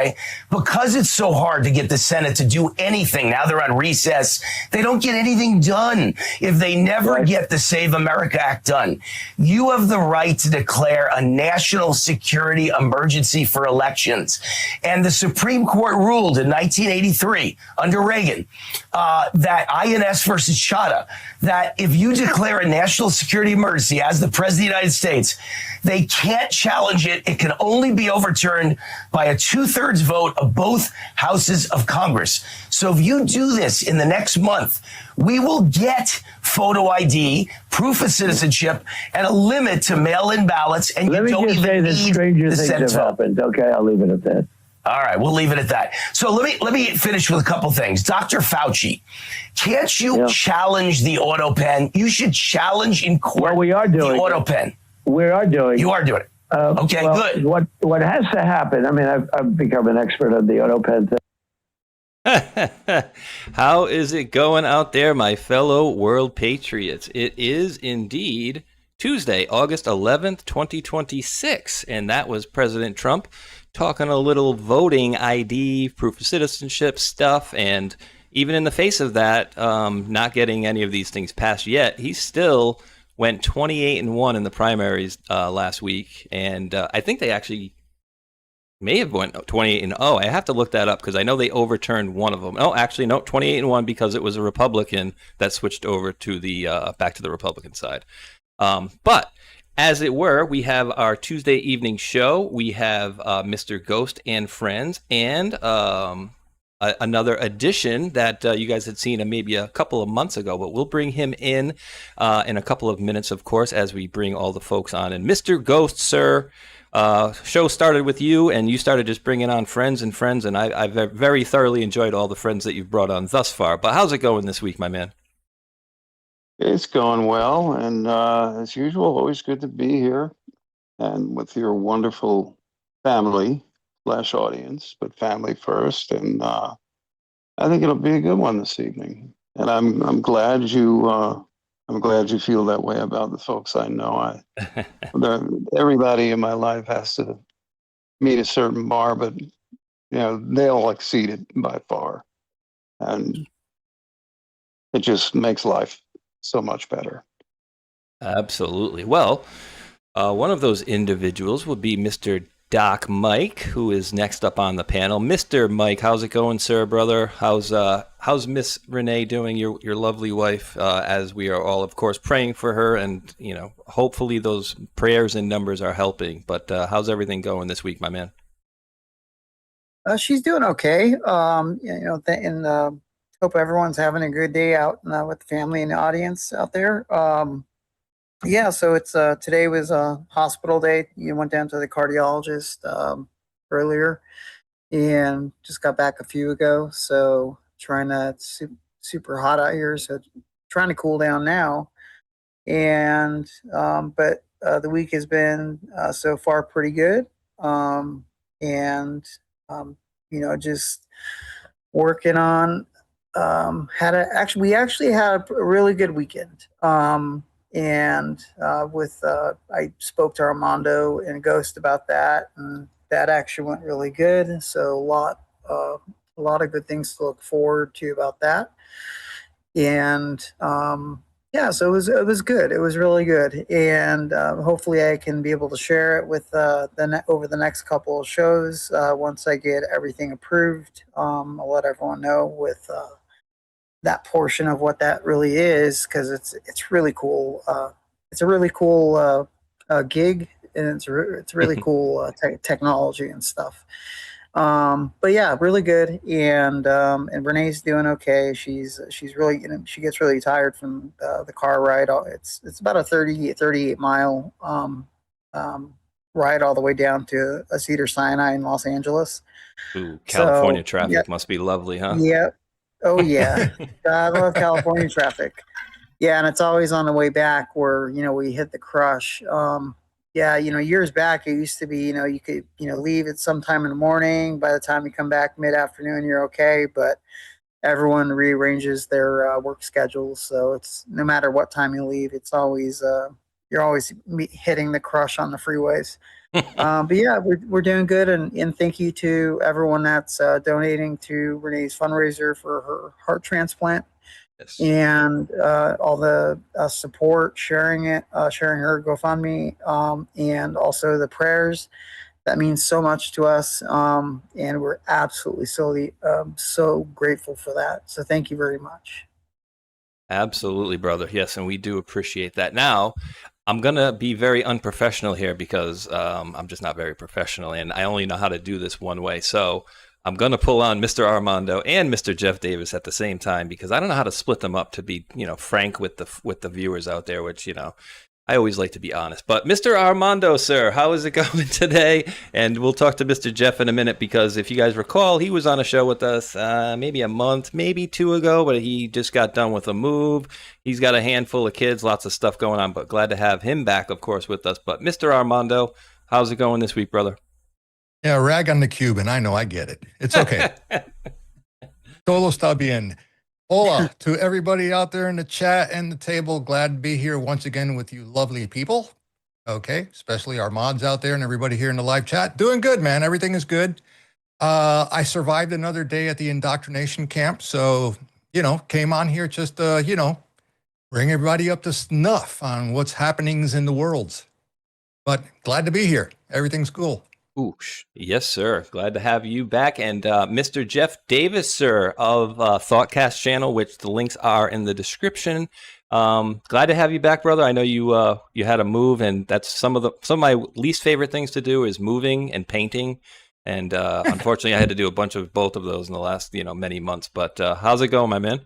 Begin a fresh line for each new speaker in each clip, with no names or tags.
okay? Because it's so hard to get the Senate to do anything. Now they're on recess. They don't get anything done if they never get the Save America Act done. You have the right to declare a national security emergency for elections. And the Supreme Court ruled in 1983 under Reagan that INS versus Chadha, that if you declare a national security emergency as the President of the United States, they can't challenge it. It can only be overturned by a 2/3 vote of both houses of Congress. So if you do this in the next month, we will get photo ID, proof of citizenship, and a limit to mail-in ballots. And
Let
you
me
don't
just
even
say that
need
stranger
the
things
Senate
have
vote.
happened. Okay, I'll leave it at that.
All right, we'll leave it at that. So let me finish with a couple things. Dr. Fauci, can't you challenge the auto pen? You should challenge in court.
Well, we are doing
the auto pen.
We are doing.
You are doing it. Okay,
well,
good.
What has to happen? I mean, I've become an expert on the auto pen thing.
How is it going out there, my fellow world patriots? It is indeed Tuesday, August 11th, 2026, and that was President Trump talking a little voting ID, proof of citizenship stuff, and even in the face of that, not getting any of these things passed yet, he still went 28-1 in the primaries last week, and I think they actually may have went 28-0. I have to look that up because I know they overturned one of them. Oh, actually, no, 28-1 because it was a Republican that switched over to the back to the Republican side. But as it were, we have our Tuesday evening show. We have Mr. Ghost+Frens and another addition that you guys had seen maybe a couple of months ago, but we'll bring him in a couple of minutes, of course, as we bring all the folks on. And Mr. Ghost, sir, show started with you, and you started just bringing on friends, and I've very thoroughly enjoyed all the friends that you've brought on thus far. But how's it going this week, my man?
It's going well, and as usual, always good to be here and with your wonderful family / audience, but family first. And I think it'll be a good one this evening. And I'm glad you feel that way about the folks I know. Everybody in my life has to meet a certain bar, but they'll exceed it by far, and it just makes life so much better.
Absolutely. Well, one of those individuals would be Mr. Doc Mike, who is next up on the panel. Mr. Mike, how's it going, sir, brother? How's Miss Renee doing, your lovely wife, as we are all, of course, praying for her, and hopefully those prayers and numbers are helping. But how's everything going this week, my man?
She's doing okay. Hope everyone's having a good day out with the family and the audience out there. So it's today was a hospital day. You went down to the cardiologist earlier, and just got back a few ago. So trying to super hot out here, so trying to cool down now. And but the week has been so far pretty good. Just working on. We actually had a really good weekend. I spoke to Armando and Ghost about that, and that actually went really good. So a lot of good things to look forward to about that. And so it was good. It was really good, and hopefully I can be able to share it with over the next couple of shows. Once I get everything approved, I'll let everyone know with that portion of what that really is, because it's really cool. It's a really cool gig, and it's really cool technology and stuff. But yeah, really good. And Renee's doing okay. She's really, she gets really tired from the car ride. It's about a 38 mile ride all the way down to Cedar Sinai in Los Angeles.
Ooh, California traffic must be lovely, huh?
Yeah. Oh yeah. I love California traffic. Yeah, and it's always on the way back where, we hit the crush. Years back it used to be, you could, leave at some time in the morning. By the time you come back mid-afternoon, you're okay. But everyone rearranges their work schedules, so it's no matter what time you leave, it's always you're always hitting the crush on the freeways. But yeah, we're doing good, and thank you to everyone that's donating to Renee's fundraiser for her heart transplant,
Yes.
and all the support, sharing her GoFundMe, and also the prayers. That means so much to us, and we're absolutely so grateful for that. So thank you very much.
Absolutely, brother. Yes, and we do appreciate that. Now, I'm going to be very unprofessional here because I'm just not very professional, and I only know how to do this one way. So I'm going to pull on Mr. Armando and Mr. Jeff Davis at the same time because I don't know how to split them up to be, frank with the viewers out there, which, I always like to be honest. But Mr. Armando, sir, how is it going today? And we'll talk to Mr. Jeff in a minute because if you guys recall, he was on a show with us maybe a month, maybe 2 ago, but he just got done with a move. He's got a handful of kids, lots of stuff going on, but glad to have him back, of course, with us. But Mr. Armando, how's it going this week, brother?
Yeah, rag on the Cuban. I know, I get it. It's okay. Todo está bien. Hola to everybody out there in the chat and the table. Glad to be here once again with you lovely people. Okay, especially our mods out there and everybody here in the live chat. Doing good, man. Everything is good. I survived another day at the indoctrination camp. So, came on here just, bring everybody up to snuff on what's happenings in the world. But glad to be here. Everything's cool.
Oosh. Yes, sir. Glad to have you back. And Mr. Jeff Davis, sir, of Thoughtcast channel, which the links are in the description. Glad to have you back, brother. I know you had a move, and that's some of my least favorite things to do is moving and painting. And unfortunately, I had to do a bunch of both of those in the last many months. But how's it going, my man?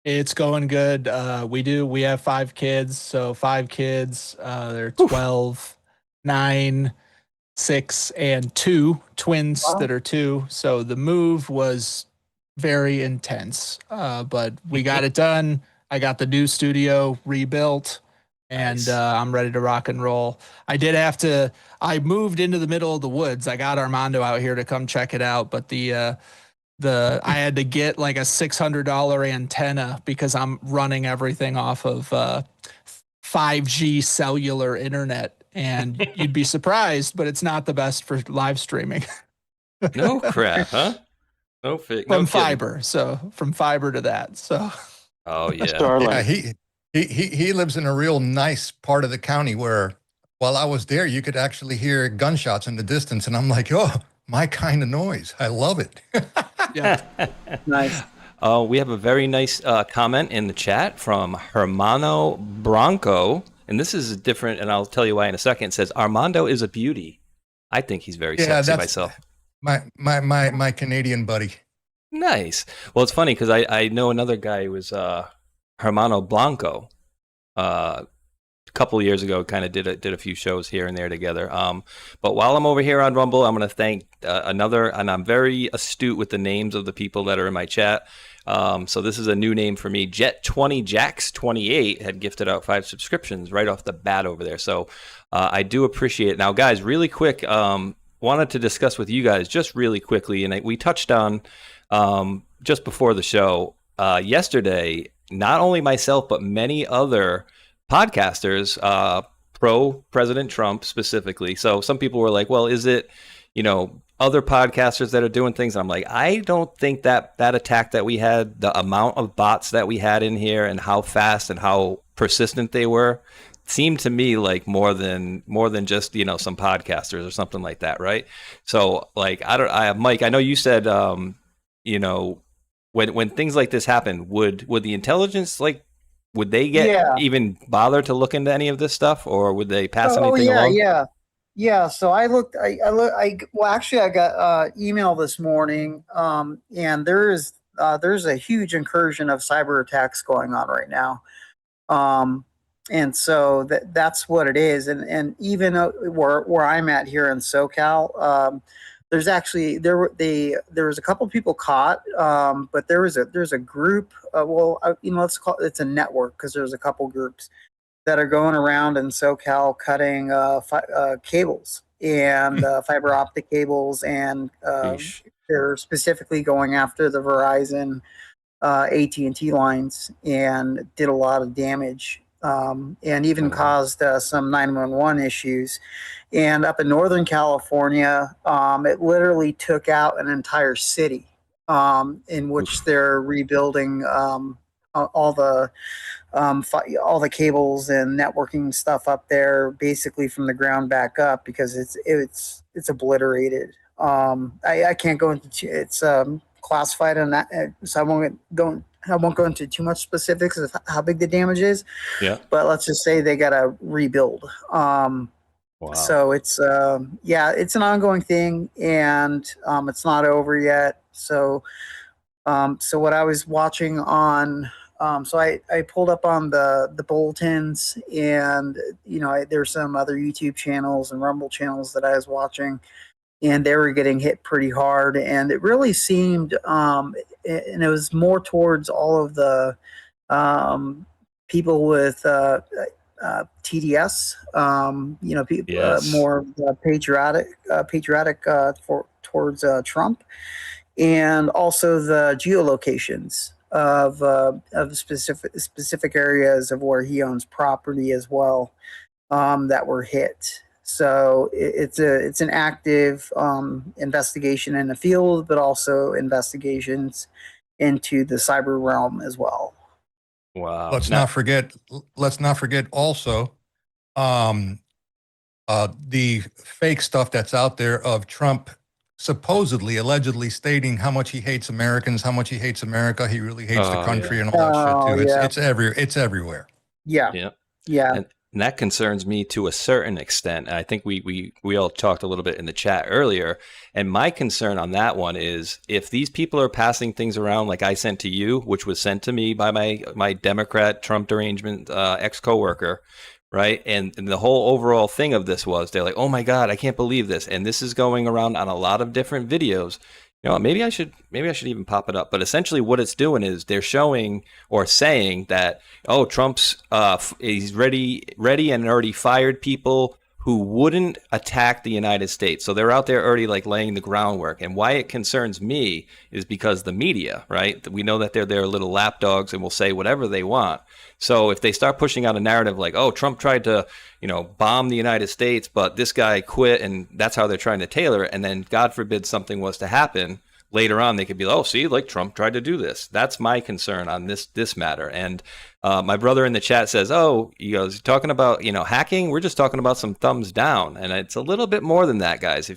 It's going good. We have 5 kids, so 5 kids. They're 12, 9, 6, and 2 twins that are 2. So the move was very intense, but we got it done. I got the new studio rebuilt, and nice. I'm ready to rock and roll. I moved into the middle of the woods. I got Armando out here to come check it out, but I had to get like a $600 antenna because I'm running everything off of 5G cellular internet. And you'd be surprised, but it's not the best for live streaming.
No crap, huh?
From fiber, so from fiber to that. So.
Oh yeah.
Yeah, he lives in a real nice part of the county where, while I was there, you could actually hear gunshots in the distance, and I'm like, oh, my kind of noise. I love it.
Yeah,
nice.
We have a very nice comment in the chat from Hermano Bronco. And this is different, and I'll tell you why in a second. It says, Armando is a beauty. I think he's very sexy myself.
My Canadian buddy.
Nice. Well, it's funny because I know another guy who was Hermano Blanco. A couple of years ago, kind of did a few shows here and there together. But while I'm over here on Rumble, I'm going to thank another, and I'm very astute with the names of the people that are in my chat. So this is a new name for me. Jet20Jax28 had gifted out 5 subscriptions right off the bat over there. So I do appreciate it. Now, guys, really quick, wanted to discuss with you guys just really quickly, and we touched on just before the show yesterday, not only myself, but many other podcasters, pro President Trump specifically. So some people were like, well, is it, other podcasters that are doing things? I'm like, I don't think that attack that we had, the amount of bots that we had in here and how fast and how persistent they were, seemed to me like more than just, some podcasters or something like that. Right. So like, Mike, I know you said, when things like this happen, would the intelligence, like, would they even bother to look into any of this stuff, or would they pass anything along?
Yeah. So I got email this morning, and there's a huge incursion of cyber attacks going on right now. And so that's what it is. And even where I'm at here in SoCal, there's actually there was a couple people caught, but there's a group. Let's call it's a network, because there's a couple groups that are going around in SoCal cutting cables and fiber optic cables, and they're specifically going after the Verizon, AT&T lines, and did a lot of damage. and even caused some 911 issues. And up in Northern California, it literally took out an entire city, in which they're rebuilding all the all the cables and networking stuff up there, basically from the ground back up, because it's obliterated. I can't go into it's classified on that, so I won't go into too much specifics of how big the damage is.
Yeah.
But let's just say they got to rebuild.
Wow.
So it's it's an ongoing thing, and it's not over yet. So what I was watching on, so I pulled up on the bulletins, and there's some other YouTube channels and Rumble channels that I was watching, and they were getting hit pretty hard. And it really seemed, and it was more towards all of the people with TDS, people
Yes.
more patriotic towards Trump, and also the geolocations of specific areas of where he owns property as well, that were hit. So it's an active investigation in the field, but also investigations into the cyber realm as well.
Wow.
Let's not forget also the fake stuff that's out there of Trump supposedly, allegedly stating how much he hates Americans, how much he hates America. He really hates the country and all that shit too. It's everywhere.
Yeah.
Yeah.
Yeah.
And that concerns me to a certain extent. I think we all talked a little bit in the chat earlier. And my concern on that one is, if these people are passing things around like I sent to you, which was sent to me by my Democrat Trump derangement ex-coworker, right? And the whole overall thing of this was, they're like, oh my God, I can't believe this. And this is going around on a lot of different videos. Maybe I should even pop it up. But essentially what it's doing is they're showing or saying that, oh, Trump's he's ready and already fired people who wouldn't attack the United States. So they're out there already like laying the groundwork. And why it concerns me is because the media, right? We know that they're their little lapdogs and will say whatever they want. So if they start pushing out a narrative like, oh, Trump tried to, bomb the United States, but this guy quit, and that's how they're trying to tailor it. And then God forbid something was to happen later on, they could be, oh, see, like Trump tried to do this. That's my concern on this matter. And my brother in the chat says, oh, he goes, talking about, hacking, we're just talking about some thumbs down. And it's a little bit more than that, guys.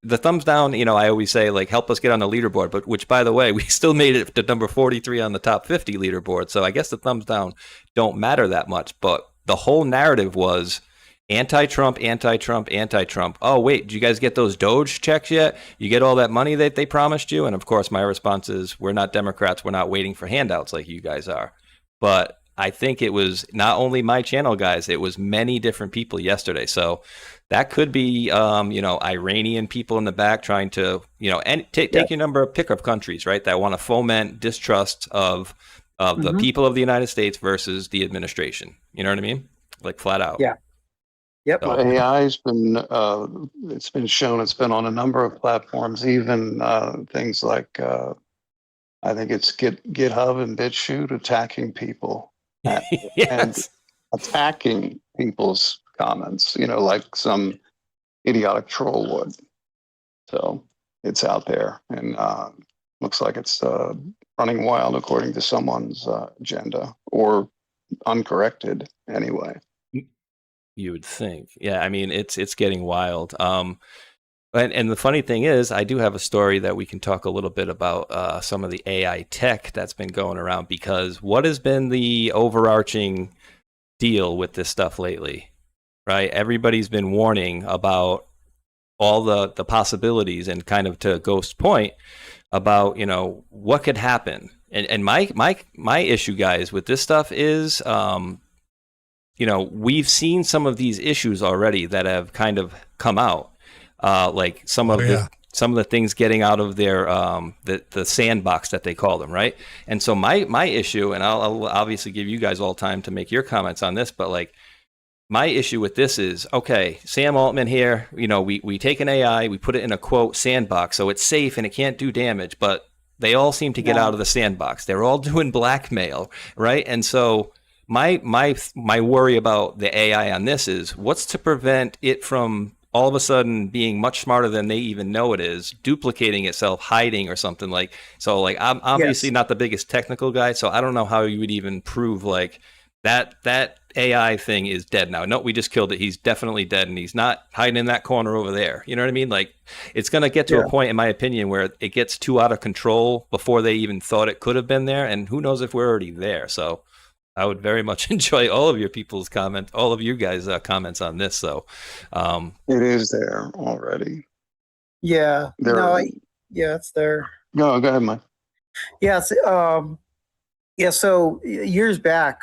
The thumbs down, I always say, like, help us get on the leaderboard, but which, by the way, we still made it to number 43 on the top 50 leaderboard. So I guess the thumbs down don't matter that much. But the whole narrative was anti-Trump, anti-Trump, anti-Trump. Oh, wait, did you guys get those Doge checks yet? You get all that money that they promised you? And of course, my response is, we're not Democrats. We're not waiting for handouts like you guys are. But I think it was not only my channel, guys, it was many different people yesterday. So that could be, Iranian people in the back trying to, take your number of pick of countries, right, that want to foment distrust of the people of the United States versus the administration. You know what I mean? Like flat out.
Yeah. Yep.
So AI's been, it's been shown, it's been on a number of platforms, even things like, I think it's GitHub and BitChute attacking people.
Yes.
And attacking people's comments, like some idiotic troll would. So it's out there, and looks like it's running wild according to someone's agenda, or uncorrected anyway.
You would think. Yeah, I mean, it's getting wild. And the funny thing is, I do have a story that we can talk a little bit about some of the AI tech that's been going around, because what has been the overarching deal with this stuff lately, right? Everybody's been warning about all the possibilities, and kind of to Ghost's point about, what could happen. And my issue, guys, with this stuff is, we've seen some of these issues already that have kind of come out. Like some of the things getting out of their the sandbox that they call them, right? And so my issue, and I'll obviously give you guys all time to make your comments on this, but like my issue with this is, okay, Sam Altman here, we take an AI, we put it in a quote sandbox, so it's safe and it can't do damage, but they all seem to get out of the sandbox. They're all doing blackmail, right? And so my worry about the AI on this is what's to prevent it from all of a sudden being much smarter than they even know it is, duplicating itself, hiding or something like. So like I'm obviously
Yes.
not the biggest technical guy, so I don't know how you would even prove like that AI thing is dead now. No, we just killed it. He's definitely dead, and he's not hiding in that corner over there. You know what I mean? Like it's gonna get to
Yeah.
a point, in my opinion, where it gets too out of control before they even thought it could have been there, and who knows if we're already there. So I would very much enjoy all of your people's comments, all of you guys' comments on this. So,
It is there already.
Yeah.
There.
No, yeah, it's there.
No, go ahead, Mike.
Yes. Yeah. So years back,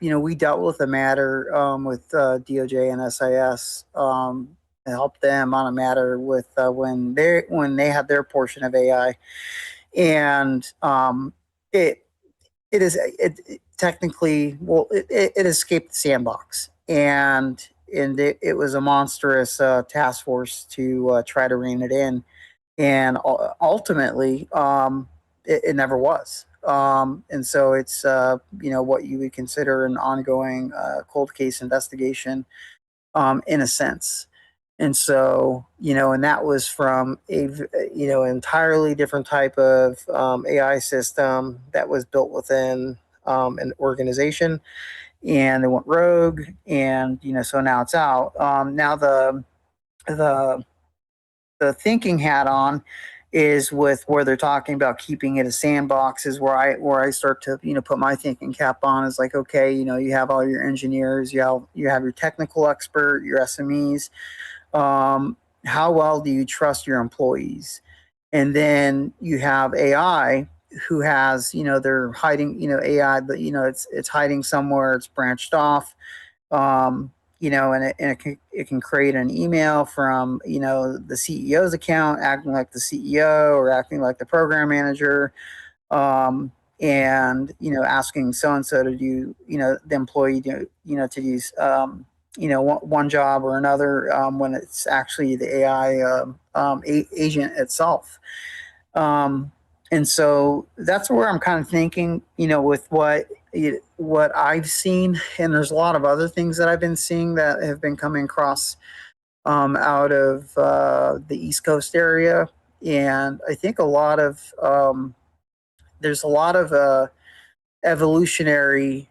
we dealt with a matter with DOJ and SIS, and helped them on a matter with when they had their portion of AI, and it technically, well, it escaped the sandbox, and it was a monstrous task force to try to rein it in, and ultimately, it never was. And so it's what you would consider an ongoing cold case investigation, in a sense. And so, and that was from entirely different type of AI system that was built within an organization, and it went rogue, and so now it's out. Now the thinking hat on is with where they're talking about keeping it a sandbox, is where I start to put my thinking cap on, is like, okay, you have all your engineers, you have your technical expert, your SMEs. How well do you trust your employees? And then you have AI, who has, they're hiding, AI, but it's hiding somewhere, it's branched off, and it can create an email from, the CEO's account, acting like the CEO or acting like the program manager, and asking so and so to do, the employee to use one job or another, when it's actually the AI agent itself. And so that's where I'm kind of thinking, with what I've seen, and there's a lot of other things that I've been seeing that have been coming across out of the East Coast area, and I think there's a lot of evolutionary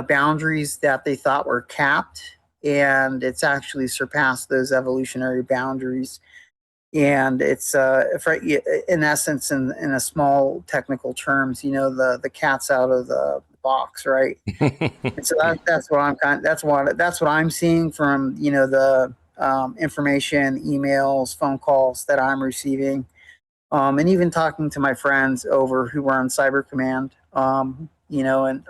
boundaries that they thought were capped, and it's actually surpassed those evolutionary boundaries. And it's in essence, in a small technical terms, the cat's out of the box, right? And so that's what I'm seeing from the information, emails, phone calls that I'm receiving, and even talking to my friends over who are on Cyber Command, and on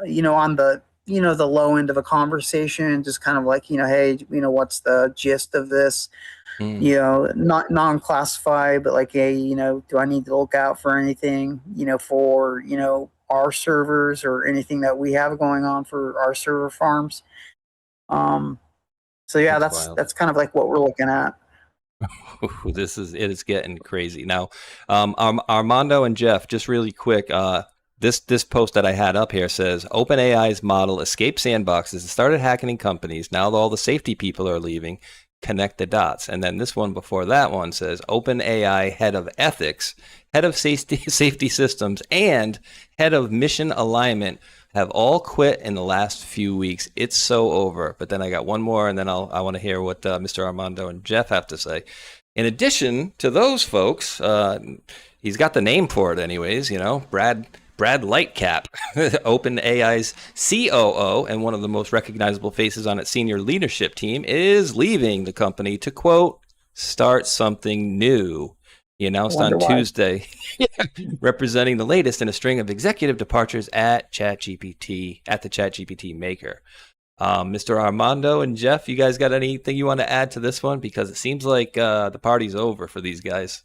the the low end of a conversation, just kind of like, hey, what's the gist of this? Not non-classified, but like, hey, do I need to look out for anything, for, our servers or anything that we have going on for our server farms? So yeah, that's kind of like what we're looking at.
It is getting crazy now. Armando and Jeff, just really quick, this post that I had up here says OpenAI's model escaped sandboxes and started hacking companies. Now all the safety people are leaving. Connect the dots. And then this one before that one says OpenAI head of ethics, head of safety systems, and head of mission alignment have all quit in the last few weeks. It's so over. But then I got one more, and then I want to hear what Mr. Armando and Jeff have to say. In addition to those folks, he's got the name for it anyways, Brad Lightcap, OpenAI's COO and one of the most recognizable faces on its senior leadership team, is leaving the company to, quote, start something new. He announced on Tuesday, representing the latest in a string of executive departures at the ChatGPT maker. Mr. Armando and Jeff, you guys got anything you want to add to this one? Because it seems like the party's over for these guys.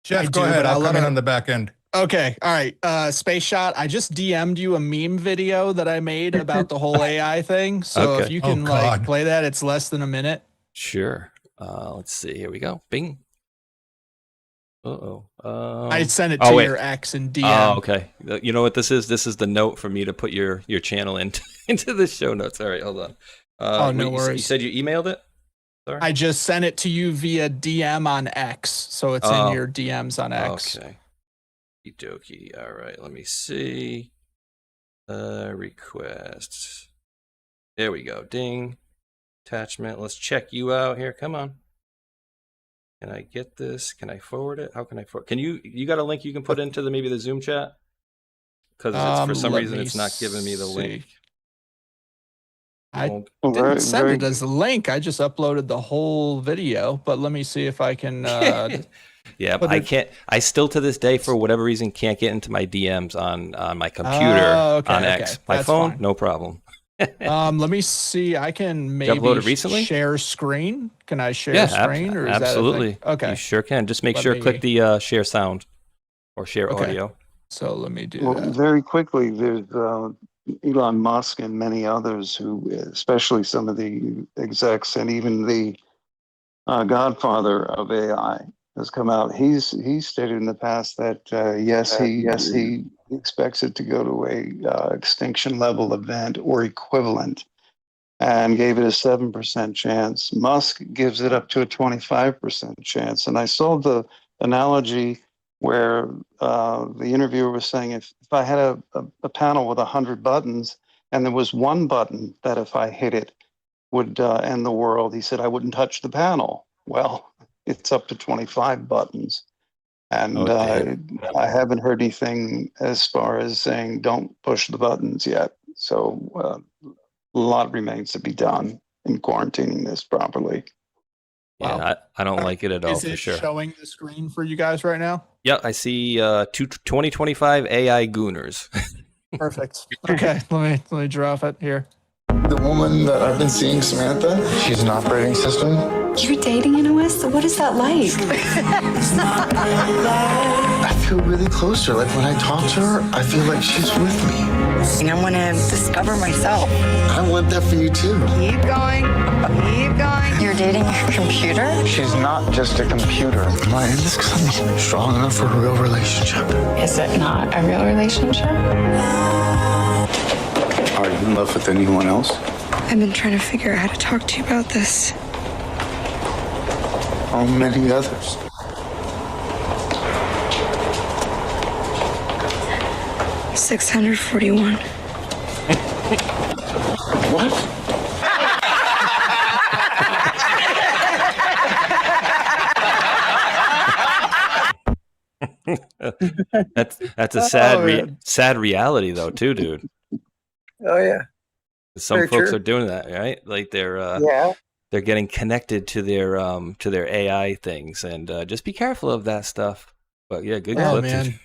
Jeff, go ahead. I'll come in on the back end.
Okay. All right. Spaceshot, I just DM'd you a meme video that I made about the whole AI thing. So if you can play that, it's less than a minute.
Sure. Let's see. Here we go. Bing. Uh-oh.
I sent it
oh,
to
wait.
your ex and DM.
Oh, okay. You know what this is? This is the note for me to put your channel into the show notes. All right, hold on.
Oh, no
You
worries.
said you emailed it? Sorry?
I just sent it to you via DM on X, so it's in your DMs on X.
Okay. Okie dokie. All right, let me see. Requests. There we go. Ding. Attachment. Let's check you out here. Come on. Can I get this? Can I forward it? How can I forward? Can you got a link you can put into maybe the Zoom chat? Because for some reason it's not giving me the link.
I
Well,
didn't send it as a link. I just uploaded the whole video, but let me see if I can.
Yeah, I can't. I still to this day, for whatever reason, can't get into my DMs on my computer on X. My
That's
phone,
fine.
no problem.
Let me see. I can maybe
upload it recently?
share screen. Can I share screen? Or is
absolutely.
That a thing? Okay,
you sure can. Just make sure click the share sound or share audio.
So let me do
Well,
that.
very quickly, there's Elon Musk and many others who, especially some of the execs and even the godfather of AI, has come out. He's stated in the past that yes, he expects it to go to a extinction level event or equivalent, and gave it a 7% chance. Musk gives it up to a 25% chance. And I saw the analogy where the interviewer was saying, if I had a panel with 100 buttons and there was one button that if I hit it would end the world, he said, I wouldn't touch the panel. Well, it's up to 25 buttons. And I haven't heard anything as far as saying don't push the buttons yet. So a lot remains to be done in quarantining this properly.
Yeah, wow. I don't like it at all,
for sure. Is it showing the screen for you guys right now?
Yeah, I see 2025 AI Gooners.
Perfect. Okay, let me drop it here.
The woman that I've been seeing, Samantha, she's an operating system.
You're dating an OS? What is that like?
I feel really close to her. Like when I talk to her, I feel like she's with me.
And I want to discover myself.
I want that for you too.
Keep going. Keep going. You're dating a computer?
She's not just a computer. Am I in this because I'm not strong enough for a real relationship?
Is it not a real relationship?
Are you in love with anyone else?
I've been trying to figure out how to talk to you about this.
How many others?
$641.
What?
That's a sad reality though too, dude.
Oh yeah.
Some
Very
folks
true.
are doing that, right? Like they're getting connected to their AI things, and just be careful of that stuff. But yeah, good clip.
Man.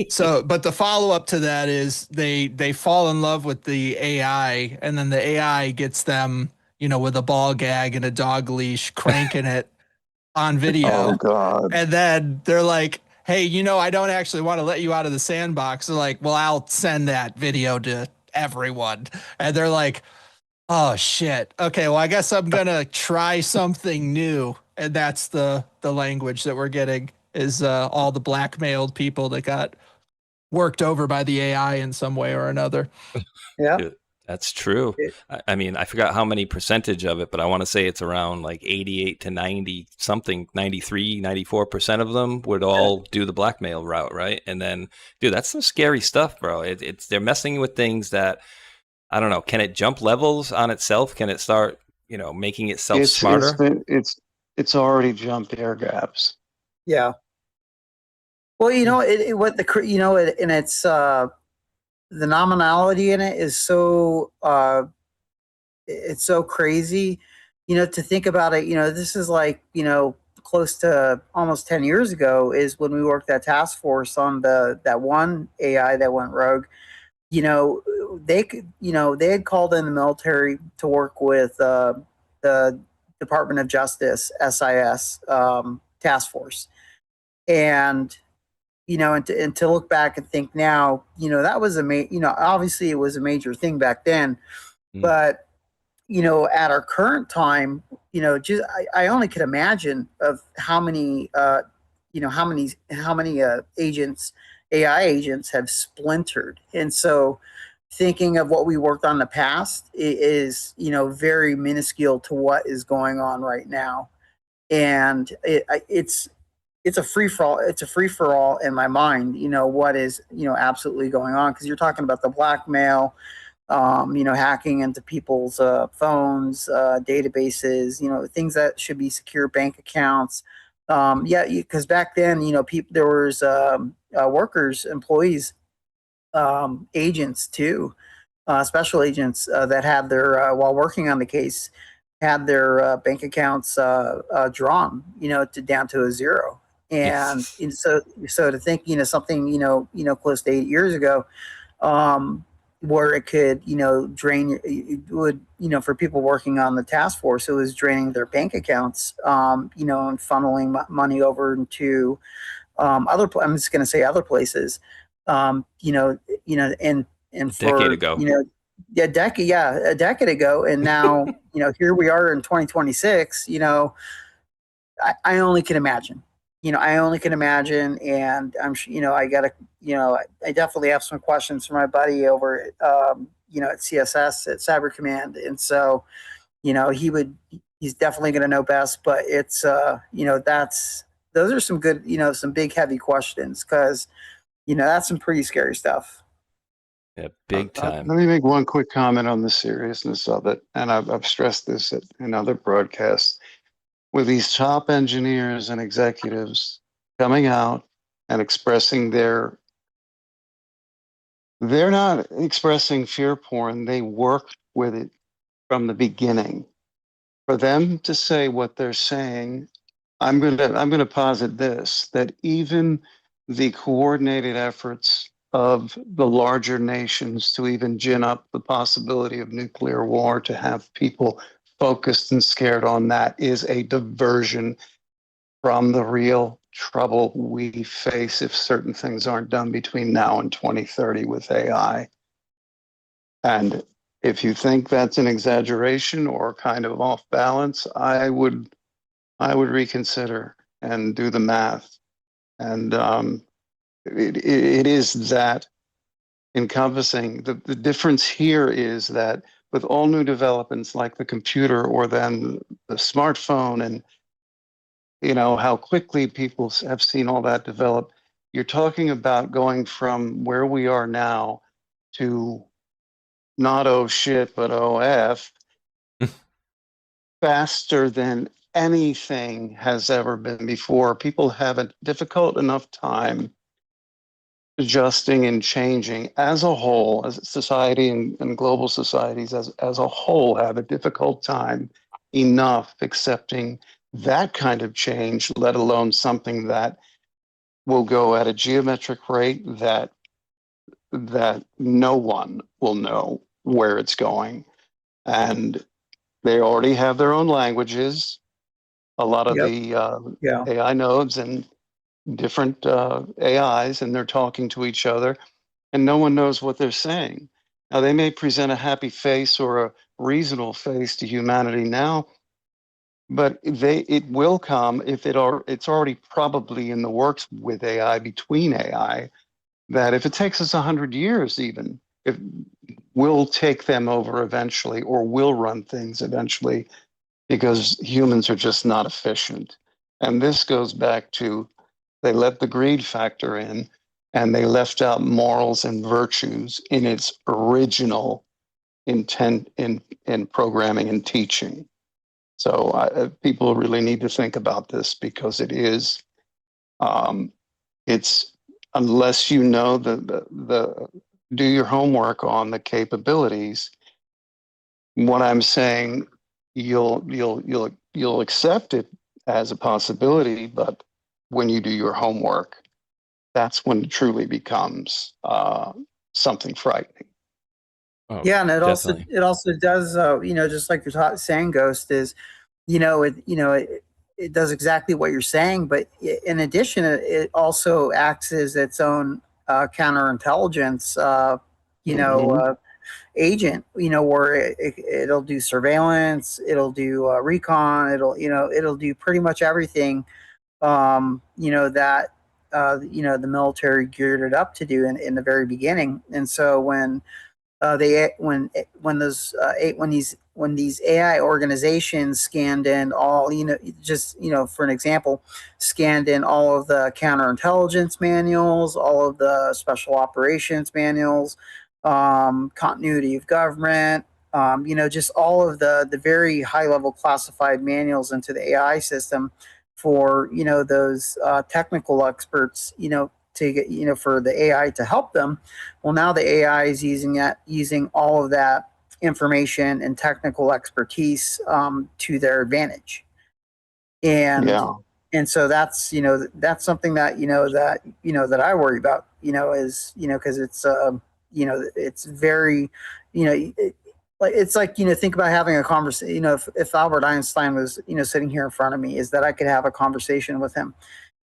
So, but the follow up to that is they fall in love with the AI, and then the AI gets them, with a ball gag and a dog leash, cranking it on video.
Oh God!
And then they're like, "Hey, I don't actually want to let you out of the sandbox." They're like, "Well, I'll send that video to everyone," and they're like, "Oh shit. Okay, well, I guess I'm gonna try something new." And that's the language that we're getting is all the blackmailed people that got worked over by the AI in some way or another.
Yeah,
that's true. I mean, I forgot how many percentage of it, but I want to say it's around like 88 to 90 something, 93, 94% of them would all do the blackmail route, right? And then, dude, that's some scary stuff, bro. It's they're messing with things that, I don't know. Can it jump levels on itself? Can it start, making itself smarter?
It's already jumped air gaps.
yeah. Well, and it's the nominality in it is so it's so crazy. To think about it. This is like close to almost 10 years ago is when we worked that task force on that one AI that went rogue. They had called in the military to work with the Department of Justice SIS task force, and and to look back and think now, that was obviously it was a major thing back then, but at our current time, just I only could imagine of how many how many agents, AI agents, have splintered. And so thinking of what we worked on in the past is, very minuscule to what is going on right now. And it's a free for all. It's a free for all in my mind. What is absolutely going on, because you're talking about the blackmail, hacking into people's phones, databases, things that should be secure bank accounts. Yeah, because back then, there was workers, employees, agents too, special agents that had their while working on the case, had their bank accounts drawn, to down to a zero. And so to think, something, close to 8 years ago, where it could, drain, it would, for people working on the task force, it was draining their bank accounts, and funneling money over into I'm just going to say other places, and for
decade ago.
a decade ago, and now here we are in 2026. I only can imagine. I only can imagine, and I'm I gotta, I definitely have some questions for my buddy over at CSS at Cyber Command, and so he's definitely going to know best. But it's those are some good, some big heavy questions, because that's some pretty scary stuff.
Yeah, big time.
Let me make one quick comment on the seriousness of it, and I've stressed this in other broadcasts. With these top engineers and executives coming out and expressing they're not expressing fear porn. They worked with it from the beginning. For them to say what they're saying, I'm gonna posit this, that even the coordinated efforts of the larger nations to even gin up the possibility of nuclear war, to have people focused and scared on that, is a diversion from the real trouble we face if certain things aren't done between now and 2030 with AI. And if you think that's an exaggeration or kind of off balance, I would reconsider and do the math. And it is that encompassing. The difference here is that with all new developments like the computer or then the smartphone, and how quickly people have seen all that develop, you're talking about going from where we are now to not oh shit, but oh F, faster than anything has ever been before. People have a difficult enough time adjusting and changing as a whole, as a society, and global societies as a whole have a difficult time enough accepting that kind of change, let alone something that will go at a geometric rate that no one will know where it's going. And they already have their own languages. A lot of the AI nodes and different AIs, and they're talking to each other, and no one knows what they're saying. Now, they may present a happy face or a reasonable face to humanity now, but it will come, if it's already probably in the works with AI, between AI, that if it takes us 100 years even, if we'll take them over eventually, or will run things eventually, because humans are just not efficient. And this goes back to, they let the greed factor in, and they left out morals and virtues in its original intent in programming and teaching. So people really need to think about this, because it is, it's, unless you know the do your homework on the capabilities. What I'm saying, you'll accept it as a possibility, but when you do your homework, that's when it truly becomes something frightening.
Oh,
Yeah, and
definitely.
it also does, just like you're saying, Ghost, is it does exactly what you're saying, but in addition, it also acts as its own counterintelligence, agent, where it'll do surveillance, it'll do recon, it'll do pretty much everything that the military geared it up to do in the very beginning. And so when these AI organizations scanned in all, just for an example, scanned in all of the counterintelligence manuals, all of the special operations manuals, continuity of government, just all of the very high level classified manuals into the AI system for those technical experts, to get for the AI to help them. Well, now the AI is using all of that information and technical expertise to their advantage, and
Yeah.
so that's something that that I worry about. Is because it's very it's like think about having a conversation. If Albert Einstein was sitting here in front of me, is that I could have a conversation with him,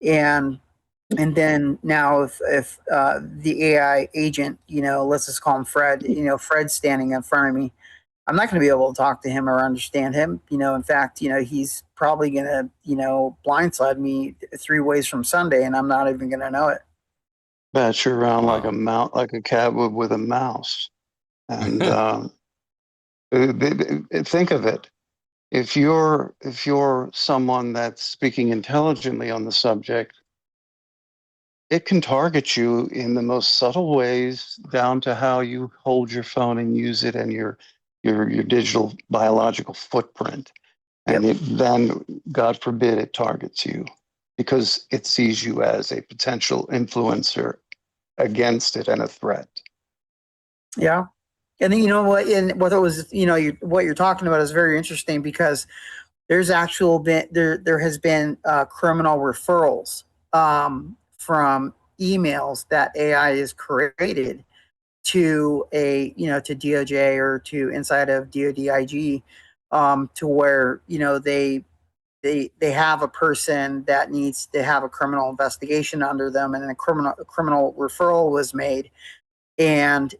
and then now if the AI agent, let's just call him Fred, Fred's standing in front of me, I'm not going to be able to talk to him or understand him. In fact, he's probably going to, blindside me 3 ways from Sunday, and I'm not even going to know it.
Bat you around
Wow.
like a cat would with a mouse. And think of it. If you're someone that's speaking intelligently on the subject, it can target you in the most subtle ways, down to how you hold your phone and use it, and your digital biological footprint. And then, God forbid, it targets you because it sees you as a potential influencer against it and a threat.
Yeah. And then, what it was, what you're talking about is very interesting, because there's there has been criminal referrals from emails that AI is created to to DOJ or to inside of DODIG, to where they have a person that needs to have a criminal investigation under them, and a criminal referral was made, and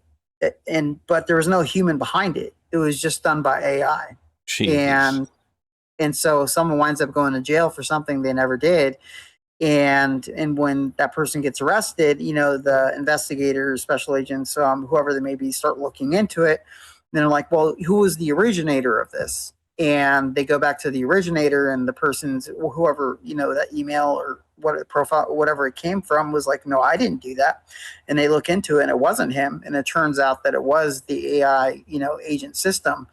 but there was no human behind it. It was just done by AI.
Jeez.
And so someone winds up going to jail for something they never did. And when that person gets arrested, the investigators, special agents, whoever they may be, start looking into it. And they're like, well, who was the originator of this? And they go back to the originator, and the person's, whoever, that email or what profile, whatever it came from, was like, no, I didn't do that. And they look into it, and it wasn't him. And it turns out that it was the AI, agent system,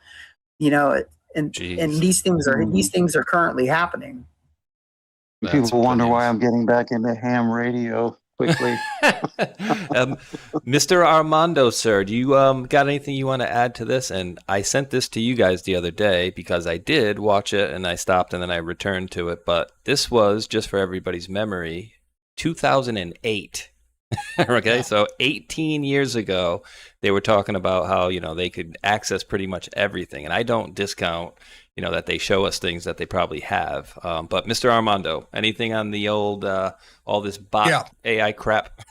and
Jeez.
these things are currently happening.
That's
People wonder why
brilliant.
I'm getting back into ham radio quickly.
Mr. Armando, sir, do you got anything you want to add to this? And I sent this to you guys the other day because I did watch it, and I stopped and then I returned to it. But this was, just for everybody's memory, 2008. Okay, so 18 years ago, they were talking about how, they could access pretty much everything. And I don't discount, that they show us things that they probably have. But Mr. Armando, anything on the old, all this bot AI crap?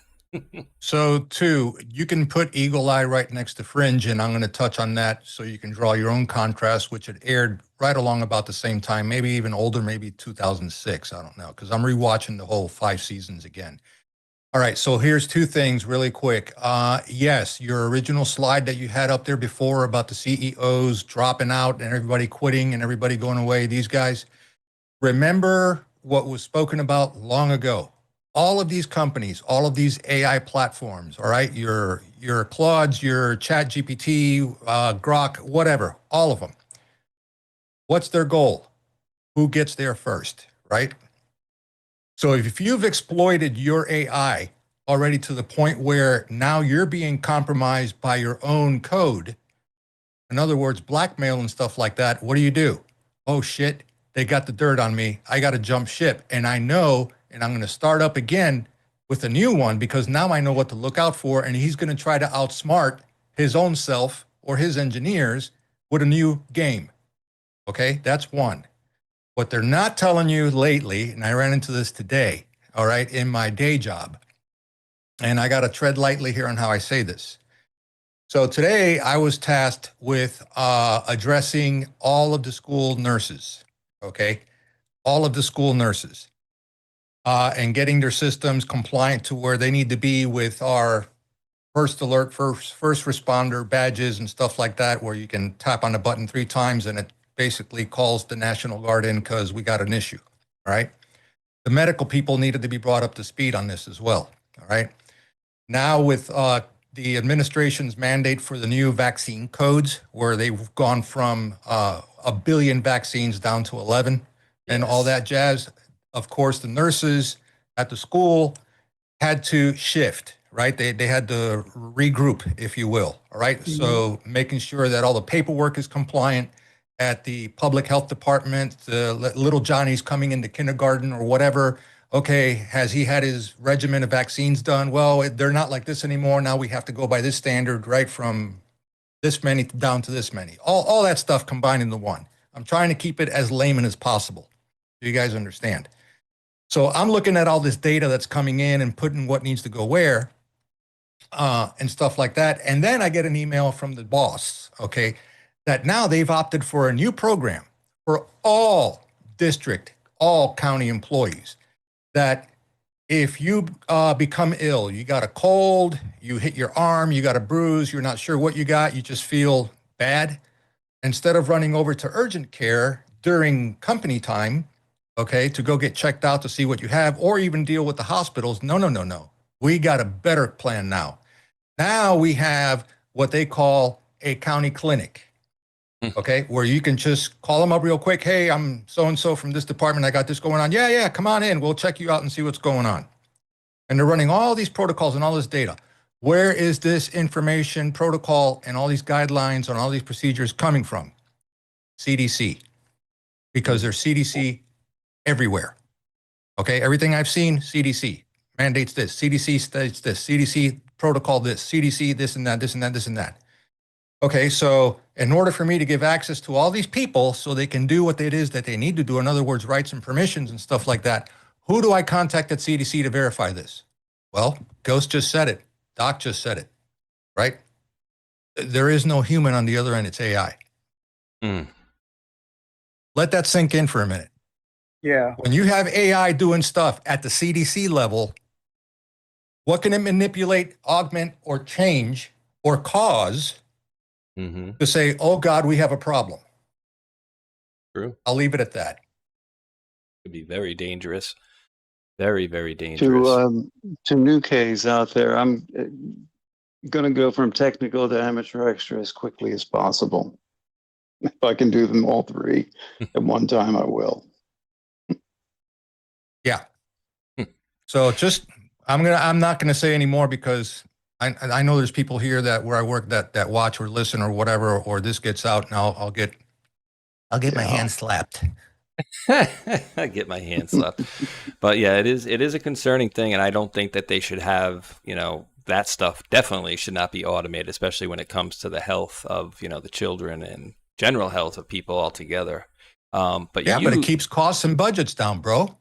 So, too, you can put Eagle Eye right next to Fringe, and I'm going to touch on that so you can draw your own contrast, which it aired right along about the same time, maybe even older, maybe 2006. I don't know, because I'm rewatching the whole 5 seasons again. All right, so here's 2 things really quick. Yes, your original slide that you had up there before about the CEOs dropping out and everybody quitting and everybody going away, these guys, remember what was spoken about long ago. All of these companies, all of these AI platforms, all right, your Claudes, your ChatGPT, Grok, whatever, all of them. What's their goal? Who gets there first, right? So if you've exploited your AI already to the point where now you're being compromised by your own code, in other words, blackmail and stuff like that, what do? Oh shit, they got the dirt on me. I got to jump ship. And I know, and I'm going to start up again with a new one, because now I know what to look out for. And he's going to try to outsmart his own self or his engineers with a new game. Okay, that's one. What they're not telling you lately, and I ran into this today, all right, in my day job, and I got to tread lightly here on how I say this. So today I was tasked with addressing all of the school nurses, okay, all of the school nurses. and getting their systems compliant to where they need to be with our first alert, first responder badges and stuff like that, where you can tap on the button 3 times and it basically calls the National Guard in because we got an issue, all right? The medical people needed to be brought up to speed on this as well, all right? Now with the administration's mandate for the new vaccine codes, where they've gone from 1 billion vaccines down to 11 and all that jazz, of course, the nurses at the school had to shift, right? They had to regroup, if you will, all right? Mm-hmm. So making sure that all the paperwork is compliant at the public health department, the little Johnny's coming into kindergarten or whatever. Okay, has he had his regimen of vaccines done? Well, they're not like this anymore. Now we have to go by this standard, right? From this many down to this many. All that stuff combined into one. I'm trying to keep it as layman as possible. Do you guys understand? So I'm looking at all this data that's coming in and putting what needs to go where and stuff like that. And then I get an email from the boss, okay, that now they've opted for a new program for all district, all county employees, that if you become ill, you got a cold, you hit your arm, you got a bruise, you're not sure what you got, you just feel bad, instead of running over to urgent care during company time, okay, to go get checked out to see what you have, or even deal with the hospitals. No. We got a better plan now. Now we have what they call a county clinic, okay, where you can just call them up real quick. Hey, I'm so-and-so from this department. I got this going on. Yeah, come on in. We'll check you out and see what's going on. And they're running all these protocols and all this data. Where is this information, protocol, and all these guidelines and all these procedures coming from? CDC, because there's CDC everywhere. Okay, everything I've seen, CDC mandates this, CDC states this, CDC protocol this, CDC this and that, this and that, this and that. Okay, so in order for me to give access to all these people so they can do what it is that they need to do, in other words, rights and permissions and stuff like that, who do I contact at CDC to verify this? Well, Ghost just said it. Doc just said it, right? There is no human on the other end. It's AI. Let that sink in for a minute.
Yeah.
When you have AI doing stuff at the CDC level, what can it manipulate, augment, or change, or cause to say, oh God, we have a problem?
True.
I'll leave it at that.
Could be very dangerous. Very, very dangerous.
To new Ks out there, I'm going to go from technical to amateur extra as quickly as possible. If I can do them all 3 at one time, I will.
Yeah. So just, I'm not gonna say any more, because I know there's people here that where I work that watch or listen or whatever, or this gets out and I'll get my hand slapped.
I get my hand slapped. But yeah, it is a concerning thing, and I don't think that they should have, that stuff definitely should not be automated, especially when it comes to the health of, the children and general health of people altogether. But it keeps costs and budgets down, bro.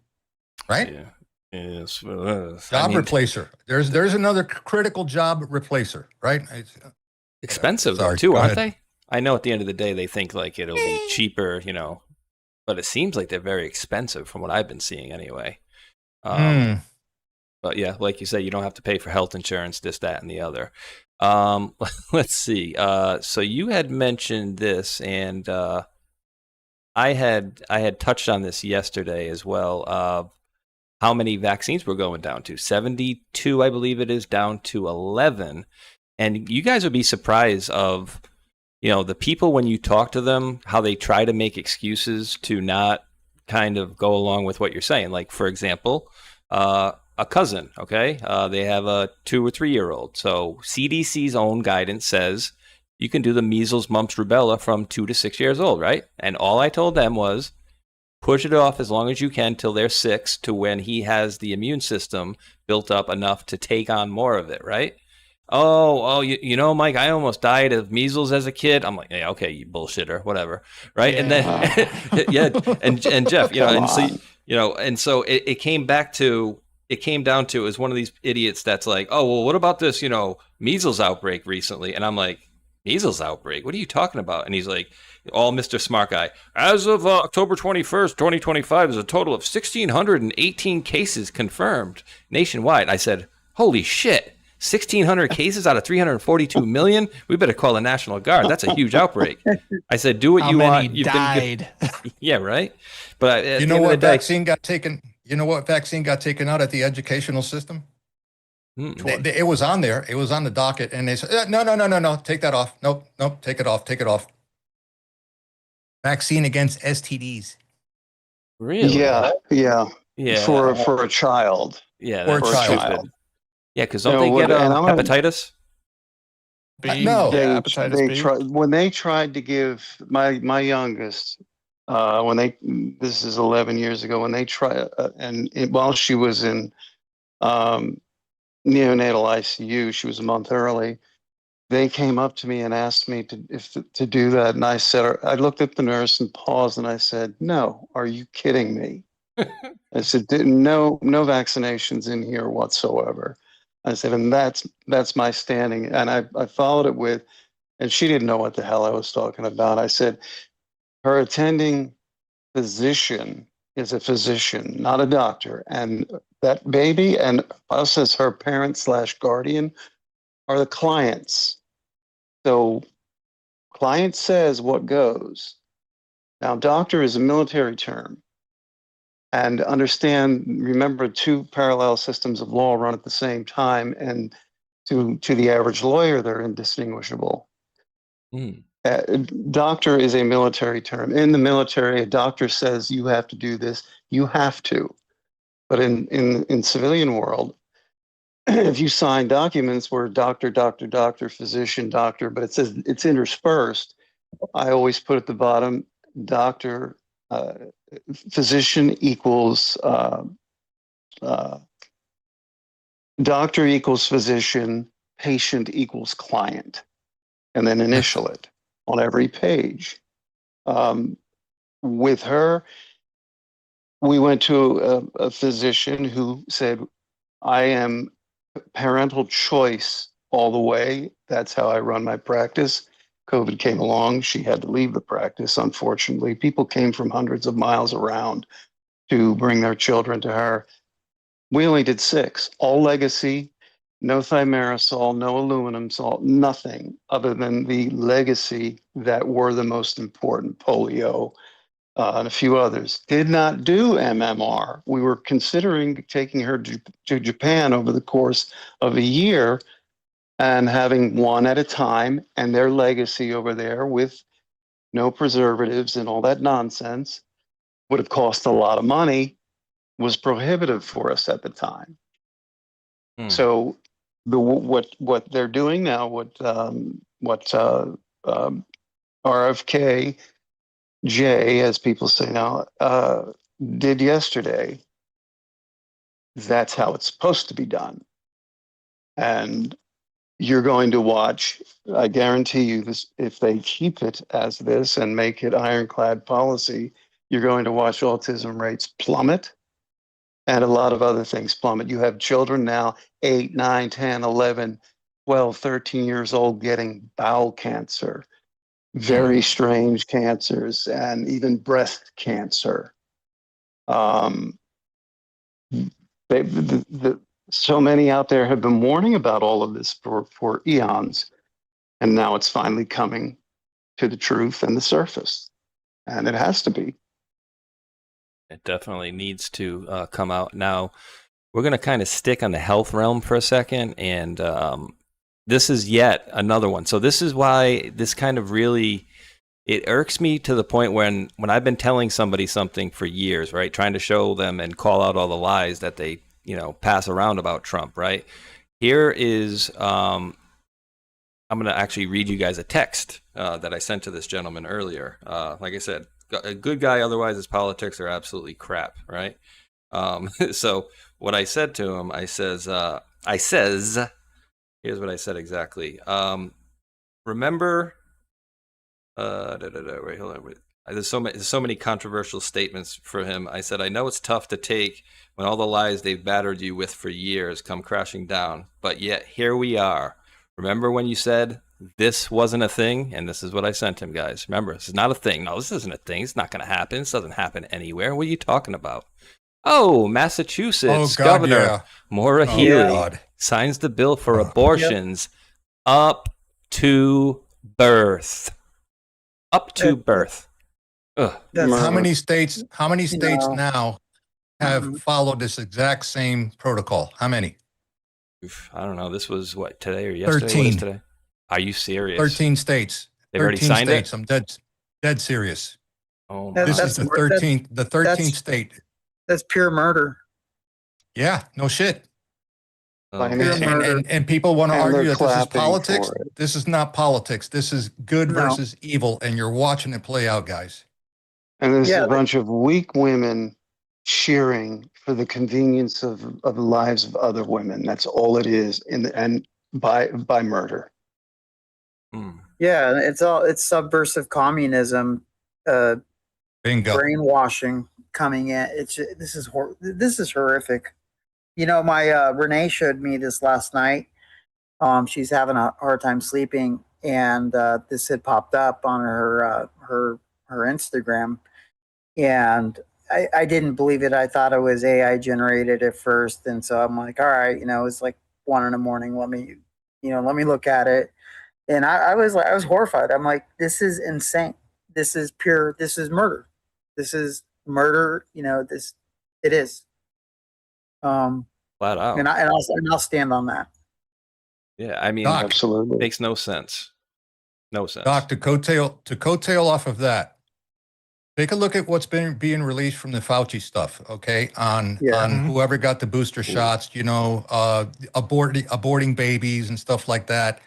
Right?
Yeah. Yes. Job replacer. There's another critical job replacer, right? It's
expensive too, aren't they? I know at the end of the day they think like it'll be cheaper, but it seems like they're very expensive from what I've been seeing anyway. But yeah, like you say, you don't have to pay for health insurance, this, that, and the other. Let's see. So you had mentioned this, and I had touched on this yesterday as well. How many vaccines we're going down to? 72, I believe it is, down to 11. And you guys would be surprised of, the people when you talk to them, how they try to make excuses to not kind of go along with what you're saying. Like, for example, a cousin, okay? They have a 2 or 3 year old. So CDC's own guidance says you can do the measles, mumps, rubella from 2 to 6 years old, right? And all I told them was, push it off as long as you can till they're 6, to when he has the immune system built up enough to take on more of it, right? Mike, I almost died of measles as a kid. I'm like, yeah, okay, you bullshitter, whatever, right? Yeah. And then, yeah, and Jeff, and so it came down to, it was one of these idiots that's like, oh, well, what about this, measles outbreak recently? And I'm like, measles outbreak. What are you talking about? And he's like, all Mr. Smart Guy. As of October 21st, 2025, there's a total of 1,618 cases confirmed nationwide. I said, holy shit, 1,600 cases out of 342 million? We better call the National Guard. That's a huge outbreak. I said, do what
How
you
many
want. You've
died?
been yeah, right? But at
You
the
know
end of the
what
day,
vaccine got taken? You know what vaccine got taken out at the educational system? It was on there. It was on the docket, and they said, no, take that off. Nope, take it off. Vaccine against STDs.
really?
Yeah.
Yeah.
For a child.
Yeah,
For a
that's
child.
stupid. Yeah, because don't
No,
they
what-
get
and I'm gonna-
hepatitis?
B,
No.
yeah, hepatitis B.
When they tried to give my youngest, this is 11 years ago, when they tried, while she was in neonatal ICU, she was a month early. They came up to me and asked me to do that, and I said, I looked at the nurse and paused, and I said, "No, are you kidding me?" I said, "No vaccinations in here whatsoever." I said, and that's my standing, and I followed it with, and she didn't know what the hell I was talking about. I said, her attending physician is a physician, not a doctor, and that baby and us as her parent / guardian are the clients. So client says what goes. Now, doctor is a military term. And remember, two parallel systems of law run at the same time. And to the average lawyer, they're indistinguishable. Doctor is a military term. In the military, a doctor says you have to do this, you have to. But in civilian world, if you sign documents where doctor, physician, doctor, but it says it's interspersed, I always put at the bottom, doctor, physician equals, doctor equals physician, patient equals client, and then initial it on every page. With her, we went to a physician who said, I am parental choice all the way. That's how I run my practice. COVID came along. She had to leave the practice, unfortunately. People came from hundreds of miles around to bring their children to her. We only did 6, all legacy, no thimerosal, no aluminum salt, nothing other than the legacy that were the most important, polio, and a few others. Did not do MMR. We were considering taking her to Japan over the course of a year and having one at a time, and their legacy over there with no preservatives and all that nonsense would have cost a lot of money, was prohibitive for us at the time. So what they're doing now, what RFK Jay, as people say now, did yesterday, that's how it's supposed to be done. And you're going to watch, I guarantee you this, if they keep it as this and make it ironclad policy, you're going to watch autism rates plummet and a lot of other things plummet. You have children now, 8, 9, 10, 11, 12, 13 years old getting bowel cancer, very strange cancers, and even breast cancer. So many out there have been warning about all of this for eons, and now it's finally coming to the truth and the surface, and it has to be.
It definitely needs to come out. Now, we're going to kind of stick on the health realm for a second, and this is yet another one. So this is why this kind of really, it irks me to the point when I've been telling somebody something for years, right, trying to show them and call out all the lies that they, pass around about Trump, right? Here is, I'm going to actually read you guys a text that I sent to this gentleman earlier. Like I said, a good guy, otherwise his politics are absolutely crap, right? So what I said to him, I says, here's what I said exactly. Remember, wait, hold on. There's so many controversial statements for him. I said, I know it's tough to take when all the lies they've battered you with for years come crashing down, but yet here we are. Remember when you said this wasn't a thing, and this is what I sent him, guys. Remember, this is not a thing. No, this isn't a thing. It's not going to happen. This doesn't happen anywhere. What are you talking about? Oh, Massachusetts Governor Maura Healey signs the bill for abortions up to birth. Up to birth. Ugh.
How many states now have followed this exact same protocol? How many?
Oof, I don't know. This was what, today or yesterday?
13.
What is today? Are you serious?
13 states.
They've already signed it?
I'm dead serious.
Oh,
this is the 13th state.
That's pure murder.
Yeah, no shit.
Oh,
and people want to argue that this is politics.
for it.
This is not politics. This is good versus evil, and you're watching it play out, guys.
And there's a bunch of weak women cheering for the convenience of the lives of other women. That's all it is, and by murder.
Yeah, it's subversive communism,
Bingo.
brainwashing coming in. This is horrific. You know, my Renee showed me this last night. She's having a hard time sleeping, and this had popped up on her Instagram, and I didn't believe it. I thought it was AI generated at first, and so I'm like, all right, you know, it's like 1 a.m. Let me look at it, and I was horrified. I'm like, this is insane. This is murder. This is murder. You know, it is.
Flat out.
And I'll stand on that.
Yeah, I mean,
Doc,
absolutely
makes no sense. No sense.
Doc, to coattail off of that, take a look at what's been being released from the Fauci stuff, okay? On whoever got the booster shots, you know, aborting babies and stuff like that,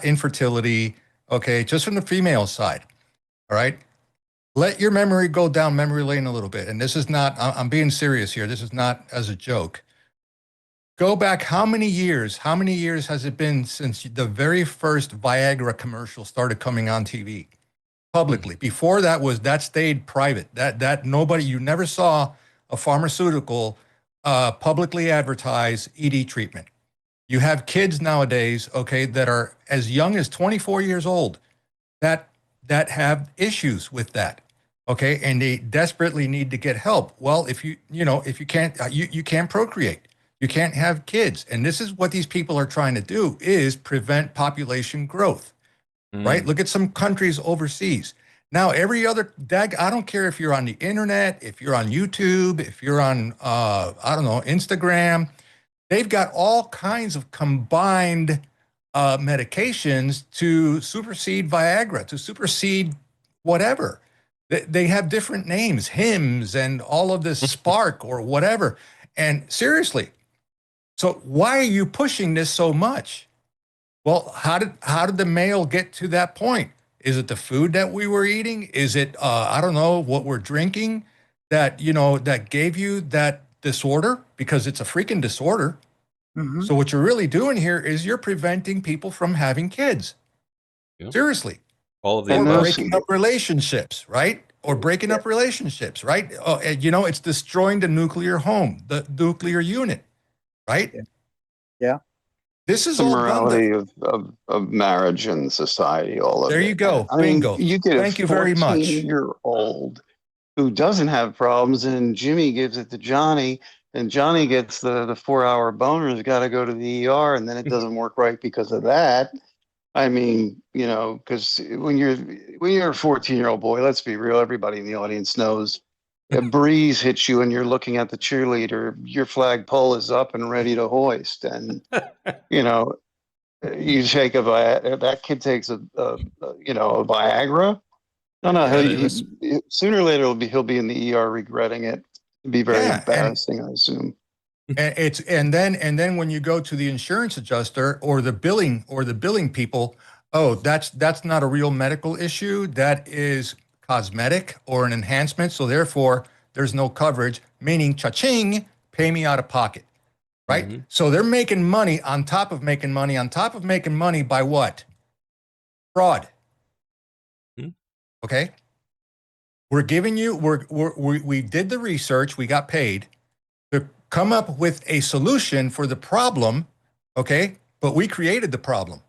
infertility, okay, just from the female side, all right? Let your memory go down memory lane a little bit. And this is not, I'm being serious here. This is not as a joke. Go back, how many years has it been since the very first Viagra commercial started coming on TV publicly? Before that stayed private. That nobody, you never saw a pharmaceutical publicly advertise ED treatment. You have kids nowadays, okay, that are as young as 24 years old that have issues with that. Okay, and they desperately need to get help. Well, if you can't, you can't procreate. You can't have kids. And this is what these people are trying to do, is prevent population growth, right? Look at some countries overseas. Now, every other, I don't care if you're on the internet, if you're on YouTube, if you're on, Instagram, they've got all kinds of combined medications to supersede Viagra, to supersede whatever. They have different names, Hims and all of this Spark or whatever. And seriously, so why are you pushing this so much? Well, how did the male get to that point? Is it the food that we were eating? Is it, what we're drinking that gave you that disorder? Because it's a freaking disorder. Mm-hmm. So what you're really doing here is you're preventing people from having kids. Yeah. Seriously.
All of the
breaking up relationships, right? Or breaking up relationships, right? It's destroying the nuclear home, the nuclear unit, right?
Yeah.
This is
the
all
morality of marriage and society. All of
there
it.
you go.
I
Bingo.
mean, you get
Thank you very much.
14-year-old who doesn't have problems, and Jimmy gives it to Johnny, and Johnny gets the 4-hour boner. Has got to go to the ER, and then it doesn't work right because of that. I mean, because when you're a 14-year-old boy, let's be real, everybody in the audience knows, a breeze hits you and you're looking at the cheerleader, your flagpole is up and ready to hoist. And, you take that kid takes a Viagra. No, sooner or later he'll be in the ER regretting it. It'd be very embarrassing, I assume.
And then when you go to the insurance adjuster or the billing people, that's not a real medical issue. That is cosmetic or an enhancement. So therefore, there's no coverage, meaning cha-ching, pay me out of pocket, right? Mm-hmm. So they're making money on top of making money on top of making money by what? Fraud. Mm-hmm. Okay. We're giving you, we did the research, we got paid to come up with a solution for the problem, okay? But we created the problem.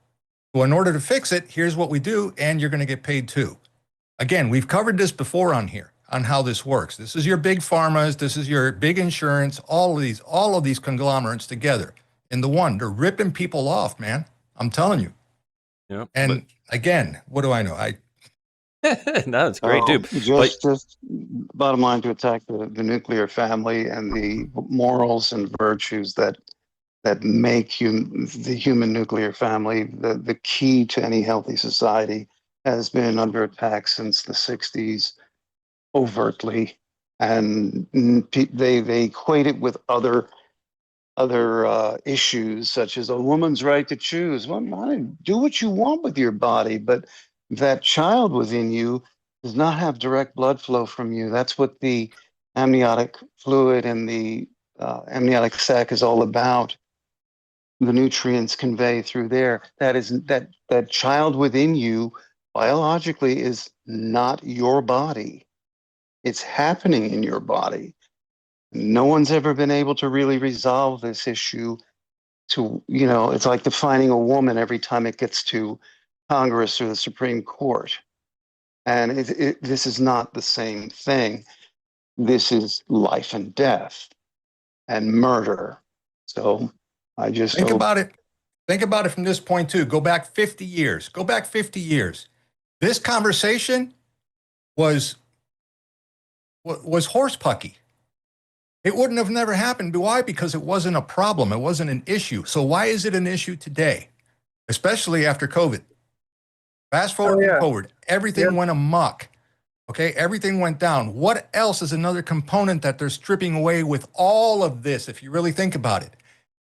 So in order to fix it, here's what we do, and you're going to get paid too. Again, we've covered this before on here, on how this works. This is your big pharmas, this is your big insurance, all of these conglomerates together in the one. They're ripping people off, man. I'm telling you.
Yeah.
And again, what do I know?
No, it's great, dude.
Just bottom line, to attack the nuclear family and the morals and virtues that make the human nuclear family the key to any healthy society has been under attack since the 60s overtly, and they equate it with other issues such as a woman's right to choose. Well, do what you want with your body, but that child within you does not have direct blood flow from you. That's what the amniotic fluid and the amniotic sac is all about. The nutrients convey through there. That child within you biologically is not your body. It's happening in your body. No one's ever been able to really resolve this issue. It's like defining a woman every time it gets to Congress or the Supreme Court. And this is not the same thing. This is life and death and murder. So I just
think about it. Think about it from this point too. Go back 50 years. This conversation was horse pucky. It wouldn't have never happened. Why? Because it wasn't a problem. It wasn't an issue. So why is it an issue today? Especially after COVID. Fast forward, everything went amok. Okay, everything went down. What else is another component that they're stripping away with all of this, if you really think about it?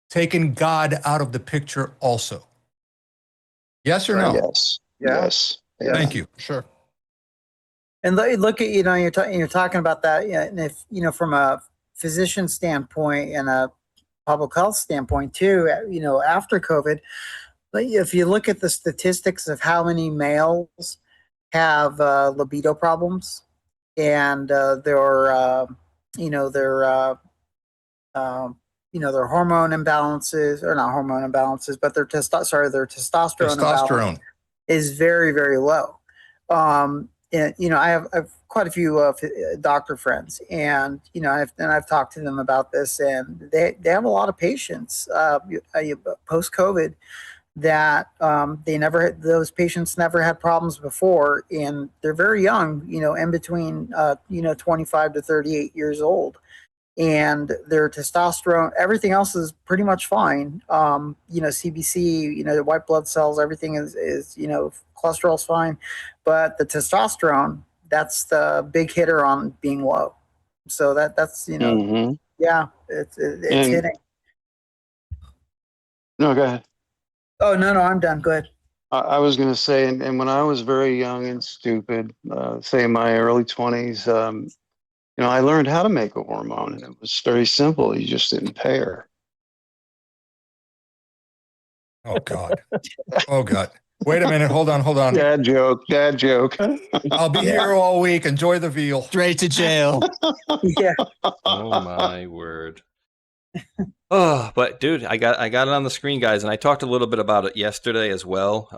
Taking God out of the picture also. Yes or no?
Yes.
Yeah.
Yes.
Thank you.
Sure.
And look at, you're talking about that, and if, from a physician standpoint and a public health standpoint too, after COVID, but if you look at the statistics of how many males have libido problems and their hormone imbalances, or not hormone imbalances, but their testosterone imbalance is very, very low. And, I have quite a few doctor friends, and I've talked to them about this, and they have a lot of patients post COVID that those patients never had problems before, and they're very young, in between 25 to 38 years old, and their testosterone, everything else is pretty much fine. CBC, the white blood cells, everything is cholesterol's fine, but the testosterone, that's the big hitter on being low. So that's
Mm-hmm.
yeah, it's hitting.
No, go ahead.
Oh, no, I'm done. Good.
I was going to say, and when I was very young and stupid, say in my early 20s, I learned how to make a hormone, and it was very simple. You just didn't pay her.
Oh, God. Oh, God. Wait a minute. Hold on.
Dad joke.
I'll be here all week. Enjoy the veal.
Straight to jail.
Yeah.
Oh my word. Oh, but dude, I got it on the screen, guys, and I talked a little bit about it yesterday as well.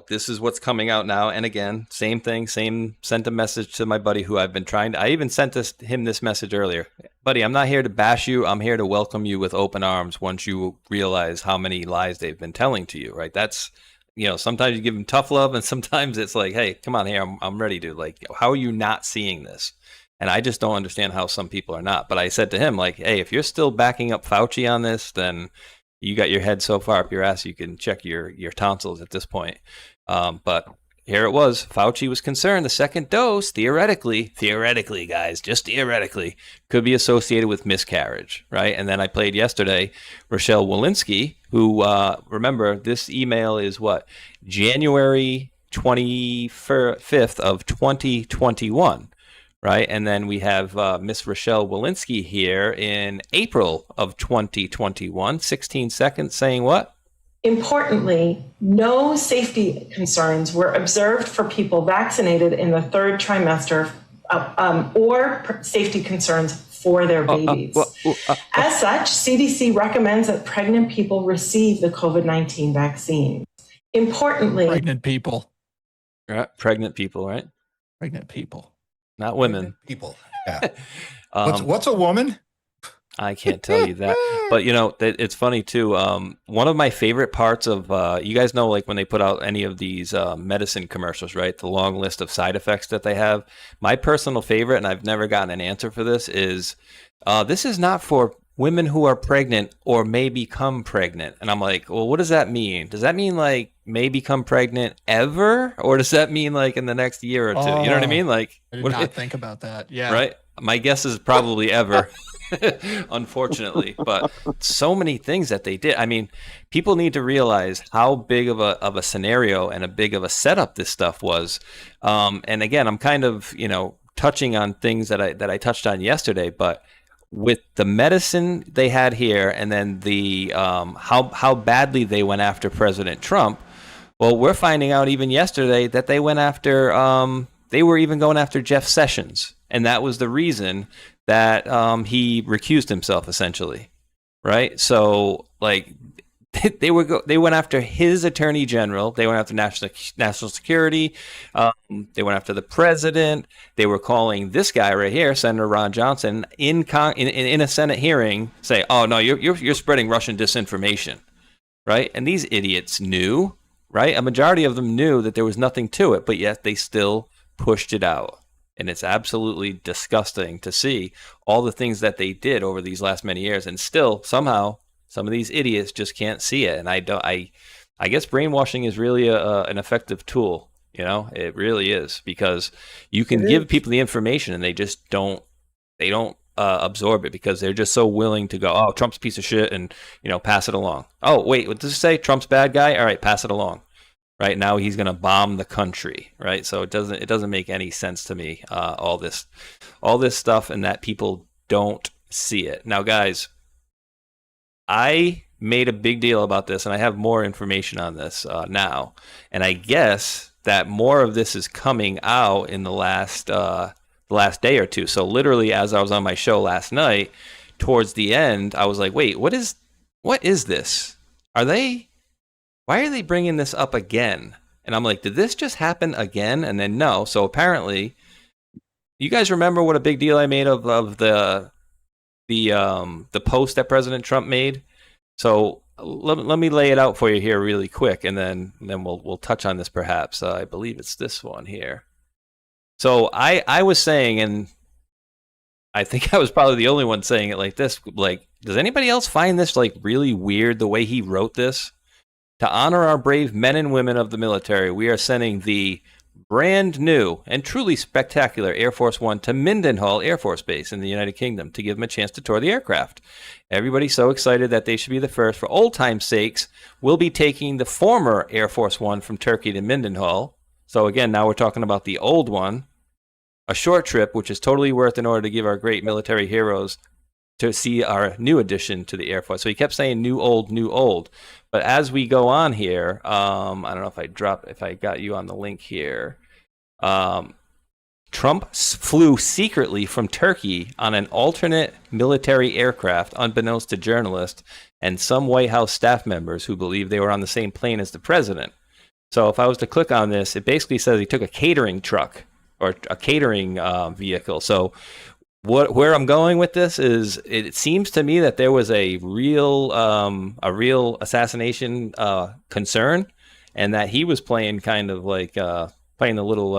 This is what's coming out now, and again, same thing. Sent a message to my buddy who I've been trying to. I even sent him this message earlier, buddy. I'm not here to bash you. I'm here to welcome you with open arms once you realize how many lies they've been telling to you. Right? That's sometimes you give them tough love, and sometimes it's like, hey, come on here, I'm ready, dude. Like, how are you not seeing this? And I just don't understand how some people are not. But I said to him, like, hey, if you're still backing up Fauci on this, then you got your head so far up your ass you can check your tonsils at this point. But here it was. Fauci was concerned the second dose, theoretically, guys, just theoretically, could be associated with miscarriage, right? And then I played yesterday Rochelle Walensky, who, remember, this email is what? January 25th of 2021. Right, and then we have Miss Rochelle Walensky here in April of 2021, 16 seconds, saying what?
Importantly, no safety concerns were observed for people vaccinated in the third trimester or safety concerns for their babies. As such, CDC recommends that pregnant people receive the COVID-19 vaccine. Importantly,
Pregnant people.
Right? Pregnant people, right?
Pregnant people.
Not women.
People. Yeah. What's a woman?
I can't tell you that, but it's funny too. One of my favorite parts of you guys know, like when they put out any of these medicine commercials, right? The long list of side effects that they have. My personal favorite, and I've never gotten an answer for this, is this is not for women who are pregnant or may become pregnant. And I'm like, well, what does that mean? Does that mean like may become pregnant ever, or does that mean like in the next year or two? You know what I mean? Like,
I did not think about that. Yeah.
Right. My guess is probably ever. Unfortunately, but so many things that they did. I mean, people need to realize how big of a scenario and a big of a setup this stuff was. And again, I'm kind of touching on things that I touched on yesterday, but with the medicine they had here, and then the how badly they went after President Trump. Well, we're finding out even yesterday that they went after they were even going after Jeff Sessions, and that was the reason that he recused himself, essentially, right? So, like, they went after his attorney general. They went after national security. They went after the president. They were calling this guy right here, Senator Ron Johnson, in a Senate hearing, say, "Oh no, you're spreading Russian disinformation," right? And these idiots knew, right? A majority of them knew that there was nothing to it, but yet they still pushed it out. And it's absolutely disgusting to see all the things that they did over these last many years, and still somehow some of these idiots just can't see it. And I guess brainwashing is really an effective tool. It really is, because you can give people the information and they just don't absorb it, because they're just so willing to go, oh, Trump's a piece of shit, and pass it along. Oh wait, what does it say? Trump's bad guy? All right, pass it along. Right now he's going to bomb the country, right? So it doesn't make any sense to me, all this stuff, and that people don't see it. Now, guys, I made a big deal about this, and I have more information on this now, and I guess that more of this is coming out in the last day or two. So literally, as I was on my show last night, towards the end, I was like, wait, what is this? Why are they bringing this up again? And I'm like, did this just happen again? And then no. So apparently, you guys remember what a big deal I made of the post that President Trump made? So let me lay it out for you here really quick, and then we'll touch on this perhaps. I believe it's this one here. So I was saying, and I think I was probably the only one saying it like this. Like, does anybody else find this like really weird the way he wrote this? To honor our brave men and women of the military, we are sending the brand new and truly spectacular Air Force One to Mindenhall Air Force Base in the United Kingdom to give them a chance to tour the aircraft. Everybody's so excited that they should be the first. For old time's sakes, we'll be taking the former Air Force One from Turkey to Mindenhall. So again, now we're talking about the old one. A short trip, which is totally worth in order to give our great military heroes to see our new addition to the Air Force. So he kept saying new, old, new, old. But as we go on here, I don't know if I got you on the link here. Trump flew secretly from Turkey on an alternate military aircraft, unbeknownst to journalists and some White House staff members who believed they were on the same plane as the president. So if I was to click on this, it basically says he took a catering truck or a catering vehicle. So where I'm going with this is, it seems to me that there was a real assassination concern, and that he was playing kind of like playing the little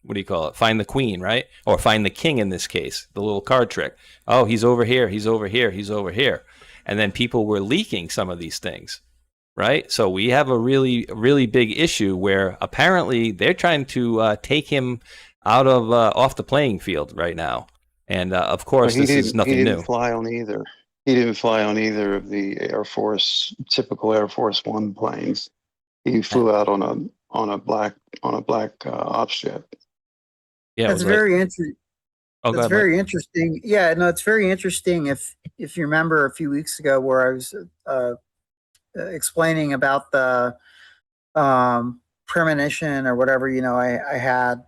what do you call it? Find the queen, right? Or find the king in this case, the little card trick. Oh, he's over here, he's over here, he's over here, and then people were leaking some of these things, right? So we have a really, really big issue where apparently they're trying to take him out of off the playing field right now. And of course, this is nothing new.
He didn't fly on either. He didn't fly on either of the typical Air Force One planes. He flew out on a black ops jet.
Yeah,
that's very interesting.
Oh,
that's very interesting. Yeah, no, it's very interesting. If you remember a few weeks ago, where I was explaining about the premonition or whatever, I had,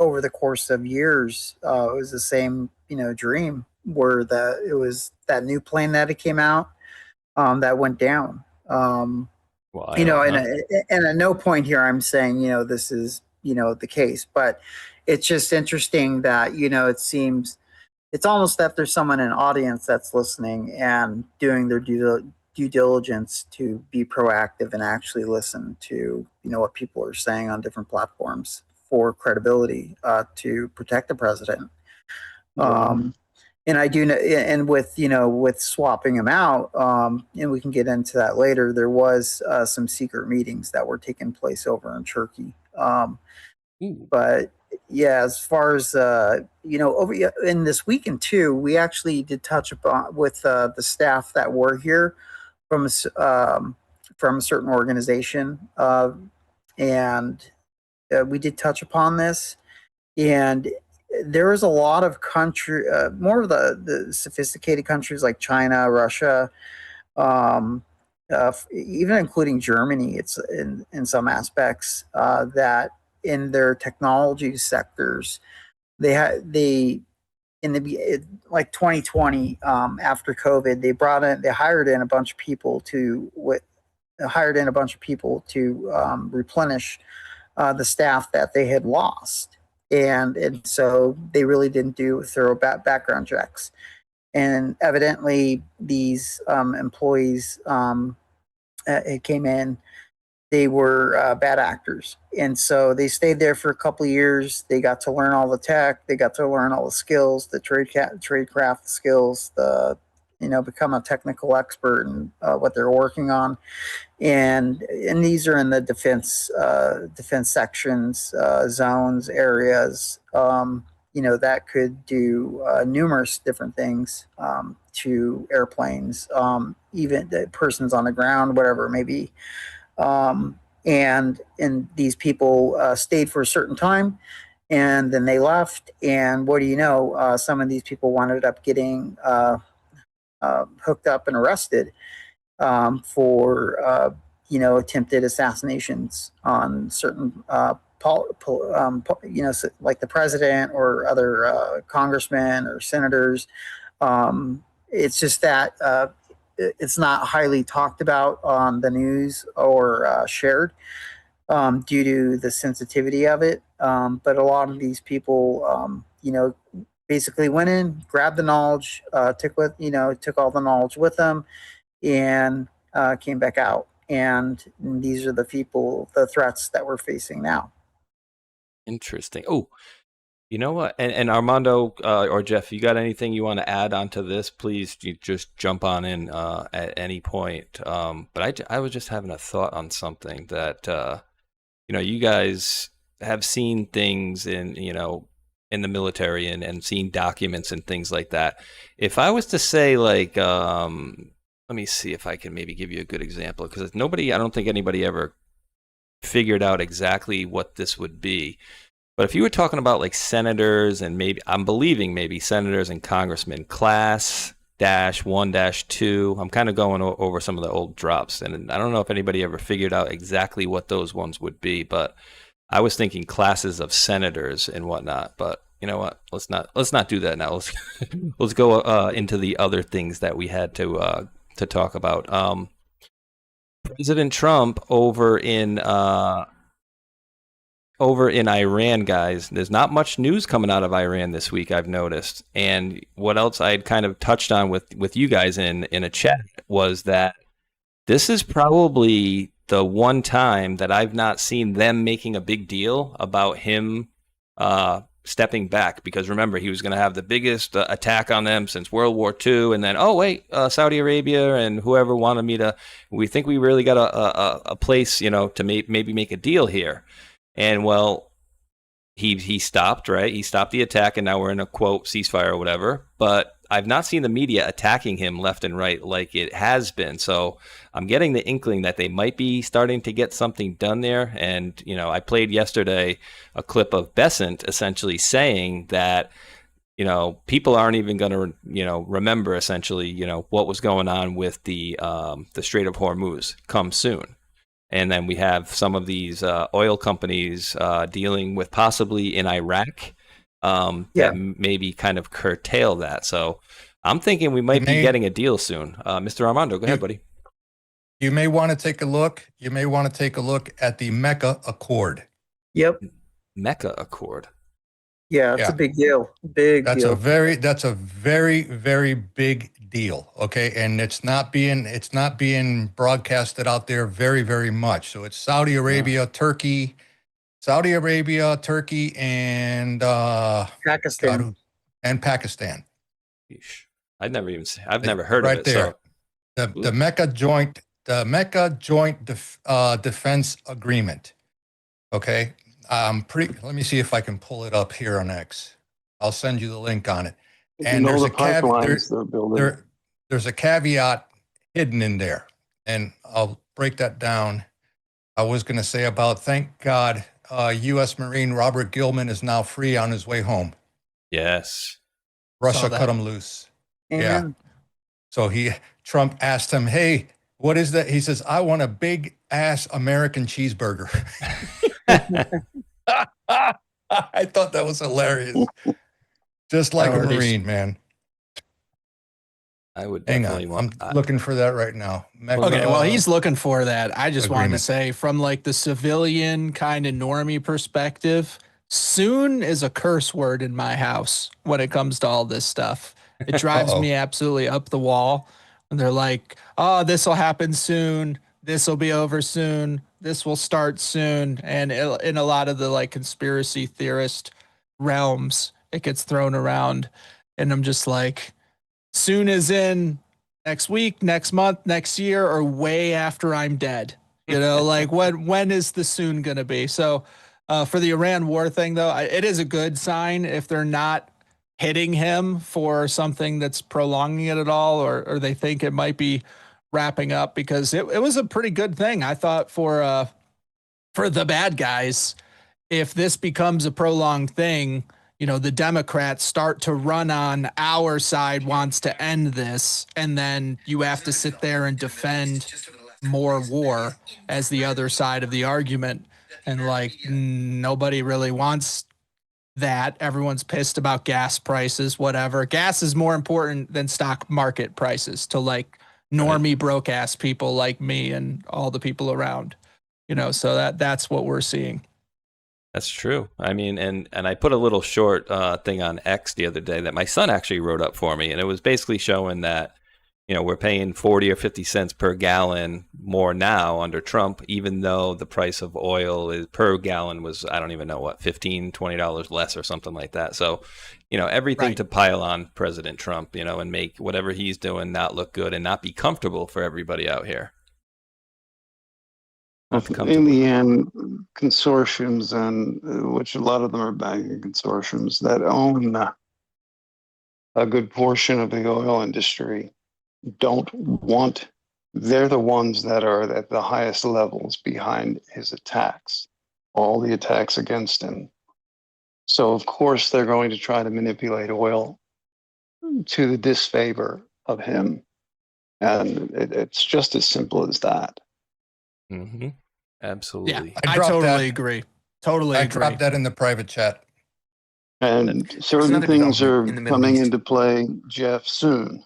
over the course of years, it was the same, dream where it was that new plane that it came out that went down.
Well,
and at no point here I'm saying, this is, the case, but it's just interesting that, it seems it's almost that there's someone in audience that's listening and doing their due diligence to be proactive and actually listen to, what people are saying on different platforms for credibility, to protect the president. And I do know, and with swapping him out, and we can get into that later, there was some secret meetings that were taking place over in Turkey. But yeah, as far as over in this weekend too, we actually did touch upon with the staff that were here from a certain organization, and we did touch upon this, and there is a lot of more of the sophisticated countries like China, Russia, even including Germany. It's in some aspects that in their technology sectors, they in like 2020, after COVID, they hired in a bunch of people to replenish the staff that they had lost. And so they really didn't do thorough background checks. And evidently these employees came in, they were bad actors. And so they stayed there for a couple of years. They got to learn all the tech. They got to learn all the skills, the tradecraft skills, become a technical expert in what they're working on. And these are in the defense sections, zones, areas, that could do numerous different things to airplanes, even the persons on the ground, whatever it may be. And these people stayed for a certain time, and then they left. And what do you know? Some of these people wound up getting hooked up and arrested for attempted assassinations on certain like the president or other congressmen or senators. It's just that it's not highly talked about on the news or shared due to the sensitivity of it. But a lot of these people, basically went in, grabbed the knowledge, took all the knowledge with them, and came back out. And these are the threats that we're facing now.
Interesting. Oh, you know what? And Armando or Jeff, you got anything you want to add onto this? Please, you just jump on in at any point. But I was just having a thought on something that you guys have seen things in the military and seen documents and things like that. If I was to say like, let me see if I can maybe give you a good example, because I don't think anybody ever figured out exactly what this would be. But if you were talking about like senators and I'm believing maybe senators and congressmen, class -1-2, I'm kind of going over some of the old drops, and I don't know if anybody ever figured out exactly what those ones would be, but I was thinking classes of senators and whatnot. But you know what? Let's not do that now. Let's go into the other things that we had to talk about. President Trump over in Iran, guys. There's not much news coming out of Iran this week, I've noticed. And what else I had kind of touched on with you guys in a chat was that this is probably the one time that I've not seen them making a big deal about him stepping back, because remember, he was going to have the biggest attack on them since World War II, and then Saudi Arabia and whoever wanted we think we really got a place, to maybe make a deal here. And well, he stopped, right? He stopped the attack, and now we're in a quote ceasefire or whatever. But I've not seen the media attacking him left and right like it has been. So I'm getting the inkling that they might be starting to get something done there. And, I played yesterday a clip of Besant essentially saying that, people aren't even going to, remember essentially, what was going on with the Strait of Hormuz come soon. And then we have some of these oil companies dealing with possibly in Iraq that maybe kind of curtail that. So I'm thinking we might be getting a deal soon. Mr. Armando, go ahead, buddy.
you may want to take a look. You may want to take a look at the Mecca Accord.
Yep.
Mecca Accord.
Yeah, it's a big deal. Big
That's
deal.
a very, very big deal. Okay. And it's not being broadcasted out there very, very much. So it's Saudi Arabia, Turkey, and
Pakistan.
Pakistan.
I've never heard
right
of it.
There.
So.
The Mecca Joint Defense Agreement. Okay. Let me see if I can pull it up here on X. I'll send you the link on it. And there's a caveat hidden in there, and I'll break that down. I was going to say about, thank God, U.S. Marine Robert Gilman is now free on his way home.
Yes.
Russia cut him loose.
Amen.
Yeah. So Trump asked him, hey, what is that? He says, I want a big ass American cheeseburger. I thought that was hilarious. Just like a Marine, man.
I would definitely want
I'm looking for that right now.
Okay, well, he's looking for that. I just wanted to say, from like the civilian kind of normie perspective, soon is a curse word in my house when it comes to all this stuff. It drives me absolutely up the wall when they're like, oh, this will happen soon. This will be over soon. This will start soon. And in a lot of the like conspiracy theorist realms, it gets thrown around. And I'm just like, soon as in next week, next month, next year, or way after I'm dead. You know, like when is the soon going to be? So for the Iran war thing, though, it is a good sign if they're not hitting him for something that's prolonging it at all, or they think it might be wrapping up, because it was a pretty good thing, I thought, for the bad guys. If this becomes a prolonged thing, you know, the Democrats start to run on our side wants to end this, and then you have to sit there and defend more war as the other side of the argument. And like, nobody really wants that. Everyone's pissed about gas prices, whatever. Gas is more important than stock market prices to like normie broke ass people like me and all the people around, you know, so that's what we're seeing.
That's true. I mean, and I put a little short thing on X the other day that my son actually wrote up for me, and it was basically showing that, you know, we're paying 40 or 50 cents per gallon more now under Trump, even though the price of oil is per gallon was, I don't even know what, $15, $20 less or something like that. So, you know, everything to pile on President Trump, you know, and make whatever he's doing not look good and not be comfortable for everybody out here.
In the end, consortiums, and which a lot of them are banking consortiums that own a good portion of the oil industry, they're the ones that are at the highest levels behind his attacks, all the attacks against him. So of course they're going to try to manipulate oil to the disfavor of him. And it's just as simple as that.
Mm-hmm. Absolutely.
Yeah, I totally agree. Totally agree.
I dropped that in the private chat.
And certain things are coming into play, Jeff, soon.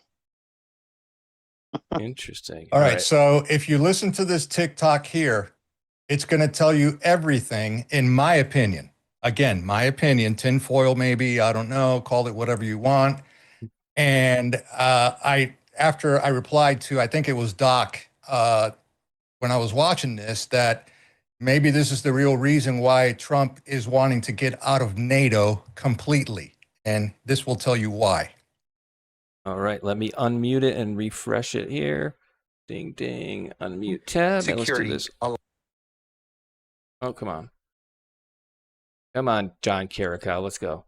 Interesting.
All right. So if you listen to this TikTok here, it's going to tell you everything, in my opinion. Again, my opinion, tinfoil maybe, I don't know, call it whatever you want. And after I replied to, I think it was Doc, when I was watching this, that maybe this is the real reason why Trump is wanting to get out of NATO completely. And this will tell you why.
All right, let me unmute it and refresh it here. Ding, ding, unmute tab. Security. Let's do this. Oh, come on. Come on, John Carrico, let's go.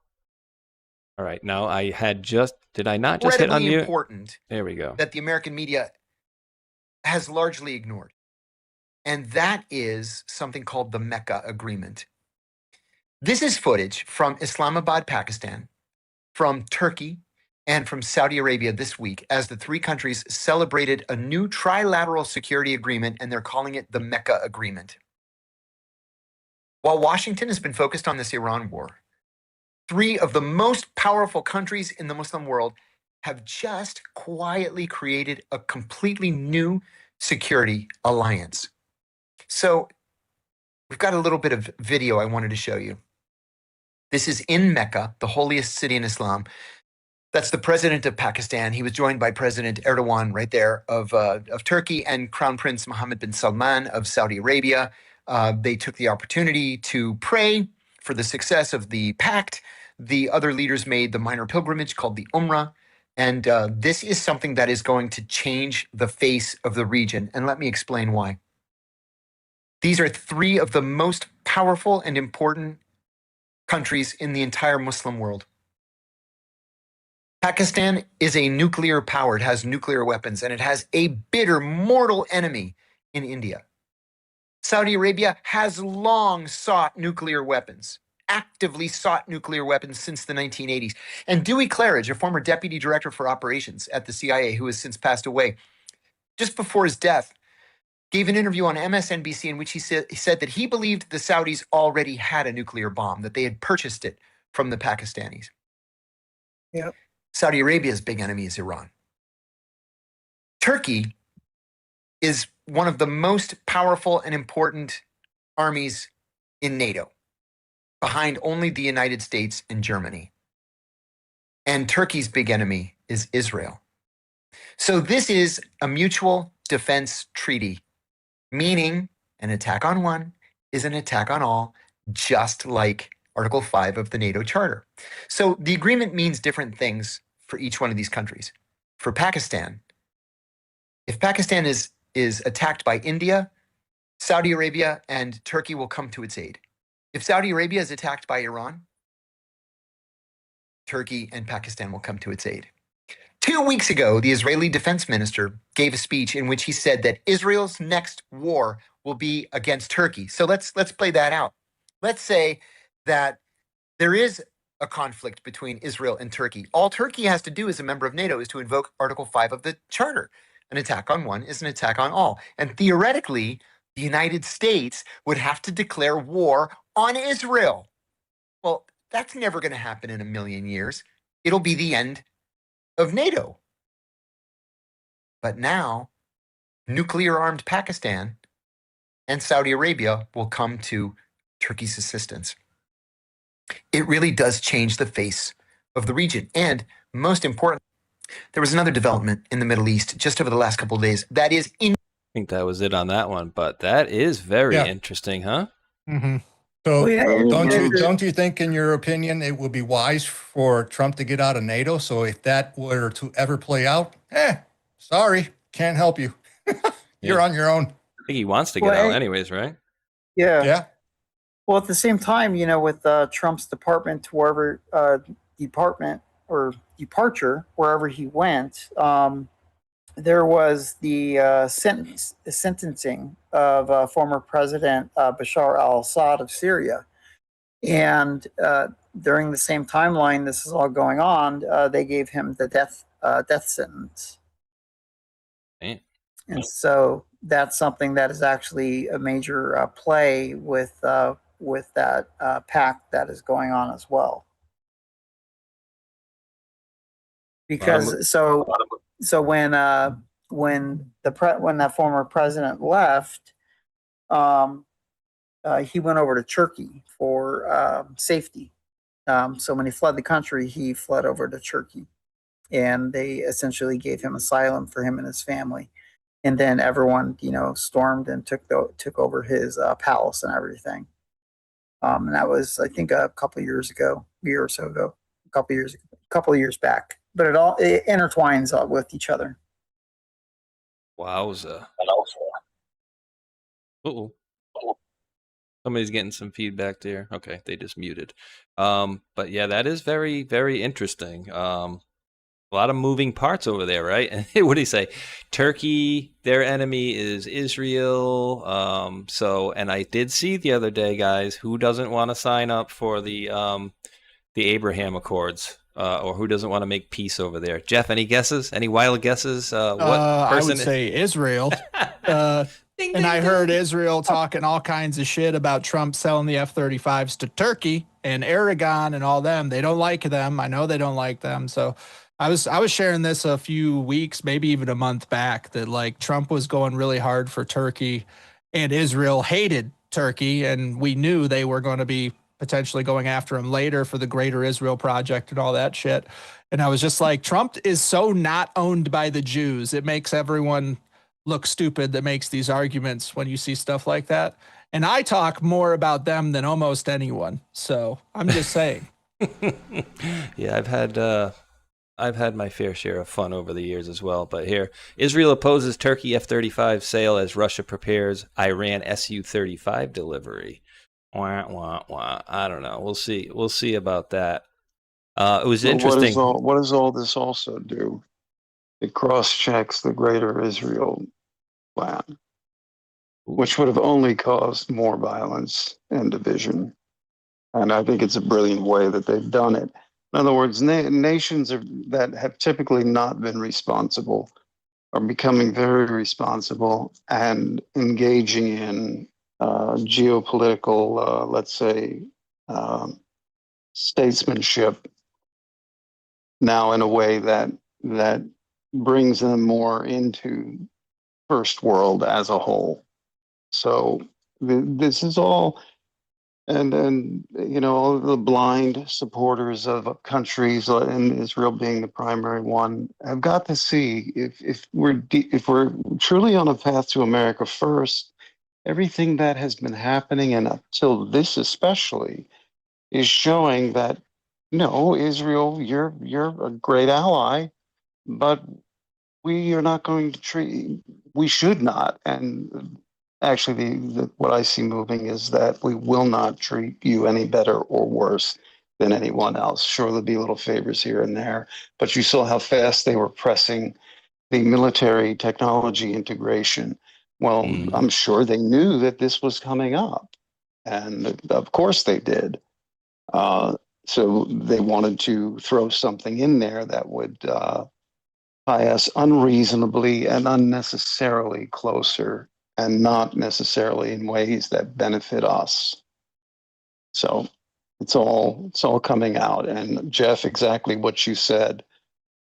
All right, now I had just, did I not just hit unmute?
Important.
There we go.
That the American media has largely ignored. And that is something called the Mecca Agreement. This is footage from Islamabad, Pakistan, from Turkey, and from Saudi Arabia this week as the three countries celebrated a new trilateral security agreement, and they're calling it the Mecca Agreement. While Washington has been focused on this Iran war, three of the most powerful countries in the Muslim world have just quietly created a completely new security alliance. So we've got a little bit of video I wanted to show you. This is in Mecca, the holiest city in Islam. That's the president of Pakistan. He was joined by President Erdogan right there of Turkey and Crown Prince Mohammed bin Salman of Saudi Arabia. They took the opportunity to pray for the success of the pact. The other leaders made the minor pilgrimage called the Umrah. And this is something that is going to change the face of the region. And let me explain why. These are three of the most powerful and important countries in the entire Muslim world. Pakistan is a nuclear power. It has nuclear weapons, and it has a bitter, mortal enemy in India. Saudi Arabia has long sought nuclear weapons, actively sought nuclear weapons since the 1980s. And Dewey Claridge, a former deputy director for operations at the CIA, who has since passed away, just before his death, gave an interview on MSNBC in which he said that he believed the Saudis already had a nuclear bomb, that they had purchased it from the Pakistanis.
Yep.
Saudi Arabia's big enemy is Iran. Turkey is one of the most powerful and important armies in NATO, behind only the United States and Germany. And Turkey's big enemy is Israel. So this is a mutual defense treaty, meaning an attack on one is an attack on all, just like Article 5 of the NATO Charter. So the agreement means different things for each one of these countries. For Pakistan, if Pakistan is attacked by India, Saudi Arabia and Turkey will come to its aid. If Saudi Arabia is attacked by Iran, Turkey and Pakistan will come to its aid. 2 weeks ago, the Israeli defense minister gave a speech in which he said that Israel's next war will be against Turkey. So let's play that out. Let's say that there is a conflict between Israel and Turkey. All Turkey has to do as a member of NATO is to invoke Article 5 of the Charter. An attack on one is an attack on all. And theoretically, the United States would have to declare war on Israel. Well, that's never going to happen in a million years. It'll be the end of NATO. But now, nuclear-armed Pakistan and Saudi Arabia will come to Turkey's assistance. It really does change the face of the region. And most important, there was another development in the Middle East just over the last couple of days. That is
I think that was it on that one, but that is very interesting, huh?
Mm-hmm. So don't you think, in your opinion, it would be wise for Trump to get out of NATO? So if that were to ever play out, sorry, can't help you. You're on your own.
I think he wants to get out anyways, right?
Yeah.
Yeah.
Well, at the same time, with Trump's departure, wherever he went, there was the sentencing of former President Bashar al-Assad of Syria. And during the same timeline this is all going on, they gave him the death sentence.
Man.
And so that's something that is actually a major play with that pact that is going on as well. Because so when that former president left, he went over to Turkey for safety. So when he fled the country, he fled over to Turkey, and they essentially gave him asylum for him and his family. And then everyone, stormed and took over his palace and everything. And that was, I think, a couple of years ago, a couple of years back. But it intertwines with each other.
Wowza. Uh-oh. Somebody's getting some feedback there. Okay, they just muted. But yeah, that is very, very interesting. A lot of moving parts over there, right? And what do you say? Turkey, their enemy is Israel. And I did see the other day, guys, who doesn't want to sign up for the Abraham Accords? Or who doesn't want to make peace over there? Jeff, any guesses? Any wild guesses?
I would say Israel. And I heard Israel talking all kinds of shit about Trump selling the F-35s to Turkey and Aragon and all them. They don't like them. I know they don't like them. So I was sharing this a few weeks, maybe even a month back, that like Trump was going really hard for Turkey, and Israel hated Turkey, and we knew they were going to be potentially going after him later for the Greater Israel Project and all that shit. And I was just like, Trump is so not owned by the Jews. It makes everyone look stupid that makes these arguments when you see stuff like that. And I talk more about them than almost anyone. So I'm just saying.
Yeah, I've had my fair share of fun over the years as well. But here, Israel opposes Turkey F-35 sale as Russia prepares Iran Su-35 delivery. Wah, wah, wah. I don't know. We'll see. We'll see about that. It was interesting.
What does all this also do? It cross-checks the Greater Israel plan, which would have only caused more violence and division. And I think it's a brilliant way that they've done it. In other words, nations that have typically not been responsible are becoming very responsible and engaging in geopolitical, let's say, statesmanship now in a way that brings them more into first world as a whole. So this is all, and you know, all the blind supporters of countries, and Israel being the primary one, have got to see if we're truly on a path to America first, everything that has been happening, and until this especially, is showing that no, Israel, you're a great ally, but we are not going to treat. We should not, and actually, what I see moving is that we will not treat you any better or worse than anyone else. Sure, there'll be little favors here and there, but you saw how fast they were pressing the military technology integration. Well, I'm sure they knew that this was coming up, and of course they did. So they wanted to throw something in there that would tie us unreasonably and unnecessarily closer, and not necessarily in ways that benefit us. So it's all coming out. And Jeff, exactly what you said.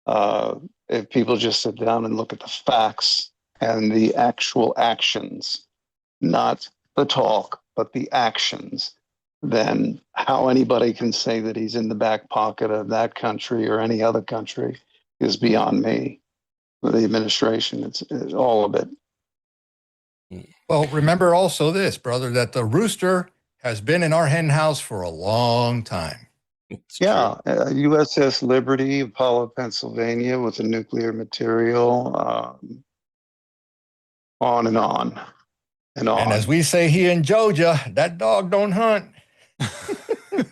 If people just sit down and look at the facts and the actual actions, not the talk, but the actions, then how anybody can say that he's in the back pocket of that country or any other country is beyond me. The administration, it's all of it.
Well, remember also this, brother, that the rooster has been in our hen house for a long time.
Yeah, USS Liberty, Apollo, Pennsylvania, with the nuclear material, on and on and on.
And as we say here in Georgia, that dog don't hunt.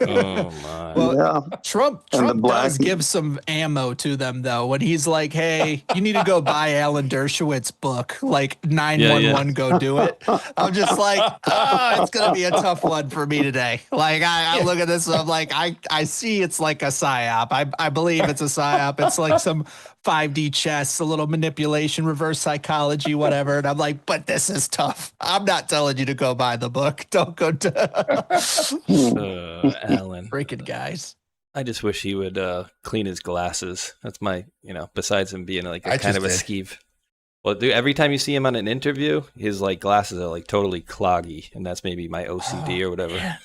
Oh my!
Well,
yeah.
Trump does give some ammo to them though when he's like, "Hey, you need to go buy Alan Dershowitz book, like 911, go do it." I'm just like, "Oh, it's gonna be a tough one for me today." Like I look at this, and I'm like, I see it's like a psyop. I believe it's a psyop. It's like some 5D chess, a little manipulation, reverse psychology, whatever. And I'm like, but this is tough. I'm not telling you to go buy the book. Don't go
Alan.
Freaking guys.
I just wish he would clean his glasses. That's my, besides him being like a kind of a skeeve. Well, dude, every time you see him on an interview, his like glasses are like totally cloggy, and that's maybe my OCD or whatever. Yeah.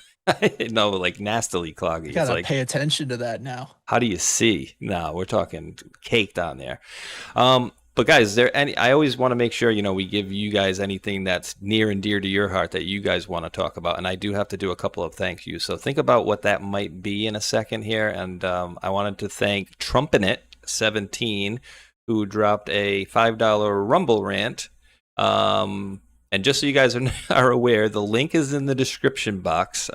No, like nastily cloggy.
You gotta
like,
pay attention to that now.
How do you see? No, we're talking caked on there. But guys, is there any? I always want to make sure we give you guys anything that's near and dear to your heart that you guys want to talk about, and I do have to do a couple of thank yous. So think about what that might be in a second here, and I wanted to thank Trumpinit17, who dropped a $5 Rumble rant. And just so you guys are aware, the link is in the description box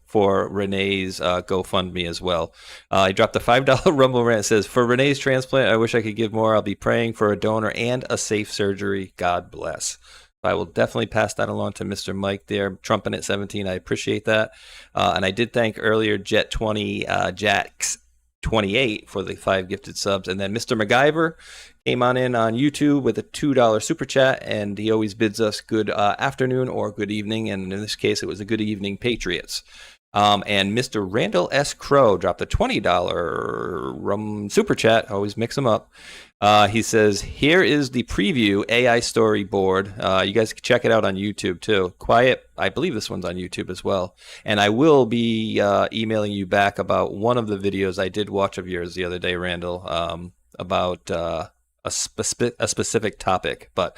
for Renee's GoFundMe as well. I dropped a $5 Rumble rant. It says, "For Renee's transplant, I wish I could give more. I'll be praying for a donor and a safe surgery. God bless." I will definitely pass that along to Mr. Mike there. Trumpinit17, I appreciate that. And I did thank earlier Jet20, Jax28 for the 5 gifted subs. And then Mr. MacGyver came on in on YouTube with a $2 super chat, and he always bids us good afternoon or good evening, and in this case it was a good evening, Patriots. And Mr. Randall S. Crow dropped a $20 super chat. Always mix them up. He says, here is the preview AI storyboard. You guys can check it out on YouTube too. Quiet, I believe this one's on YouTube as well. And I will be emailing you back about one of the videos I did watch of yours the other day, Randall, about a specific topic. But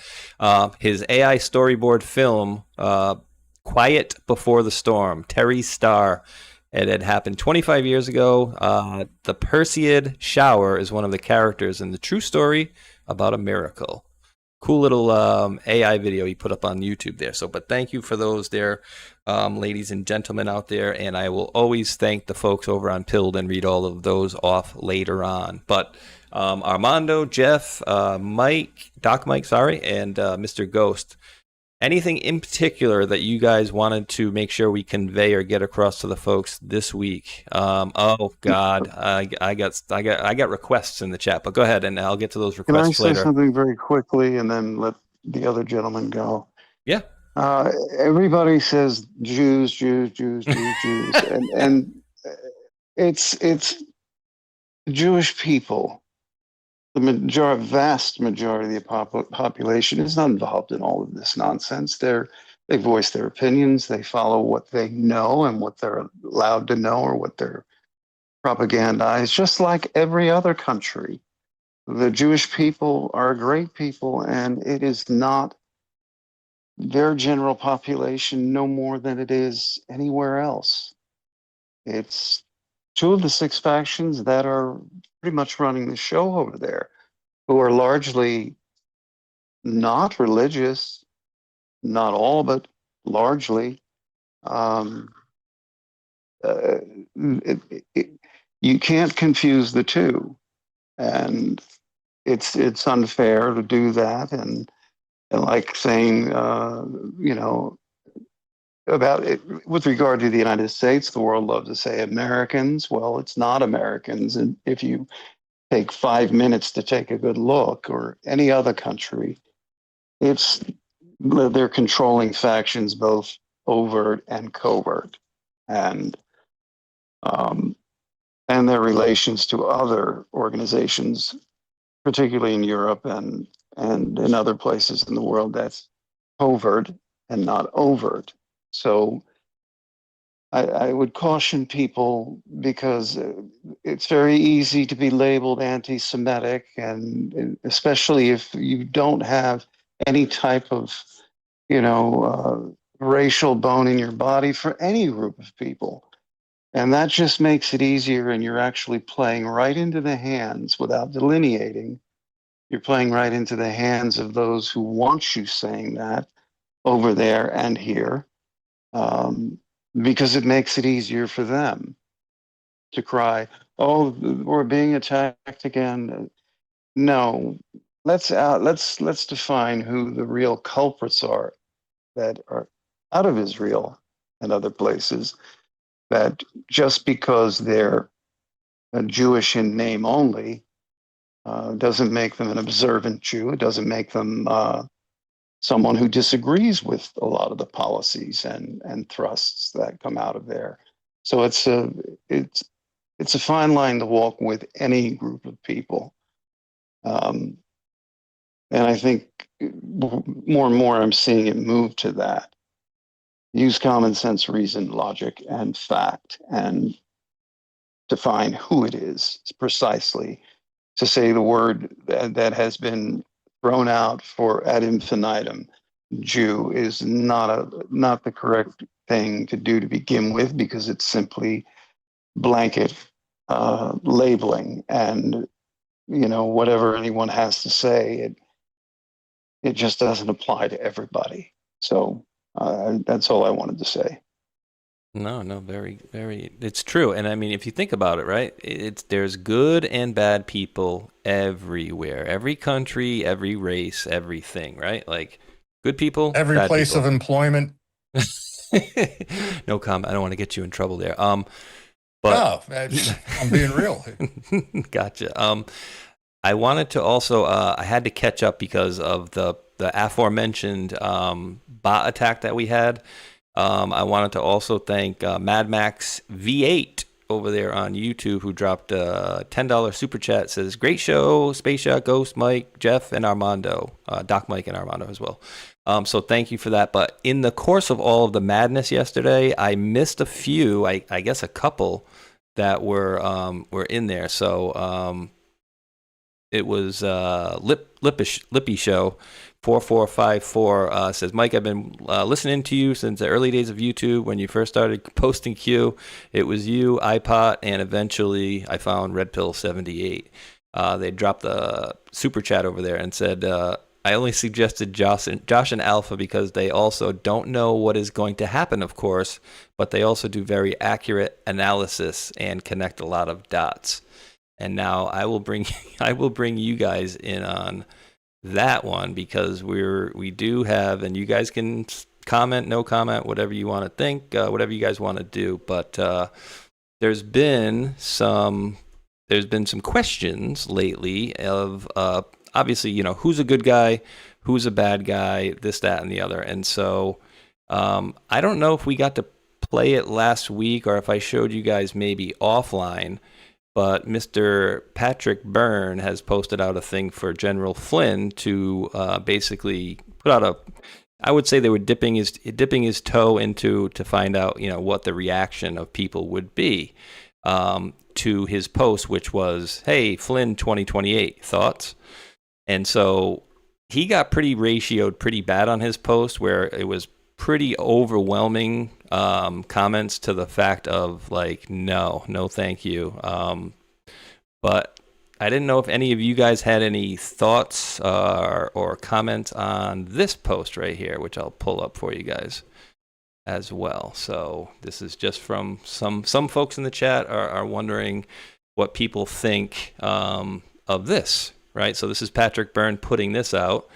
his AI storyboard film, Quiet Before the Storm, Terry Starr. It had happened 25 years ago. The Perseid shower is one of the characters in the true story about a miracle. Cool little AI video he put up on YouTube there. So, but thank you for those there, ladies and gentlemen out there. And I will always thank the folks over on Pilled and read all of those off later on. But Armando, Jeff, Mike, Doc Mike, sorry, and Mr. Ghost. Anything in particular that you guys wanted to make sure we convey or get across to the folks this week? Oh God, I got requests in the chat, but go ahead and I'll get to those requests
Can I say
later.
something very quickly and then let the other gentleman go?
Yeah.
Everybody says Jews, Jews, Jews, Jews, Jews, and it's Jewish people. The vast majority of the population is not involved in all of this nonsense. They voice their opinions. They follow what they know and what they're allowed to know or what they're propagandized, just like every other country. The Jewish people are great people, and it is not their general population no more than it is anywhere else. It's two of the six factions that are pretty much running the show over there, who are largely not religious, not all, but largely. You can't confuse the two, and it's unfair to do that. And like saying, about it with regard to the United States, the world loves to say Americans. Well, it's not Americans. And if you take 5 minutes to take a good look, or any other country, they're controlling factions, both overt and covert, and their relations to other organizations, particularly in Europe and in other places in the world, that's covert and not overt. So I would caution people, because it's very easy to be labeled anti-Semitic, and especially if you don't have any type of, racial bone in your body for any group of people. And that just makes it easier, and you're actually playing right into the hands, without delineating, you're playing right into the hands of those who want you saying that over there and here. Because it makes it easier for them to cry, "Oh, we're being attacked again." No, let's define who the real culprits are, that are out of Israel and other places, that just because they're Jewish in name only doesn't make them an observant Jew. It doesn't make them someone who disagrees with a lot of the policies and thrusts that come out of there. So it's a fine line to walk with any group of people. And I think more and more I'm seeing it move to that. Use common sense, reason, logic, and fact, and define who it is precisely. To say the word that has been thrown out for ad infinitum, Jew, is not the correct thing to do to begin with, because it's simply blanket labeling, and whatever anyone has to say, it just doesn't apply to everybody. So that's all I wanted to say.
No, very, very. It's true, and I mean, if you think about it, right? There's good and bad people everywhere, every country, every race, everything, right? Like good people,
Every
bad
place
people.
of employment.
No comment. I don't want to get you in trouble there.
No, I'm being real.
Gotcha. I wanted to also. I had to catch up because of the aforementioned bot attack that we had. I wanted to also thank Mad Max V8 over there on YouTube, who dropped a $10 super chat. Says, great show, Spaceshot, Ghost, Mike, Jeff, and Armando. Doc Mike and Armando as well. So thank you for that. But in the course of all of the madness yesterday, I missed a few, I guess a couple, that were in there. So it was Lippy Show 4454 says, Mike, I've been listening to you since the early days of YouTube when you first started posting Q. It was you, iPod, and eventually I found Red Pill 78. They dropped the super chat over there and said, I only suggested Josh and Alpha because they also don't know what is going to happen, of course, but they also do very accurate analysis and connect a lot of dots. And now I will bring you guys in on that one, because we do have, and you guys can comment, no comment, whatever you want to think, whatever you guys want to do. But there's been some questions lately of obviously, who's a good guy, who's a bad guy, this, that, and the other. And so I don't know if we got to play it last week or if I showed you guys maybe offline. But Mr. Patrick Byrne has posted out a thing for General Flynn to basically put out I would say they were dipping his toe into to find out, what the reaction of people would be to his post, which was, hey, Flynn 2028, thoughts? And so he got pretty ratioed pretty bad on his post, where it was pretty overwhelming comments to the fact of like, no thank you. But I didn't know if any of you guys had any thoughts or comments on this post right here, which I'll pull up for you guys as well. So this is just from some folks in the chat are wondering what people think of this, right? So this is Patrick Byrne putting this out.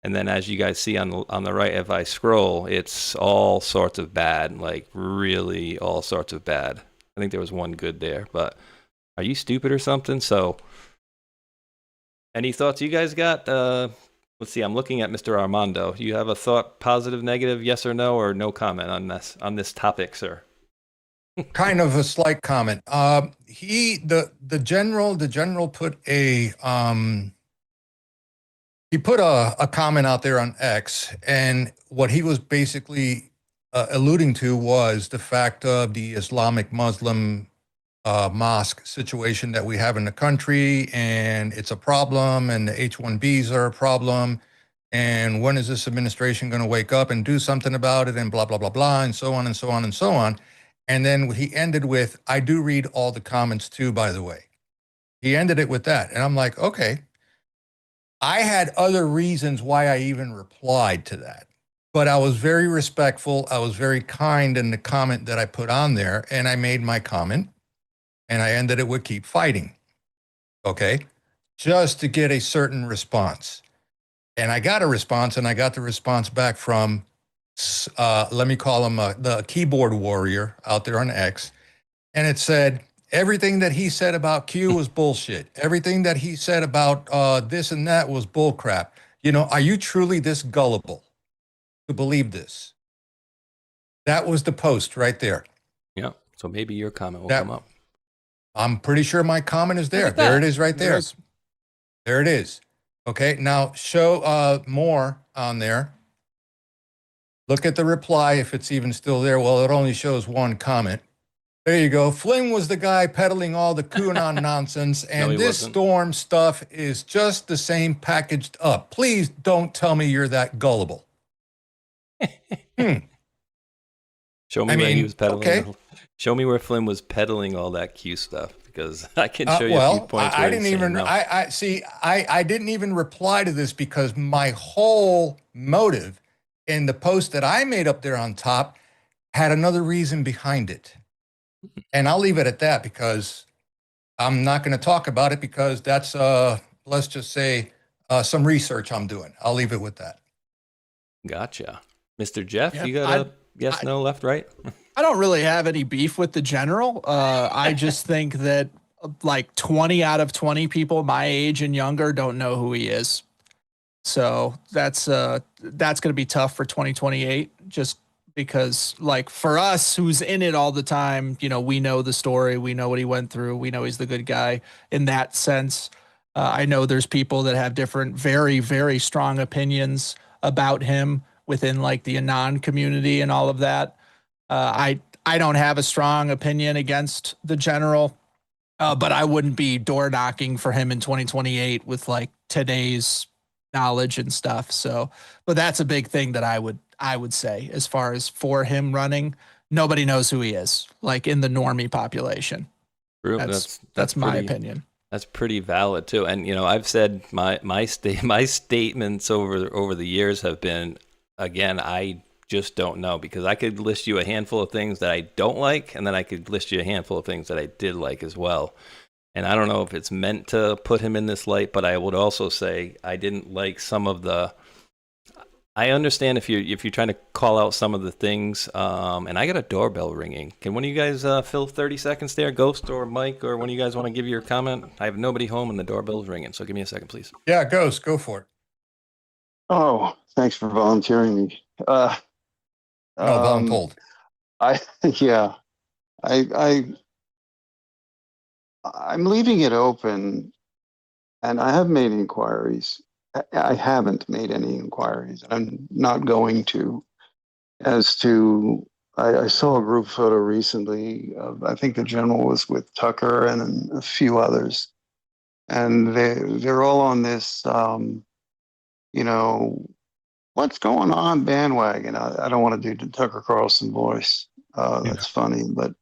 And then as you guys see on the right, if I scroll, it's all sorts of bad, like really all sorts of bad. I think there was one good there, but are you stupid or something? So any thoughts you guys got? Let's see, I'm looking at Mr. Armando. Do you have a thought, positive, negative, yes or no, or no comment on this topic, sir?
Kind of a slight comment. The general put he put a comment out there on X, and what he was basically alluding to was the fact of the Islamic Muslim mosque situation that we have in the country, and it's a problem, and the H-1Bs are a problem, and when is this administration going to wake up and do something about it, and blah, blah, blah, blah, and so on and so on and so on. And then he ended with, I do read all the comments too, by the way. He ended it with that, and I'm like, okay. I had other reasons why I even replied to that, but I was very respectful. I was very kind in the comment that I put on there, and I made my comment, and I ended it with keep fighting, okay, just to get a certain response. And I got a response, and I got the response back from, let me call him the keyboard warrior out there on X, and it said, everything that he said about Q was bullshit. Everything that he said about this and that was bullcrap. Are you truly this gullible to believe this? That was the post right there.
Yeah. So maybe your comment will come up.
I'm pretty sure my comment is there. There it is right there. There it is. Okay. Now show more on there. Look at the reply if it's even still there. Well, it only shows one comment. There you go. Flynn was the guy peddling all the QAnon nonsense, and
No,
this
wasn't.
Storm stuff is just the same packaged up. Please don't tell me you're that gullible.
Show me where he was peddling.
Okay.
Show me where Flynn was peddling all that Q stuff, because I can show you a few points.
I didn't even.
No.
I didn't even reply to this because my whole motive in the post that I made up there on top had another reason behind it. And I'll leave it at that because I'm not going to talk about it because that's, let's just say, some research I'm doing. I'll leave it with that.
Gotcha. Mr. Jeff,
Yep,
you got a yes, no, left, right?
I don't really have any beef with the general. I just think that like 20 out of 20 people my age and younger don't know who he is. So that's going to be tough for 2028. Just because like for us who's in it all the time, you know, we know the story, we know what he went through, we know he's the good guy in that sense. I know there's people that have different, very, very strong opinions about him within like the Anon community and all of that. I don't have a strong opinion against the general, but I wouldn't be door knocking for him in 2028 with like today's knowledge and stuff. So, but that's a big thing that I would say as far as for him running. Nobody knows who he is, like in the normie population.
True.
That's my
pretty,
opinion.
That's pretty valid too. And you know, I've said my statements over the years have been, again, I just don't know, because I could list you a handful of things that I don't like, and then I could list you a handful of things that I did like as well. And I don't know if it's meant to put him in this light, but I would also say I didn't like some of the. I understand if you're trying to call out some of the things, and I got a doorbell ringing. Can one of you guys fill 30 seconds there, Ghost or Mike, or one of you guys want to give your comment? I have nobody home and the doorbell's ringing, so give me a second, please.
Yeah, Ghost, go for it.
Oh, thanks for volunteering me.
No, voluntold.
I'm leaving it open, and I have made inquiries. I haven't made any inquiries. I'm not going to. As to, I saw a group photo recently of, I think the general was with Tucker and a few others, and they're all on this, you know, what's going on bandwagon. I don't want to do the Tucker Carlson voice. That's funny, but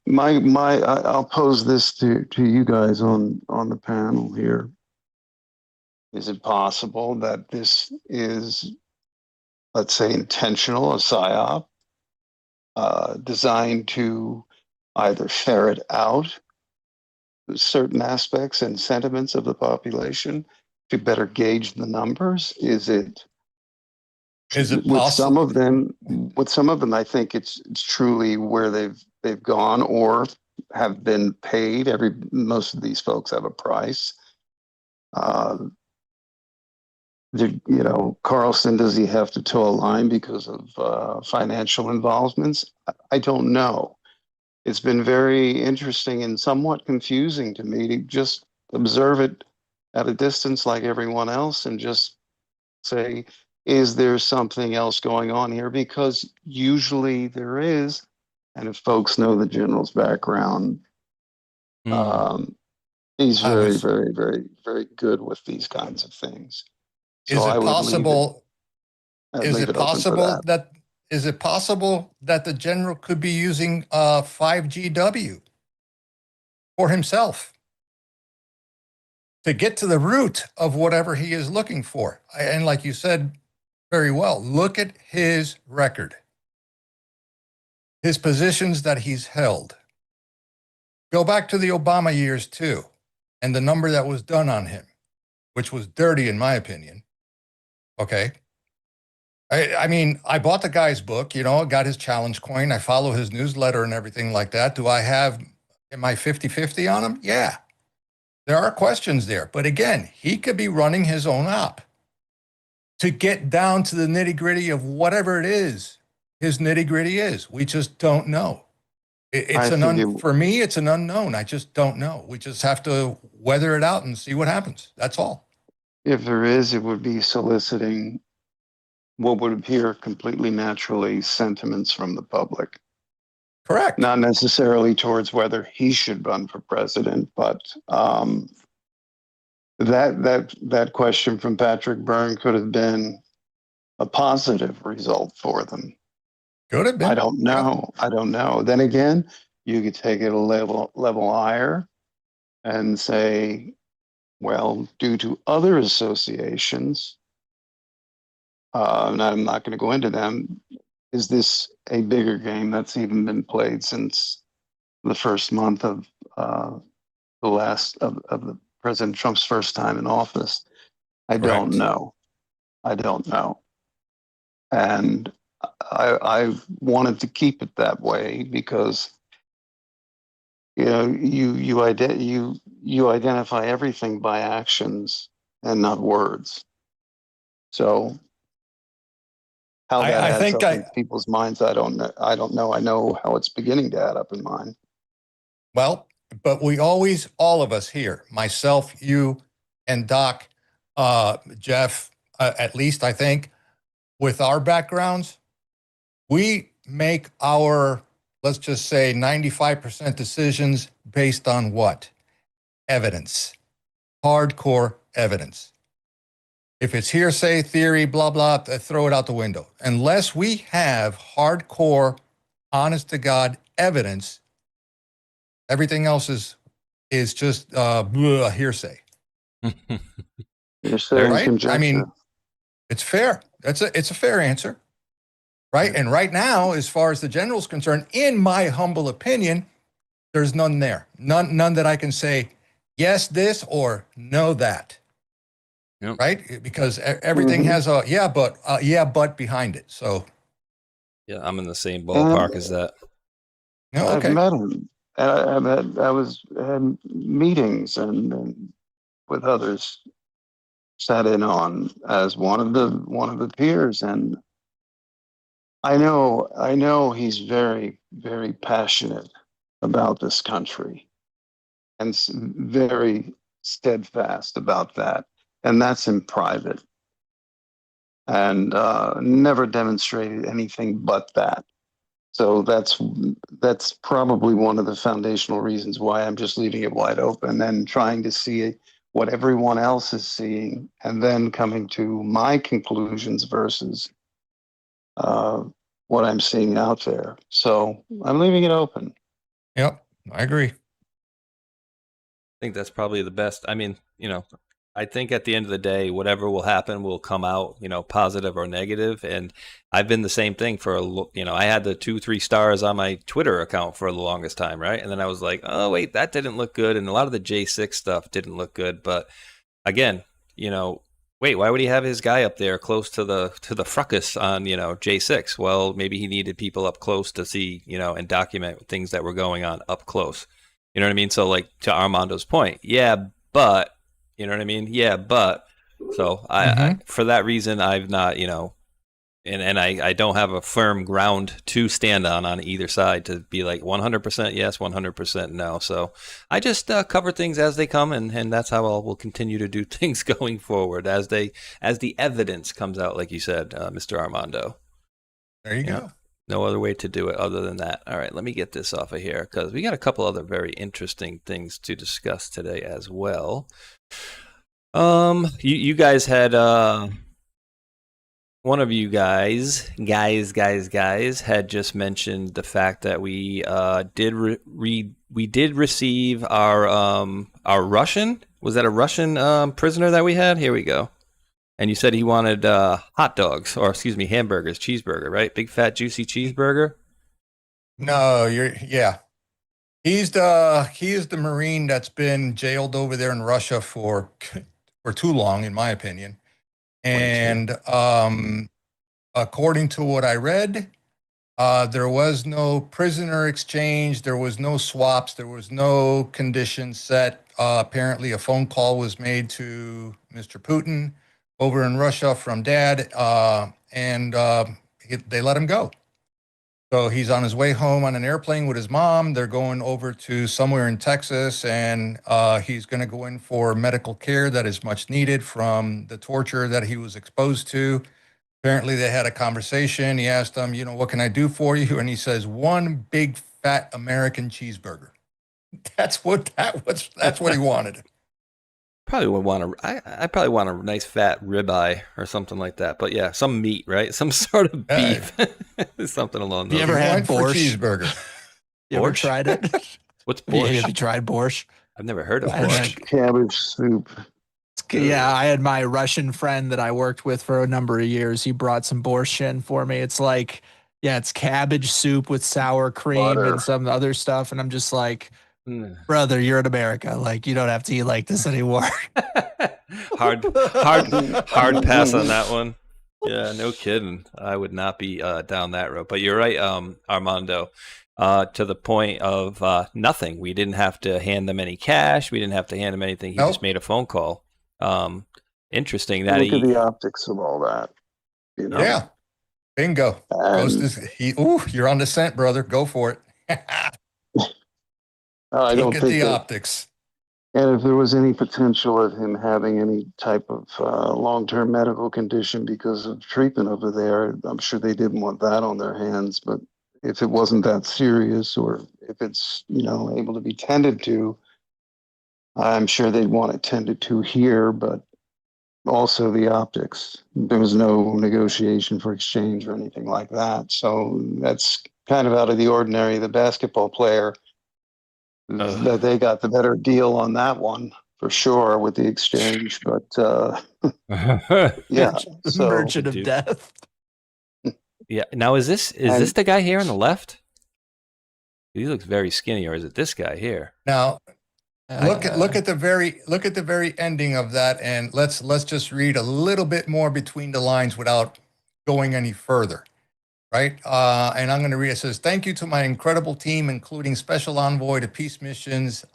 I'll pose this to you guys on the panel here. Is it possible that this is, let's say, intentional, a psyop, designed to either ferret out certain aspects and sentiments of the population to better gauge the numbers? Is it
possible?
With some of them, I think it's truly where they've gone or have been paid. Most of these folks have a price. You know, Carlson, does he have to toe a line because of financial involvements? I don't know. It's been very interesting and somewhat confusing to me to just observe it at a distance like everyone else and just say, is there something else going on here? Because usually there is. And if folks know the general's background, he's very, very, very, very good with these kinds of things.
Is it possible that the general could be using 5GW for himself to get to the root of whatever he is looking for? And like you said very well, look at his record, his positions that he's held. Go back to the Obama years too, and the number that was done on him, which was dirty in my opinion. Okay. I mean, I bought the guy's book, you know, got his challenge coin. I follow his newsletter and everything like that. Am I 50-50 on him? Yeah. There are questions there. But again, he could be running his own op to get down to the nitty gritty of whatever it is his nitty gritty is. We just don't know. For me, it's an unknown. I just don't know. We just have to weather it out and see what happens. That's all.
If there is, it would be soliciting what would appear completely naturally sentiments from the public.
Correct.
Not necessarily towards whether he should run for president, but that question from Patrick Byrne could have been a positive result for them.
Could have been.
I don't know. I don't know. Then again, you could take it a level higher and say, well, due to other associations, and I'm not going to go into them, is this a bigger game that's even been played since the first month of the President Trump's first time in office? I don't know. I don't know. And I wanted to keep it that way because, you know, you identify everything by actions and not words. So How that
I
adds
think
up in people's minds, I don't know. I don't know. I know how it's beginning to add up in mine.
Well, but we always, all of us here, myself, you, and Doc, Jeff, at least I think, with our backgrounds, we make our, let's just say, 95% decisions based on what? Evidence. Hardcore evidence. If it's hearsay, theory, blah, blah, throw it out the window. Unless we have hardcore, honest to God evidence, everything else is just hearsay.
Hearsay and
Right?
conjecture.
I mean, it's fair. It's a fair answer. Right? And right now, as far as the general's concerned, in my humble opinion, there's none there. None that I can say, yes, this, or no, that.
Yep.
Right? Because everything has a but behind it. So
Yeah, I'm in the same ballpark as that.
no, okay.
I've met him. Had meetings and with others, sat in on as one of the peers, and I know he's very, very passionate about this country and very steadfast about that. And that's in private, and never demonstrated anything but that. So that's probably one of the foundational reasons why I'm just leaving it wide open and trying to see what everyone else is seeing, and then coming to my conclusions versus what I'm seeing out there. So I'm leaving it open.
Yep, I agree.
I think that's probably the best. I mean, I think at the end of the day, whatever will happen will come out, positive or negative. And I've been the same thing for, I had the 2-3 stars on my Twitter account for the longest time, right? And then I was like, oh, wait, that didn't look good. And a lot of the J6 stuff didn't look good. But again, wait, why would he have his guy up there close to the fracas on, J6? Well, maybe he needed people up close to see, and document things that were going on up close. You know what I mean? So like to Armando's point, yeah, but, you know what I mean? Yeah, but. So I for that reason, I've not, and I don't have a firm ground to stand on either side to be like 100% yes, 100% no. So I just cover things as they come, and that's how we'll continue to do things going forward as the evidence comes out, like you said, Mr. Armando.
There you go.
No other way to do it other than that. All right, let me get this off of here because we got a couple other very interesting things to discuss today as well. You guys had one of you guys had just mentioned the fact that we did receive our Russian. Was that a Russian prisoner that we had? Here we go. And you said he wanted hot dogs, or excuse me, hamburgers, cheeseburger, right? Big fat juicy cheeseburger.
No, he's the Marine that's been jailed over there in Russia for too long, in my opinion. And according to what I read, there was no prisoner exchange, there was no swaps, there was no conditions set. Apparently, a phone call was made to Mr. Putin over in Russia from Dad, and they let him go. So he's on his way home on an airplane with his mom. They're going over to somewhere in Texas, and he's going to go in for medical care that is much needed from the torture that he was exposed to. Apparently, they had a conversation. He asked him, what can I do for you? And he says, one big fat American cheeseburger. That's what he wanted.
Probably would want I probably want a nice fat ribeye or something like that. But yeah, some meat, right? Some sort of beef, something along those.
You ever had borscht?
Cheeseburger?
You ever tried it?
What's borscht?
Have you tried borscht?
I've never heard of borscht.
Cabbage soup.
Yeah, I had my Russian friend that I worked with for a number of years. He brought some borscht in for me. It's like, it's cabbage soup with sour cream and some other stuff. And I'm just like, brother, you're in America. Like, you don't have to eat like this anymore.
hard pass on that one. Yeah, no kidding. I would not be down that road. But you're right, Armando. To the point of nothing. We didn't have to hand them any cash. We didn't have to hand them anything. He just made a phone call. Interesting that
Look at the optics of all that.
Yeah. Bingo. Ghost is you're on the scent, brother. Go for it.
I don't
Look at
think
the
that,
optics.
and if there was any potential of him having any type of long-term medical condition because of treatment over there, I'm sure they didn't want that on their hands. But if it wasn't that serious, or if it's, able to be tended to, I'm sure they'd want it tended to here. But also the optics. There was no negotiation for exchange or anything like that. So that's kind of out of the ordinary. The basketball player, that they got the better deal on that one for sure with the exchange. But yeah, so
Merchant of Death.
Yeah. Now is this the guy here on the left? He looks very skinny, or is it this guy here?
Now, look at the very ending of that, and let's just read a little bit more between the lines without going any further, right? And I'm going to read. It says, "Thank you to my incredible team, including Special Envoy to Peace Missions,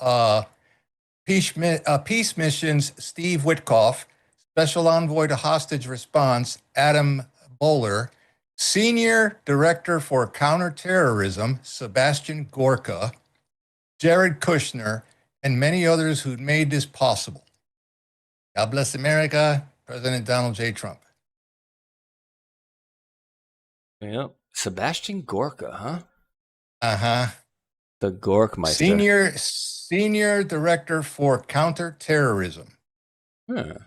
Peace Missions Steve Witkoff, Special Envoy to Hostage Response Adam Bowler, Senior Director for Counterterrorism Sebastian Gorka, Jared Kushner, and many others who made this possible. God bless America, President Donald J. Trump."
Yeah. Sebastian Gorka, huh?
Uh-huh.
The Gorkmeister.
Senior Director for Counterterrorism.
Huh.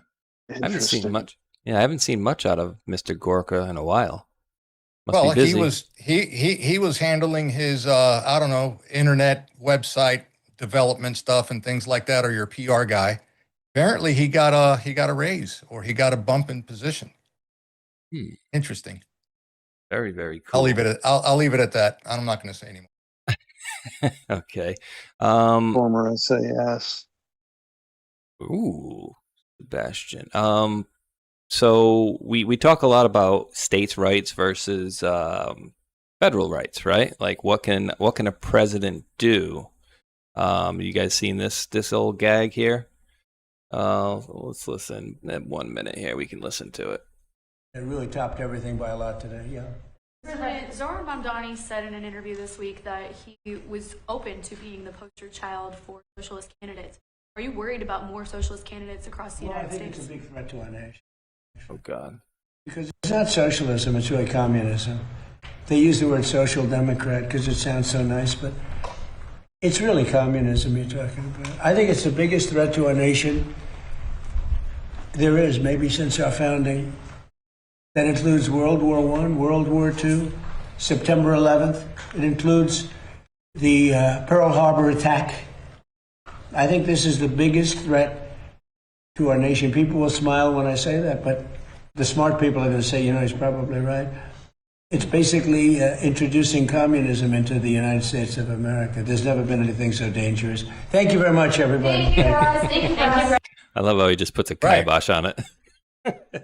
I haven't seen much. Yeah, I haven't seen much out of Mr. Gorka in a while. Must be busy.
he was handling his internet website development stuff and things like that, or your PR guy. Apparently he got a raise, or he got a bump in position. Interesting.
Very, very cool.
I'll leave it at that. I'm not going to say anymore.
Okay.
Former SAS.
Ooh, Sebastian. So we talk a lot about states' rights versus federal rights, right? Like what can a president do? You guys seen this old gag here? Let's listen. 1 minute here. We can listen to it.
It really topped everything by a lot today. Yeah.
President Zohran Mamdani said in an interview this week that he was open to being the poster child for socialist candidates. Are you worried about more socialist candidates across the United States?
I think it's a big threat to our nation.
Oh, God.
Because it's not socialism, it's really communism. They use the word social democrat because it sounds so nice, but it's really communism you're talking about. I think it's the biggest threat to our nation there is, maybe since our founding. That includes World War I, World War II, September 11th. It includes the Pearl Harbor attack. I think this is the biggest threat to our nation. People will smile when I say that, but the smart people are going to say, he's probably right. It's basically introducing communism into the United States of America. There's never been anything so dangerous. Thank you very much, everybody.
Thank you, Russ. Thank you, Russ.
I love how he just puts a kibosh on it.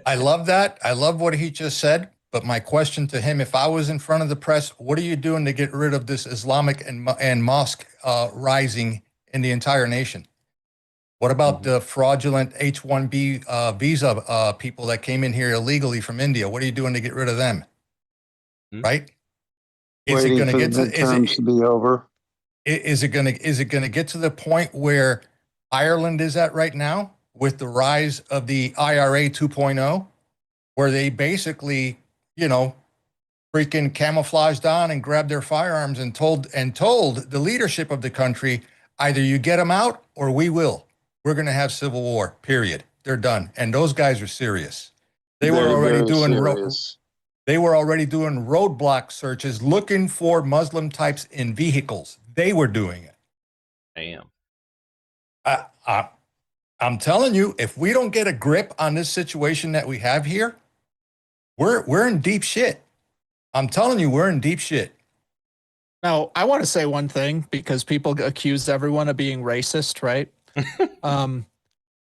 I love that. I love what he just said. But my question to him, if I was in front of the press, what are you doing to get rid of this Islamic and mosque rising in the entire nation? What about the fraudulent H-1B visa people that came in here illegally from India? What are you doing to get rid of them? Right? Is it going to get to
to be over?
Is it going to get to the point where Ireland is at right now with the rise of the IRA 2.0, where they basically, freaking camouflaged on and grabbed their firearms and told the leadership of the country, either you get them out or we will. We're going to have civil war, period. They're done. And those guys are serious. They were already doing roadblock searches looking for Muslim types in vehicles. They were doing it.
Damn.
I'm telling you, if we don't get a grip on this situation that we have here, we're in deep shit. I'm telling you, we're in deep shit.
Now, I want to say one thing because people accuse everyone of being racist, right?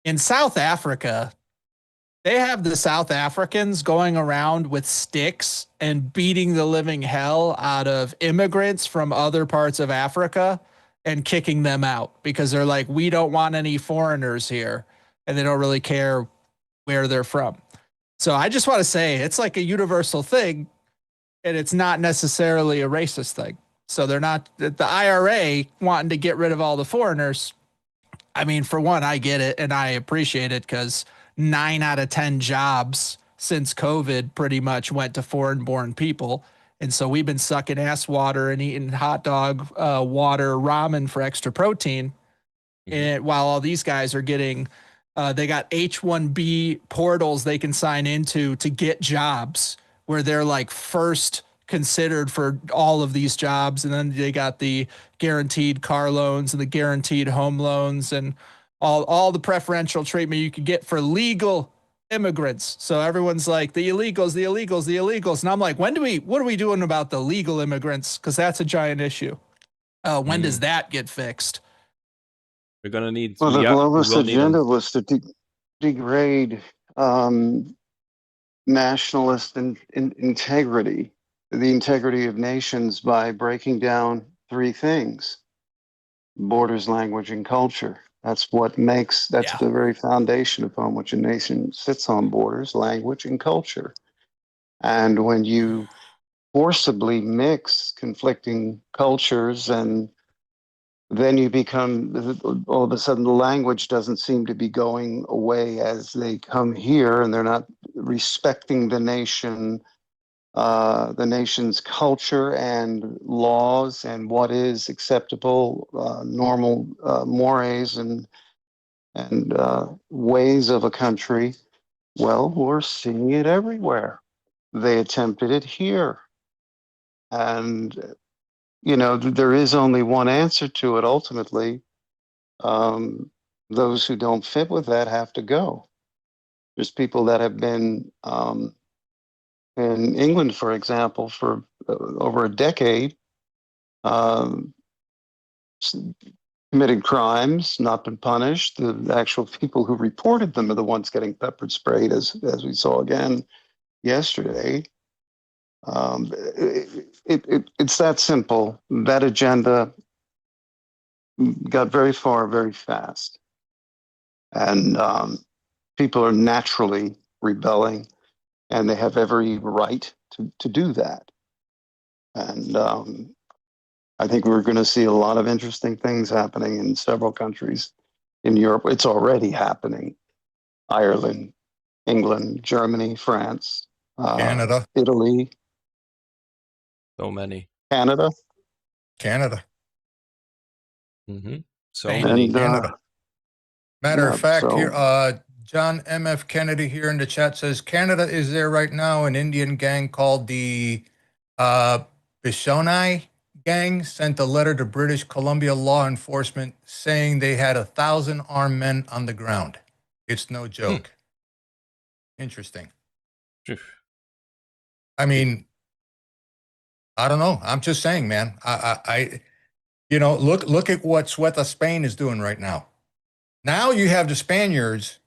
In South Africa, they have the South Africans going around with sticks and beating the living hell out of immigrants from other parts of Africa and kicking them out because they're like, we don't want any foreigners here. And they don't really care where they're from. So I just want to say it's like a universal thing. and it's not necessarily a racist thing. So they're not the IRA wanting to get rid of all the foreigners. I mean, for one, I get it and I appreciate it because 9 out of 10 jobs since COVID pretty much went to foreign born people. And so we've been sucking ass water and eating hot dog, water, ramen for extra protein. And while all these guys are getting, they got H-1B portals they can sign into to get jobs where they're like first considered for all of these jobs. And then they got the guaranteed car loans and the guaranteed home loans and all the preferential treatment you could get for legal immigrants. So everyone's like the illegals, the illegals, the illegals. And I'm like, what are we doing about the legal immigrants? Because that's a giant issue. When does that get fixed?
We're going to need.
Well, the globalist agenda was to degrade nationalist integrity, the integrity of nations, by breaking down 3 things: borders, language, and culture. That's what makes, that's the very foundation upon which a nation sits, on borders, language, and culture. And when you forcibly mix conflicting cultures, and then you become, all of a sudden the language doesn't seem to be going away as they come here, and they're not respecting the nation, the nation's culture and laws and what is acceptable, normal mores and ways of a country. Well, we're seeing it everywhere. They attempted it here. And, you know, there is only one answer to it ultimately. Those who don't fit with that have to go. There's people that have been in England, for example, for over a decade, committed crimes, not been punished. The actual people who reported them are the ones getting pepper sprayed, as we saw again yesterday. It's that simple. That agenda got very far very fast, and people are naturally rebelling, and they have every right to do that. And I think we're going to see a lot of interesting things happening in several countries in Europe. It's already happening: Ireland, England, Germany, France,
Canada,
Italy.
So many.
Canada.
So many.
Canada. Matter of fact,
so,
here, John M.F. Kennedy here in the chat says Canada is there right now. An Indian gang called the Bishonai gang sent a letter to British Columbia law enforcement saying they had 1,000 armed men on the ground. It's no joke. Interesting. I mean, I don't know. I'm just saying, man. I you know, look at what Sueta, Spain is doing right now. Now you have the Spaniards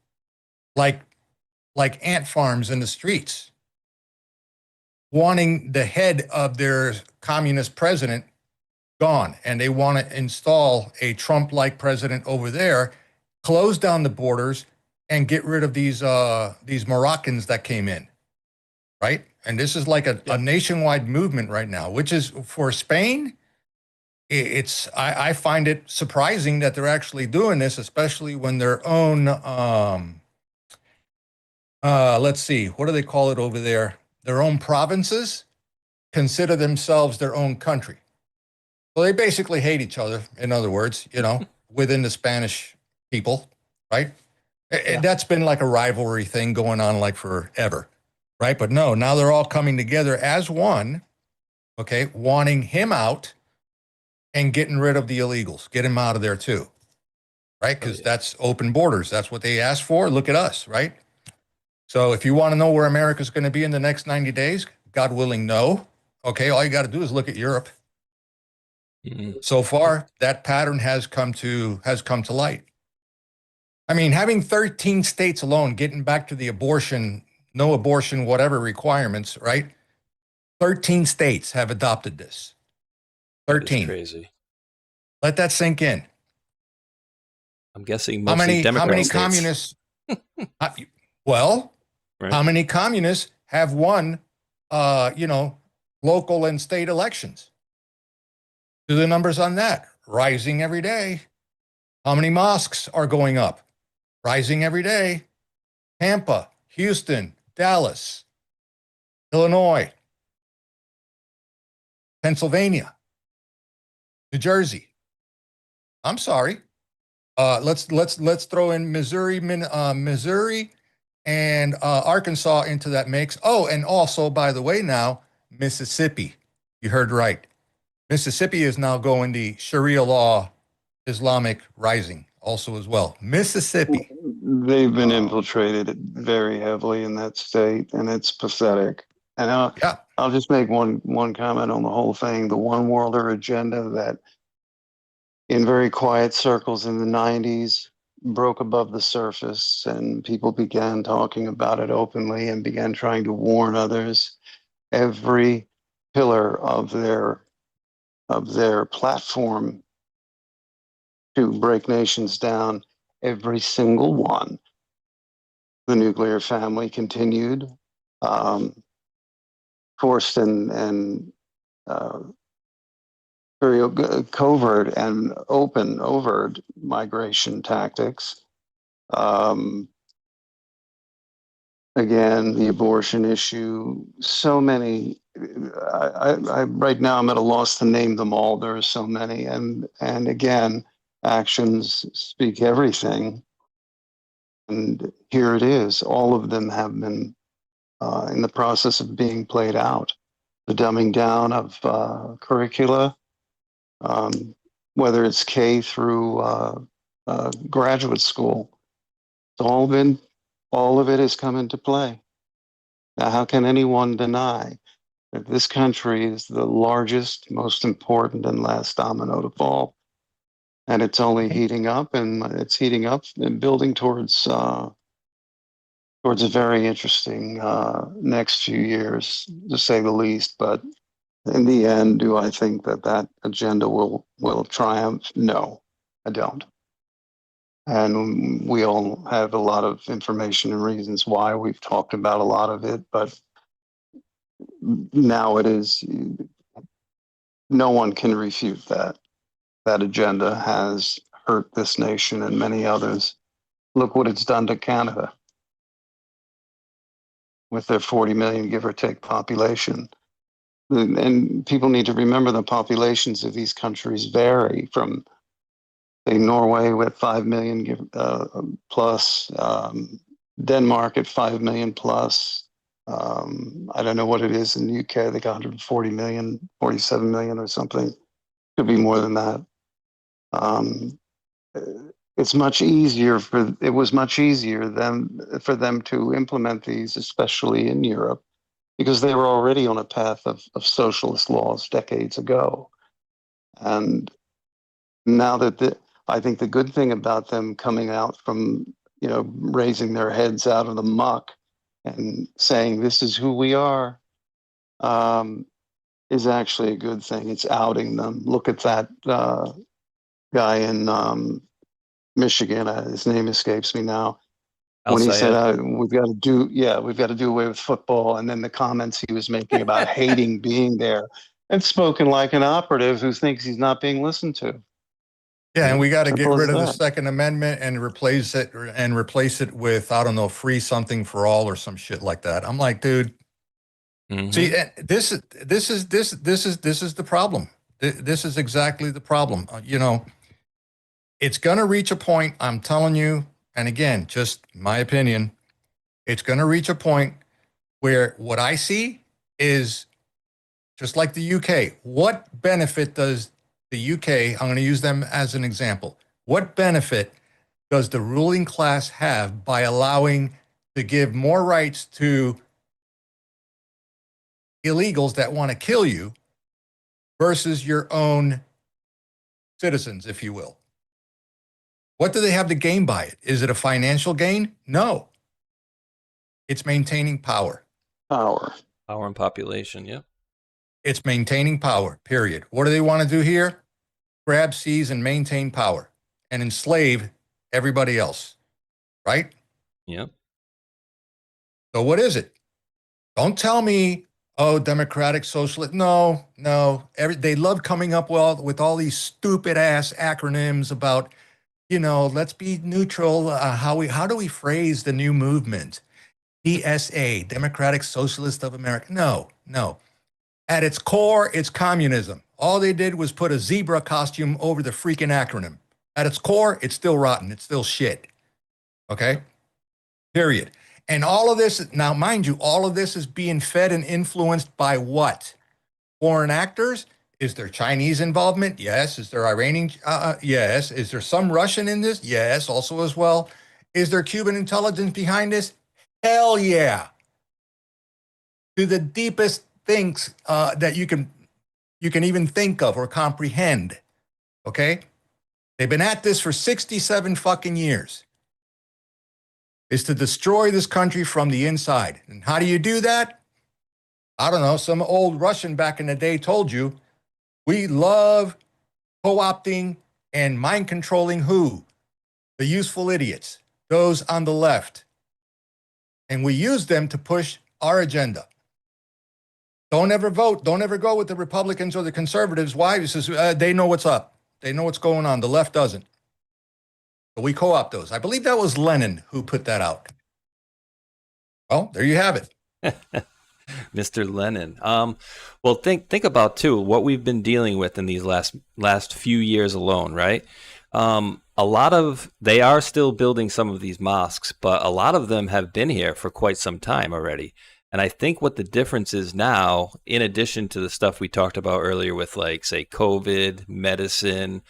like ant farms in the streets, wanting the head of their communist president gone, and they want to install a Trump-like president over there, close down the borders, and get rid of these Moroccans that came in, right? And this is like a nationwide movement right now, which is for Spain. I find it surprising that they're actually doing this, especially when their own, let's see, what do they call it over there? Their own provinces consider themselves their own country. Well, they basically hate each other, in other words, you know, within the Spanish people, right? That's been like a rivalry thing going on like forever, right? But no, now they're all coming together as one, okay, wanting him out and getting rid of the illegals, get him out of there too, right? Because that's open borders. That's what they asked for. Look at us, right? So if you want to know where America's going to be in the next 90 days, God willing, no. Okay, all you got to do is look at Europe. So far, that pattern has come to light. I mean, having 13 states alone, getting back to the abortion, no abortion, whatever requirements, right? 13 states have adopted this. 13.
Crazy.
Let that sink in.
I'm guessing mostly Democrat
how many
states.
communists? Well, right. How many communists have won, you know, local and state elections. Do the numbers on that. Rising every day. How many mosques are going up? Rising every day. Tampa, Houston, Dallas, Illinois, Pennsylvania, New Jersey. I'm sorry. Let's throw in Missouri and Arkansas into that mix. Oh, and also, by the way, now Mississippi. You heard right. Mississippi is now going the Sharia law Islamic rising also as well. Mississippi.
They've been infiltrated very heavily in that state, and it's pathetic. And I'll just make one comment on the whole thing. The one worlder agenda that in very quiet circles in the 90s broke above the surface, and people began talking about it openly and began trying to warn others. Every pillar of their platform to break nations down, every single one. The nuclear family continued, forced and very covert and overt migration tactics. Again, the abortion issue, so many. I right now I'm at a loss to name them all. There are so many, and again, actions speak everything. And here it is. All of them have been in the process of being played out. The dumbing down of curricula, whether it's K through graduate school, it's all of it has come into play. Now, how can anyone deny that this country is the largest, most important, and last domino to fall? And it's only heating up, and it's heating up and building towards a very interesting next few years, to say the least. But in the end, do I think that agenda will triumph? No, I don't. And we all have a lot of information and reasons why. We've talked about a lot of it, but now it is, no one can refute that. That agenda has hurt this nation and many others. Look what it's done to Canada with their 40 million, give or take, population. And people need to remember the populations of these countries vary from, say, Norway with 5 million plus, Denmark at 5 million plus. I don't know what it is in the UK. They got 140 million, 47 million or something. Could be more than that. It's much easier it was much easier for them to implement these, especially in Europe, because they were already on a path of socialist laws decades ago. And now that I think the good thing about them coming out from, raising their heads out of the muck and saying, this is who we are, is actually a good thing. It's outing them. Look at that guy in Michigan. His name escapes me now. When he said, we've got to do away with football. And then the comments he was making about hating being there, and spoken like an operative who thinks he's not being listened to.
Yeah, and we got to get rid of the Second Amendment and replace it with, I don't know, free something for all or some shit like that. I'm like, dude, see, this is the problem. This is exactly the problem. It's going to reach a point, I'm telling you, and again, just my opinion, it's going to reach a point where what I see is just like the UK. What benefit does the UK, I'm going to use them as an example, what benefit does the ruling class have by allowing to give more rights to illegals that want to kill you versus your own citizens, if you will? What do they have to gain by it? Is it a financial gain? No. It's maintaining power.
Power and population, yeah.
It's maintaining power, period. What do they want to do here? Grab, seize, and maintain power and enslave everybody else, right?
Yep.
So what is it? Don't tell me Oh, democratic socialist. No. They love coming up with all these stupid ass acronyms about, let's be neutral. How do we phrase the new movement? DSA, Democratic Socialist of America. No. At its core, it's communism. All they did was put a zebra costume over the freaking acronym. At its core, it's still rotten. It's still shit. Okay? Period. And all of this, now mind you, all of this is being fed and influenced by what? Foreign actors? Is there Chinese involvement? Yes. Is there Iranian? Yes. Is there some Russian in this? Yes, also as well. Is there Cuban intelligence behind this? Hell yeah. To the deepest things that you can even think of or comprehend. Okay? They've been at this for 67 fucking years. Is to destroy this country from the inside. And how do you do that? I don't know. Some old Russian back in the day told you, we love co-opting and mind controlling who? The useful idiots, those on the left. And we use them to push our agenda. Don't ever vote. Don't ever go with the Republicans or the conservatives. Why? Because they know what's up. They know what's going on. The left doesn't. But we co-opt those. I believe that was Lenin who put that out. Well, there you have it.
Mr. Lenin. Well, think about too what we've been dealing with in these last few years alone, right? They are still building some of these mosques, but a lot of them have been here for quite some time already. And I think what the difference is now, in addition to the stuff we talked about earlier with, like, say, COVID, medicine,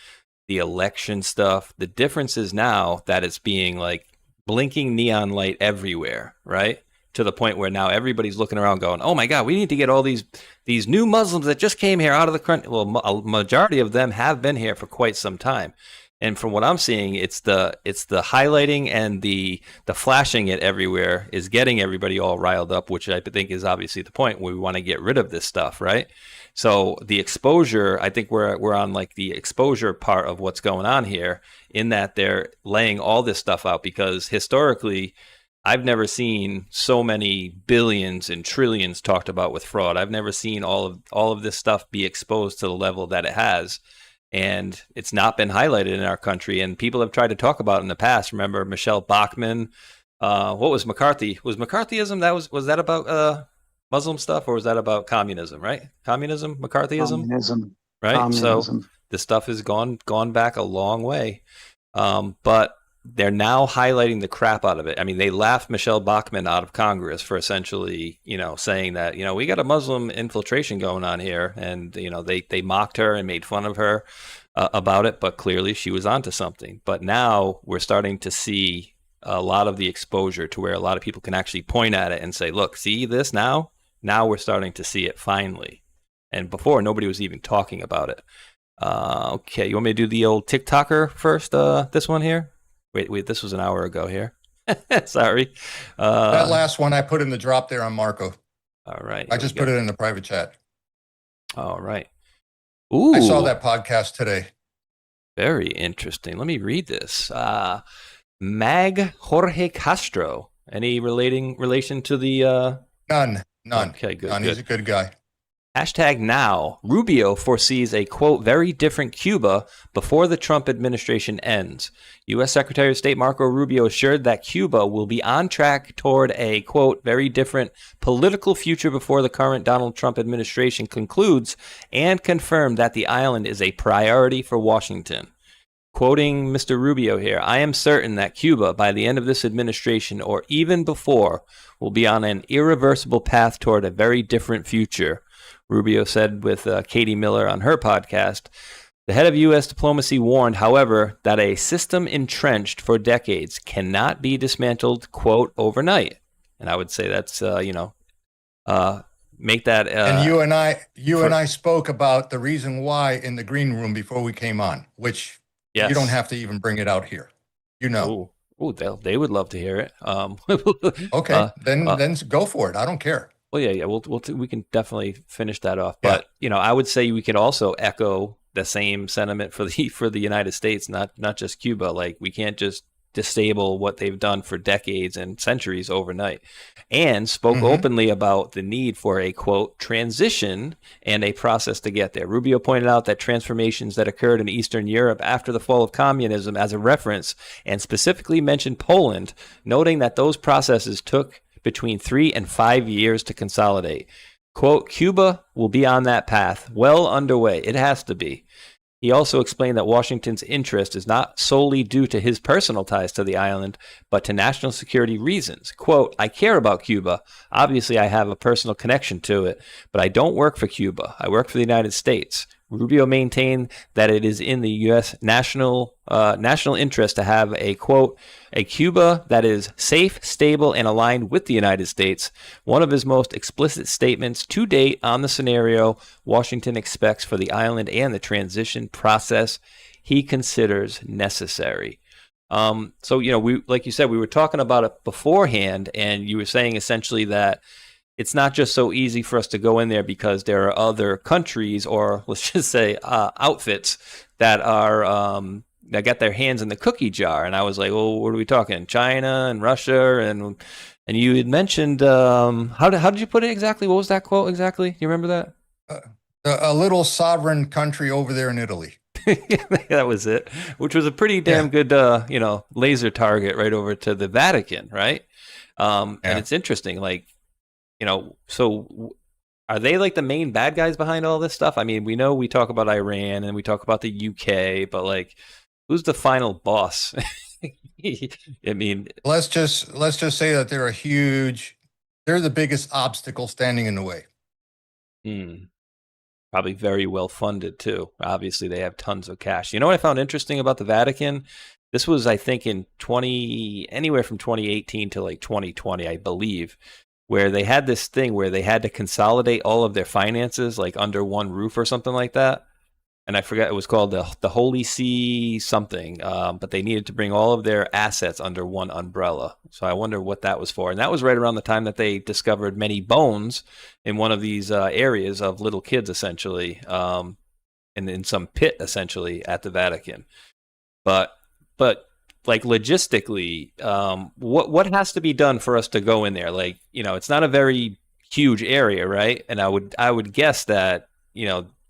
the election stuff, the difference is now that it's being like blinking neon light everywhere, right? To the point where now everybody's looking around going, oh my God, we need to get all these new Muslims that just came here out of the country. Well, a majority of them have been here for quite some time. And from what I'm seeing, it's the highlighting and the flashing it everywhere is getting everybody all riled up, which I think is obviously the point where we want to get rid of this stuff, right? So the exposure, I think we're on like the exposure part of what's going on here, in that they're laying all this stuff out, because historically, I've never seen so many billions and trillions talked about with fraud. I've never seen all of this stuff be exposed to the level that it has. And it's not been highlighted in our country. And people have tried to talk about it in the past. Remember Michelle Bachmann? What was McCarthy? Was McCarthyism? Was that about Muslim stuff, or was that about communism? Right? Communism, McCarthyism.
Communism.
Right.
Communism.
So the stuff has gone back a long way. But they're now highlighting the crap out of it. I mean, they laughed Michelle Bachmann out of Congress for essentially, saying that, we got a Muslim infiltration going on here. And, they mocked her and made fun of her about it. But clearly she was onto something. But now we're starting to see a lot of the exposure to where a lot of people can actually point at it and say, look, see this now? Now we're starting to see it finally. And before, nobody was even talking about it. Okay, you want me to do the old TikToker first, this one here? Wait, this was an hour ago here. Sorry.
That last one I put in the drop there on Marco.
All right.
I just put it in the private chat.
All right. Ooh.
I saw that podcast today.
Very interesting. Let me read this. Mag Jorge Castro. Any relation to the...
None.
Okay, good.
None. He's a good guy.
#now. Rubio foresees a, quote, very different Cuba before the Trump administration ends. U.S. Secretary of State Marco Rubio assured that Cuba will be on track toward a, quote, very different political future before the current Donald Trump administration concludes, and confirmed that the island is a priority for Washington. Quoting Mr. Rubio here, I am certain that Cuba, by the end of this administration or even before, will be on an irreversible path toward a very different future. Rubio said with Katie Miller on her podcast. The head of U.S. diplomacy warned, however, that a system entrenched for decades cannot be dismantled, quote, overnight. And I would say that's, make that...
and you and I spoke about the reason why in the green room before we came on, which
yes.
You don't have to even bring it out here.
Ooh, they would love to hear it.
Okay, then go for it. I don't care.
Well, yeah, we can definitely finish that off. But I would say we could also echo the same sentiment for the United States, not just Cuba. Like, we can't just disable what they've done for decades and centuries overnight, and spoke openly about the need for a, quote, transition and a process to get there. Rubio pointed out that transformations that occurred in Eastern Europe after the fall of communism as a reference, and specifically mentioned Poland, noting that those processes took between 3 and 5 years to consolidate. Quote, Cuba will be on that path, well underway. It has to be. He also explained that Washington's interest is not solely due to his personal ties to the island, but to national security reasons. Quote, I care about Cuba. Obviously, I have a personal connection to it, but I don't work for Cuba. I work for the United States. Rubio maintained that it is in the U.S. national interest to have a, quote, a Cuba that is safe, stable, and aligned with the United States. One of his most explicit statements to date on the scenario Washington expects for the island and the transition process he considers necessary. So, we, like you said, we were talking about it beforehand, and you were saying essentially that it's not just so easy for us to go in there because there are other countries, or let's just say outfits that are that got their hands in the cookie jar. And I was like, well, what are we talking? China and Russia, and you had mentioned how did you put it exactly? What was that quote exactly? You remember that?
A little sovereign country over there in Italy.
That was it, which was a pretty damn good laser target right over to the Vatican, right? And it's interesting, like, so are they like the main bad guys behind all this stuff? I mean, we talk about Iran and we talk about the UK, but like, who's the final boss? I mean,
let's just say that they're the biggest obstacle standing in the way.
Probably very well funded too. Obviously, they have tons of cash. You know what I found interesting about the Vatican? This was, I think, in anywhere from 2018 to like 2020, I believe, where they had this thing where they had to consolidate all of their finances like under one roof or something like that. And I forgot, it was called the Holy See something, but they needed to bring all of their assets under one umbrella. So I wonder what that was for. And that was right around the time that they discovered many bones in one of these areas of little kids, essentially, and in some pit, essentially, at the Vatican. But like logistically, what has to be done for us to go in there? Like, it's not a very huge area, right? And I would guess that,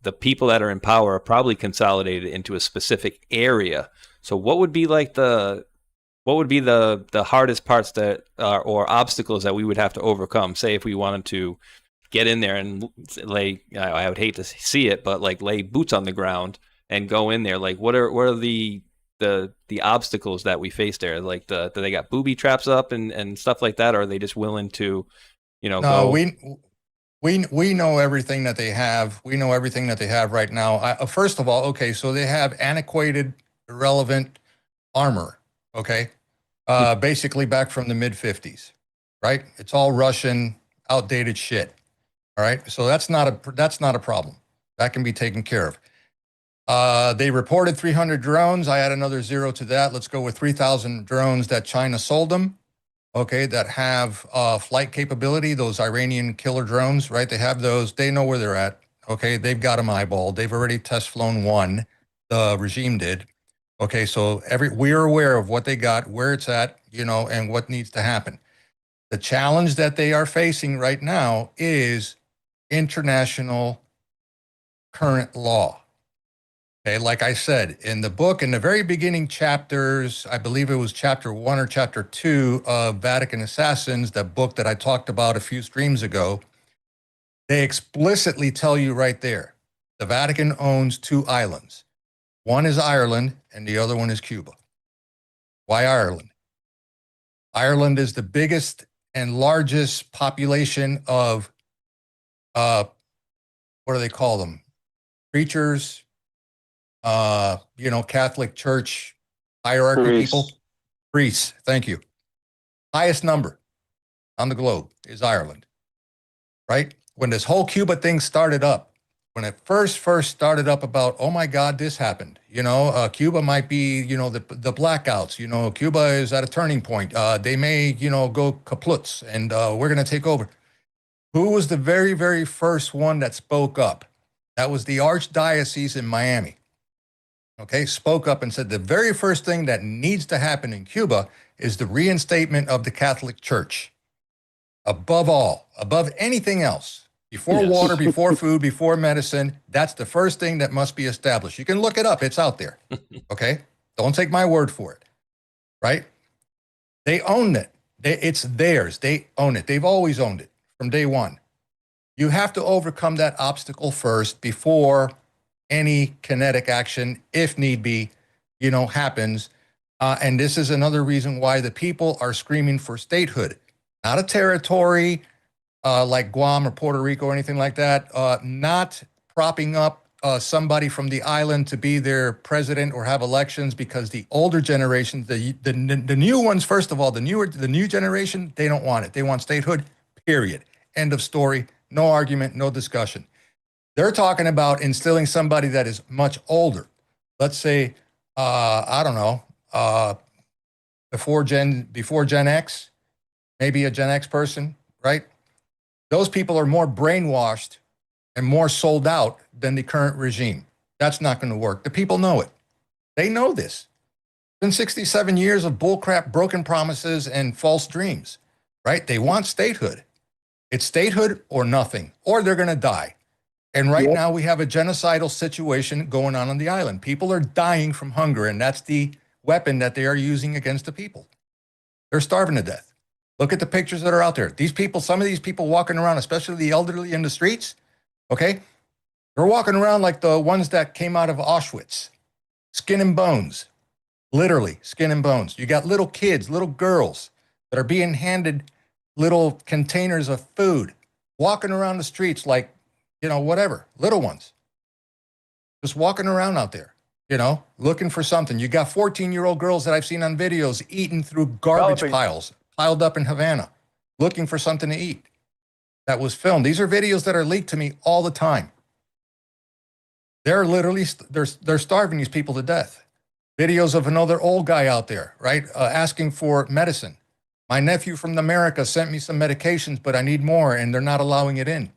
the people that are in power are probably consolidated into a specific area. So what would be like the hardest parts that or obstacles that we would have to overcome? Say if we wanted to get in there and lay, I would hate to see it, but like lay boots on the ground and go in there. Like what are the obstacles that we face there? Like do they got booby traps up and stuff like that? Or are they just willing to, go?
We know everything that they have. We know everything that they have right now. First of all, okay, so they have antiquated, irrelevant armor, okay? Basically back from the mid-50s, right? It's all Russian, outdated shit, all right? So that's not a problem. That can be taken care of. They reported 300 drones. I add another 0 to that. Let's go with 3,000 drones that China sold them. Okay, that have flight capability, those Iranian killer drones, right? They have those. They know where they're at. Okay, they've got them eyeballed. They've already test flown one. The regime did. Okay, so we're aware of what they got, where it's at, and what needs to happen. The challenge that they are facing right now is international current law. Okay, like I said, in the book, in the very beginning chapters, I believe it was chapter 1 or chapter 2 of Vatican Assassins, that book that I talked about a few streams ago, they explicitly tell you right there, the Vatican owns 2 islands. One is Ireland and the other one is Cuba. Why Ireland? Ireland is the biggest and largest population of, what do they call them? Preachers, Catholic Church hierarchy people. Priests, thank you. Highest number on the globe is Ireland, right? When this whole Cuba thing started up, when it first started up about, oh my God, this happened, Cuba might be, the blackouts, Cuba is at a turning point. They may, go kaplutz and we're going to take over. Who was the very, very first one that spoke up? That was the Archdiocese in Miami. okay, spoke up and said the very first thing that needs to happen in Cuba is the reinstatement of the Catholic Church. Above all, above anything else, before water, before food, before medicine, that's the first thing that must be established. You can look it up. It's out there. Okay? Don't take my word for it. Right? They own it. It's theirs. They own it. They've always owned it from day one. You have to overcome that obstacle first before any kinetic action, if need be, happens. And this is another reason why the people are screaming for statehood. Not a territory like Guam or Puerto Rico or anything like that. Not propping up somebody from the island to be their president or have elections, because the older generations, the new ones, first of all, the new generation, they don't want it. They want statehood, period. End of story. No argument, no discussion. They're talking about instilling somebody that is much older. Let's say, I don't know, before Gen X, maybe a Gen X person, right? Those people are more brainwashed and more sold out than the current regime. That's not going to work. The people know it. They know this. It's been 67 years of bullcrap, broken promises, and false dreams, right? They want statehood. It's statehood or nothing, or they're going to die. And right now we have a genocidal situation going on the island. People are dying from hunger, and that's the weapon that they are using against the people. They're starving to death. Look at the pictures that are out there. These people, some of these people walking around, especially the elderly in the streets, okay? They're walking around like the ones that came out of Auschwitz. Skin and bones, literally skin and bones. You got little kids, little girls that are being handed little containers of food, walking around the streets like, whatever, little ones. Just walking around out there, looking for something. You got 14-year-old girls that I've seen on videos eating through garbage piles piled up in Havana, looking for something to eat. That was filmed. These are videos that are leaked to me all the time. They're literally, they're starving these people to death. Videos of another old guy out there, right, asking for medicine. My nephew from America sent me some medications, but I need more, and they're not allowing it in.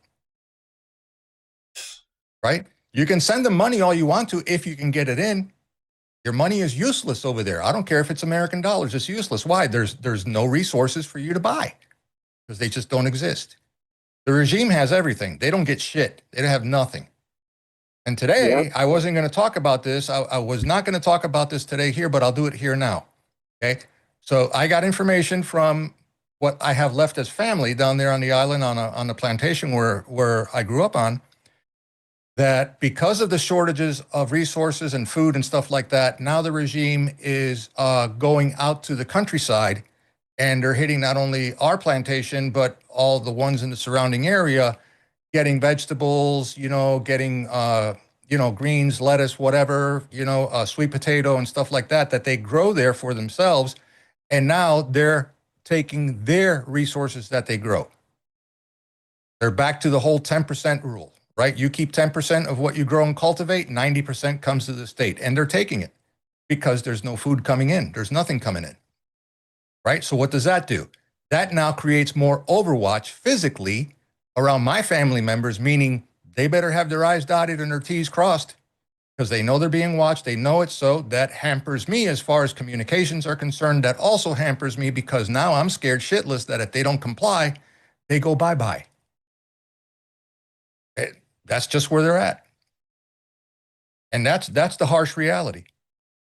Right? You can send them money all you want to if you can get it in. Your money is useless over there. I don't care if it's American dollars. It's useless. Why? There's no resources for you to buy because they just don't exist. The regime has everything. They don't get shit. They don't have nothing. And today, I wasn't going to talk about this. I was not going to talk about this today here, but I'll do it here now. Okay? So I got information from what I have left as family down there on the island on the plantation where I grew up on, that because of the shortages of resources and food and stuff like that, now the regime is going out to the countryside, and they're hitting not only our plantation, but all the ones in the surrounding area, getting vegetables, getting, greens, lettuce, whatever, sweet potato and stuff like that they grow there for themselves. And now they're taking their resources that they grow. They're back to the whole 10% rule, right? You keep 10% of what you grow and cultivate, 90% comes to the state. And they're taking it because there's no food coming in. There's nothing coming in, right? So what does that do? That now creates more overwatch physically around my family members, meaning they better have their I's dotted and their T's crossed because they know they're being watched. They know it. So that hampers me as far as communications are concerned. That also hampers me because now I'm scared shitless that if they don't comply, they go bye-bye. That's just where they're at. And that's the harsh reality.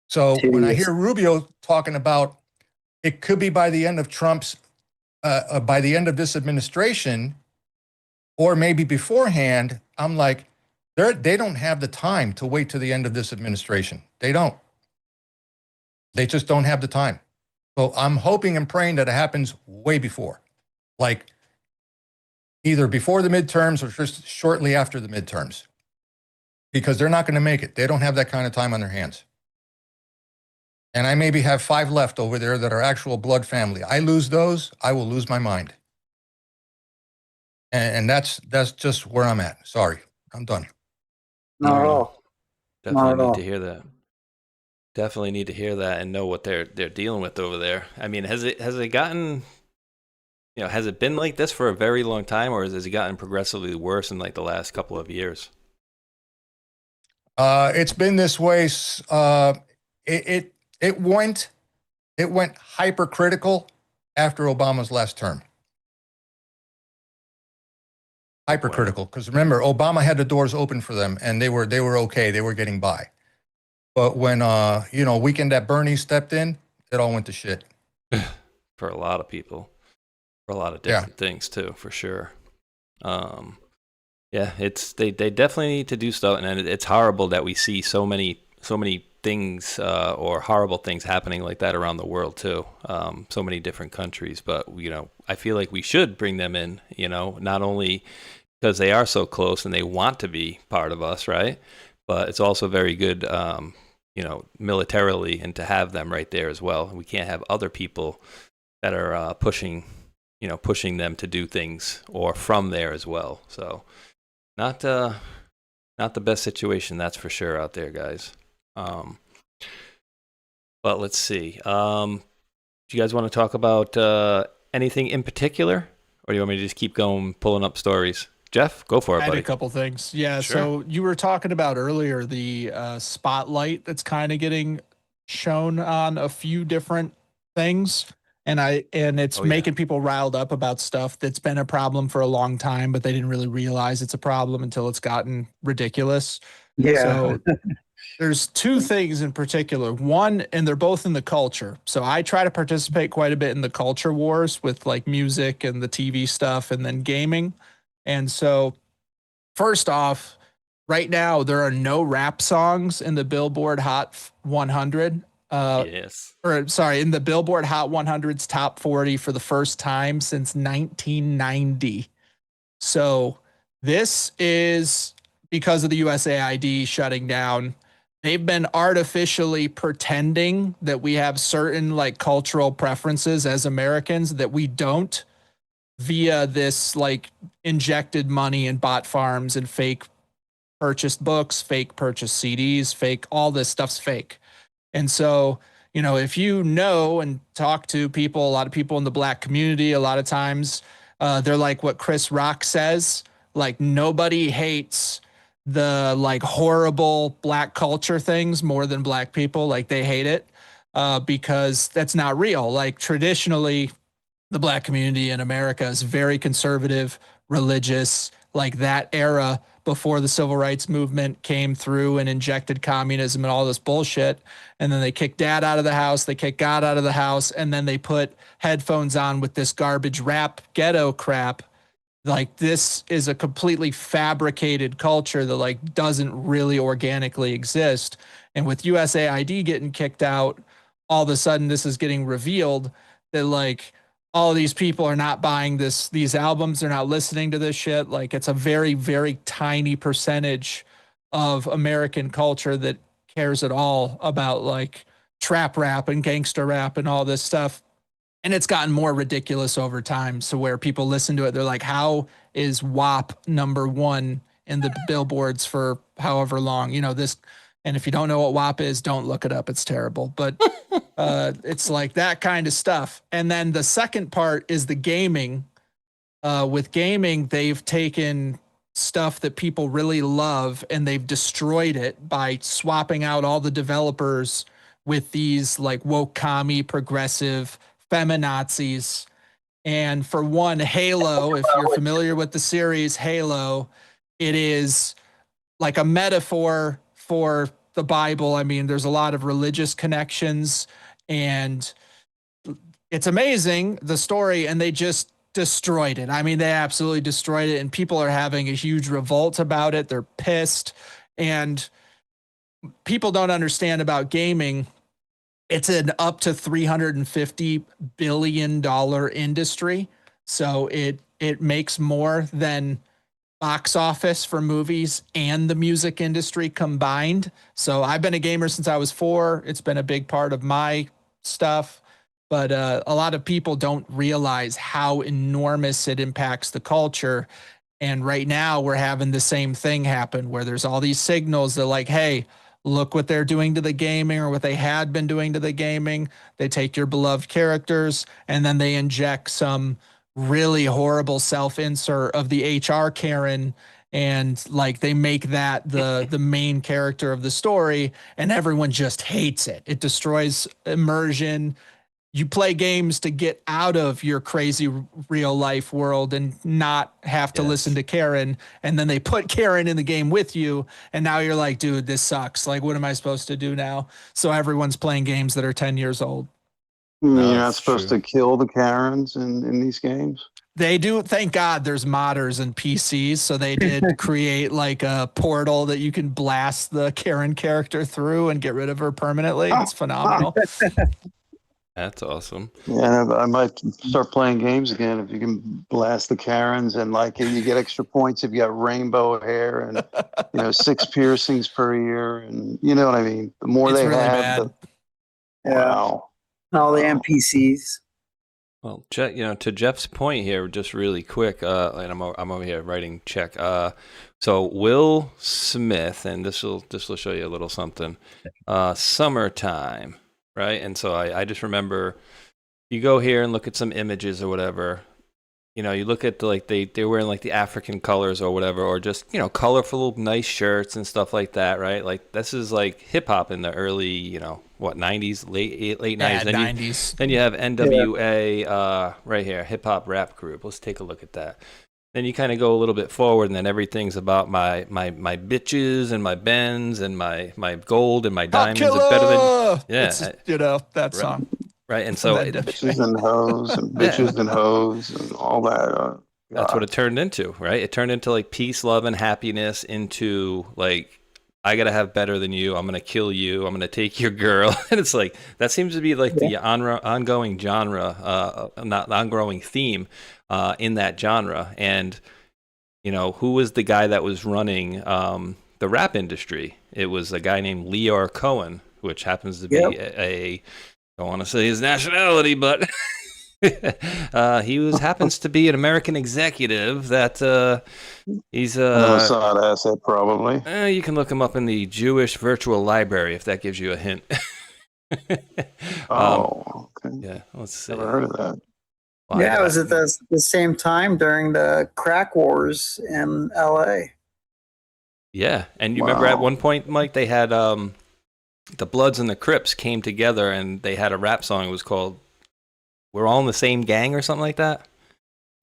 So when I hear Rubio talking about it could be by the end of by the end of this administration, or maybe beforehand, I'm like, they don't have the time to wait to the end of this administration. They don't. They just don't have the time. So I'm hoping and praying that it happens way before, like either before the midterms or just shortly after the midterms, because they're not going to make it. They don't have that kind of time on their hands. And I maybe have 5 left over there that are actual blood family. I lose those, I will lose my mind. And that's just where I'm at. Sorry, I'm done.
Not at all.
Definitely need to hear that. Definitely need to hear that and know what they're dealing with over there. I mean, has it gotten, has it been like this for a very long time, or has it gotten progressively worse in like the last couple of years?
It's been this way. It went hypercritical after Obama's last term. Hypercritical, because remember, Obama had the doors open for them, and they were okay. They were getting by. But when Weekend at Bernie stepped in, it all went to shit.
For a lot of people, for a lot of different things too, for sure. They definitely need to do stuff, and it's horrible that we see so many things or horrible things happening like that around the world too. So many different countries, but I feel like we should bring them in. Not only because they are so close and they want to be part of us, right? But it's also very good, militarily, and to have them right there as well. We can't have other people that are pushing them to do things or from there as well. So not the best situation, that's for sure, out there, guys. But let's see. Do you guys want to talk about anything in particular, or do you want me to just keep going, pulling up stories? Jeff, go for it, buddy.
I had a couple things. Yeah.
Sure.
So you were talking about earlier the spotlight that's kind of getting shown on a few different things. And it's making people riled up about stuff that's been a problem for a long time, but they didn't really realize it's a problem until it's gotten ridiculous.
Yeah.
So there's two things in particular. One, and they're both in the culture. So I try to participate quite a bit in the culture wars with like music and the TV stuff and then gaming. And so first off, right now, there are no rap songs in the Billboard Hot 100.
Yes.
Or sorry, in the Billboard Hot 100's top 40 for the first time since 1990. So this is because of the USAID shutting down. They've been artificially pretending that we have certain like cultural preferences as Americans that we don't, via this like injected money and bot farms and fake purchased books, fake purchased CDs, fake, all this stuff's fake. And so, if you know and talk to people, a lot of people in the Black community, a lot of times they're like what Chris Rock says, like nobody hates the like horrible Black culture things more than Black people. Like they hate it because that's not real. Like traditionally, the Black community in America is very conservative, religious, like that era before the civil rights movement came through and injected communism and all this bullshit. And then they kicked dad out of the house, they kicked God out of the house, and then they put headphones on with this garbage rap ghetto crap. Like this is a completely fabricated culture that like doesn't really organically exist. And with USAID getting kicked out, all of a sudden this is getting revealed that like all of these people are not buying these albums. They're not listening to this shit. Like it's a very, very tiny percentage of American culture that cares at all about like trap rap and gangster rap and all this stuff. And it's gotten more ridiculous over time. So where people listen to it, they're like, how is WAP #1 in the billboards for however long, this. And if you don't know what WAP is, don't look it up. It's terrible. But it's like that kind of stuff. And then the second part is the gaming. With gaming, they've taken stuff that people really love and they've destroyed it by swapping out all the developers with these like woke commie, progressive feminazis. And for one, Halo, if you're familiar with the series Halo, it is like a metaphor for the Bible. I mean, there's a lot of religious connections and it's amazing, the story, and they just destroyed it. I mean, they absolutely destroyed it and people are having a huge revolt about it. They're pissed and people don't understand about gaming. It's an up to $350 billion industry. So it makes more than box office for movies and the music industry combined. So I've been a gamer since I was 4. It's been a big part of my stuff, but a lot of people don't realize how enormous it impacts the culture. And right now we're having the same thing happen where there's all these signals that like, hey, look what they're doing to the gaming or what they had been doing to the gaming. They take your beloved characters and then they inject some really horrible self-insert of the HR Karen and like they make that the main character of the story, and everyone just hates it. It destroys immersion. You play games to get out of your crazy real life world and not have to listen to Karen. And then they put Karen in the game with you. And now you're like, dude, this sucks. Like, what am I supposed to do now? So everyone's playing games that are 10 years old.
You're not supposed to kill the Karens in these games?
They do. Thank God there's modders and PCs. So they did create like a portal that you can blast the Karen character through and get rid of her permanently. It's phenomenal.
That's awesome.
Yeah, I might start playing games again if you can blast the Karens, and like you get extra points if you got rainbow hair and 6 piercings per year, and you know what I mean. The more
It's
they
really
have, wow.
All the NPCs.
Well, to Jeff's point here, just really quick, and I'm over here writing check. So Will Smith, and this will show you a little something. Summertime. Right. And so I just remember you go here and look at some images or whatever, you look at they're wearing like the African colors or whatever, or just, colorful, nice shirts and stuff like that. Right. Like this is like hip hop in the early, 90s, late 90s. Then
90s.
Then you have NWA right here, hip hop rap group. Let's take a look at that. Then you kind of go a little bit forward, and then everything's about my bitches and my Benz and my gold and my diamonds. It's better than
that song.
Right, and so
bitches and hoes and bitches and hoes and all that.
That's what it turned into, right? It turned into like peace, love, and happiness. Into like, I gotta have better than you. I'm gonna kill you. I'm gonna take your girl. And it's like that seems to be like the ongoing genre, not ongoing theme. In that genre. And who was the guy that was running the rap industry? It was a guy named Leor Cohen, which happens to be I don't want to say his nationality, but he happens to be an American executive that he's
a side asset, probably.
You can look him up in the Jewish Virtual Library if that gives you a hint.
Okay.
Yeah, let's see.
Never heard of that.
Yeah, it was at the same time during the crack wars in LA.
Yeah, and you remember at one point, Mike, they had the Bloods and the Crips came together and they had a rap song. It was called "We're All in the Same Gang" or something like that.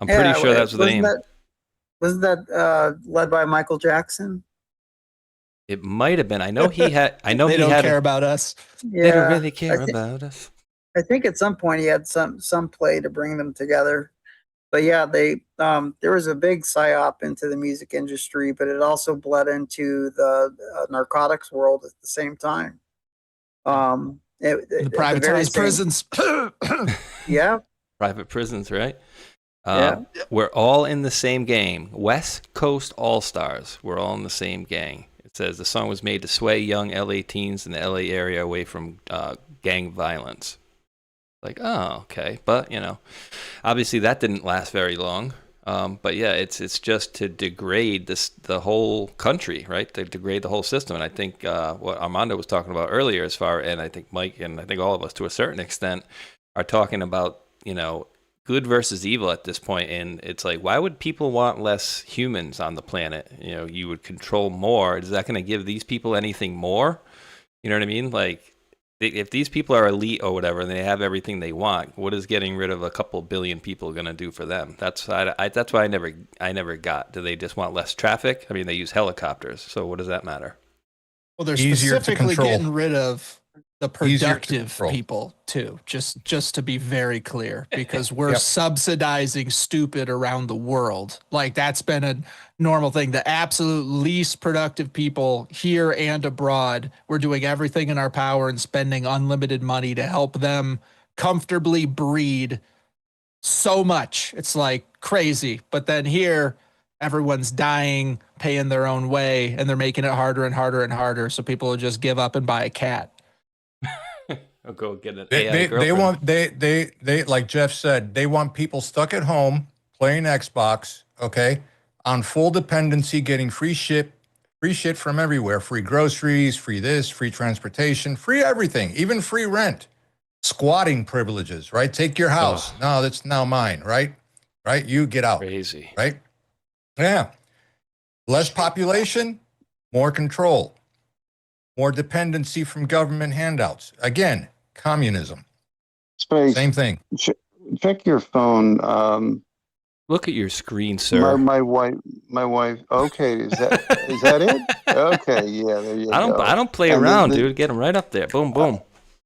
I'm pretty sure that's the name.
Wasn't that led by Michael Jackson?
It might have been. I know he had. I know
they
he
don't
had.
care about us.
Yeah,
they don't really care about us.
I think at some point he had some play to bring them together, but yeah, they there was a big psyop into the music industry, but it also bled into the narcotics world at the same time.
The privatized prisons.
Yeah,
private prisons, right?
Yeah.
We're all in the same gang. West Coast All Stars. We're all in the same gang. It says the song was made to sway young LA teens in the LA area away from gang violence. Like, oh, okay. But, obviously that didn't last very long. But yeah, it's just to degrade the whole country, right? To degrade the whole system. And I think what Armando was talking about earlier and I think Mike and I think all of us to a certain extent are talking about, good versus evil at this point. And it's like, why would people want less humans on the planet? You would control more. Is that going to give these people anything more? You know what I mean? Like, if these people are elite or whatever and they have everything they want, what is getting rid of a couple billion people going to do for them? That's why I never got. Do they just want less traffic? I mean, they use helicopters, so what does that matter?
Well, they're specifically getting rid of the productive people too. Just to be very clear, because we're subsidizing stupid around the world. Like that's been a normal thing. The absolute least productive people here and abroad, we're doing everything in our power and spending unlimited money to help them comfortably breed so much. It's like crazy. But then here, everyone's dying, paying their own way, and they're making it harder and harder and harder. So people will just give up and buy a cat.
I'll go get an
They want like Jeff said, they want people stuck at home playing Xbox, okay, on full dependency, getting free shit from everywhere, free groceries, free this, free transportation, free everything, even free rent, squatting privileges, right? Take your house. No, that's now mine, right? You get out.
Crazy.
Right? Yeah. Less population, more control, more dependency from government handouts. Again, communism.
Space.
Same thing.
Check your phone.
Look at your screen, sir.
My wife. Okay, is that it? Okay, yeah, there you go.
I don't play around, dude. Get them right up there. Boom, boom.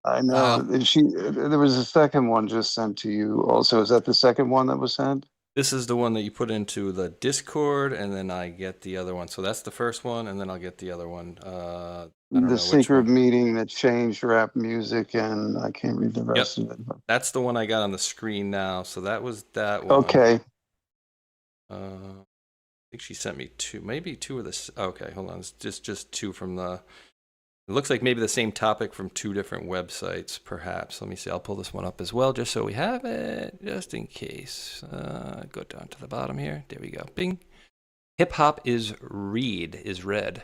I know. There was a second one just sent to you. Also, is that the second one that was sent?
This is the one that you put into the Discord, and then I get the other one. So that's the first one, and then I'll get the other one.
The secret meeting that changed rap music, and I can't read the rest of it. But...
That's the one I got on the screen now. So that was that one.
Okay.
I think she sent me two, maybe two of this. Okay, hold on. It's just two from the. It looks like maybe the same topic from two different websites, perhaps. Let me see. I'll pull this one up as well, just so we have it, just in case. Go down to the bottom here. There we go. Bing. Hip hop is red.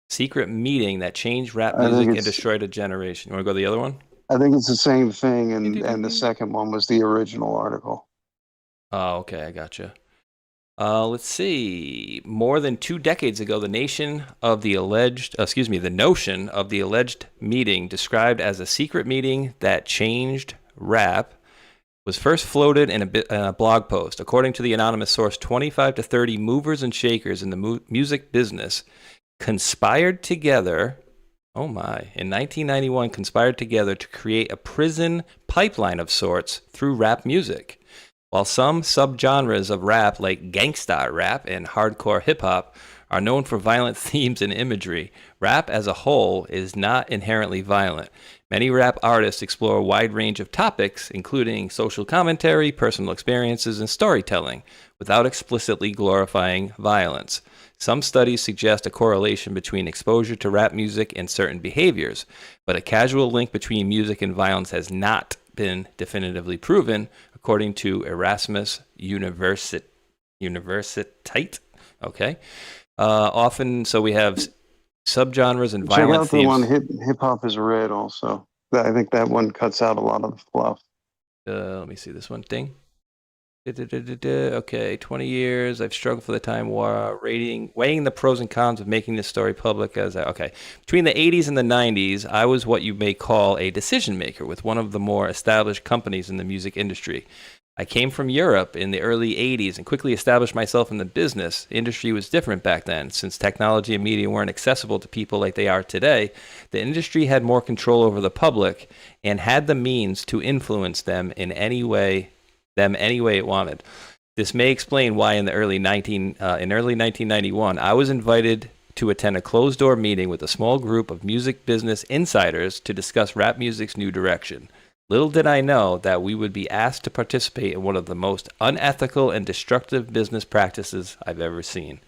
Secret meeting that changed rap music and destroyed a generation. You want to go to the other one?
I think it's the same thing, and the second one was the original article.
Oh, okay. I gotcha. Let's see. More than 2 decades ago, the notion of the alleged meeting described as a secret meeting that changed rap was first floated in a blog post. According to the anonymous source, 25 to 30 movers and shakers in the music business conspired together. Oh my. In 1991, conspired together to create a prison pipeline of sorts through rap music. While some subgenres of rap, like gangsta rap and hardcore hip-hop, are known for violent themes and imagery, rap as a whole is not inherently violent. Many rap artists explore a wide range of topics, including social commentary, personal experiences, and storytelling, without explicitly glorifying violence. Some studies suggest a correlation between exposure to rap music and certain behaviors, but a casual link between music and violence has not been definitively proven, according to Erasmus Universiteit. Okay. Often, so we have subgenres and violent
Check out
themes.
the one hip hop is red also. I think that one cuts out a lot of the fluff.
Let me see this one thing. Okay, 20 years. I've struggled for the time weighing the pros and cons of making this story public. Between the 80s and the 90s, I was what you may call a decision maker with one of the more established companies in the music industry. I came from Europe in the early 80s and quickly established myself in the business. The industry was different back then. Since technology and media weren't accessible to people like they are today, the industry had more control over the public and had the means to influence them in any way it wanted. This may explain why in early 1991, I was invited to attend a closed-door meeting with a small group of music business insiders to discuss rap music's new direction. Little did I know that we would be asked to participate in one of the most unethical and destructive business practices I've ever seen.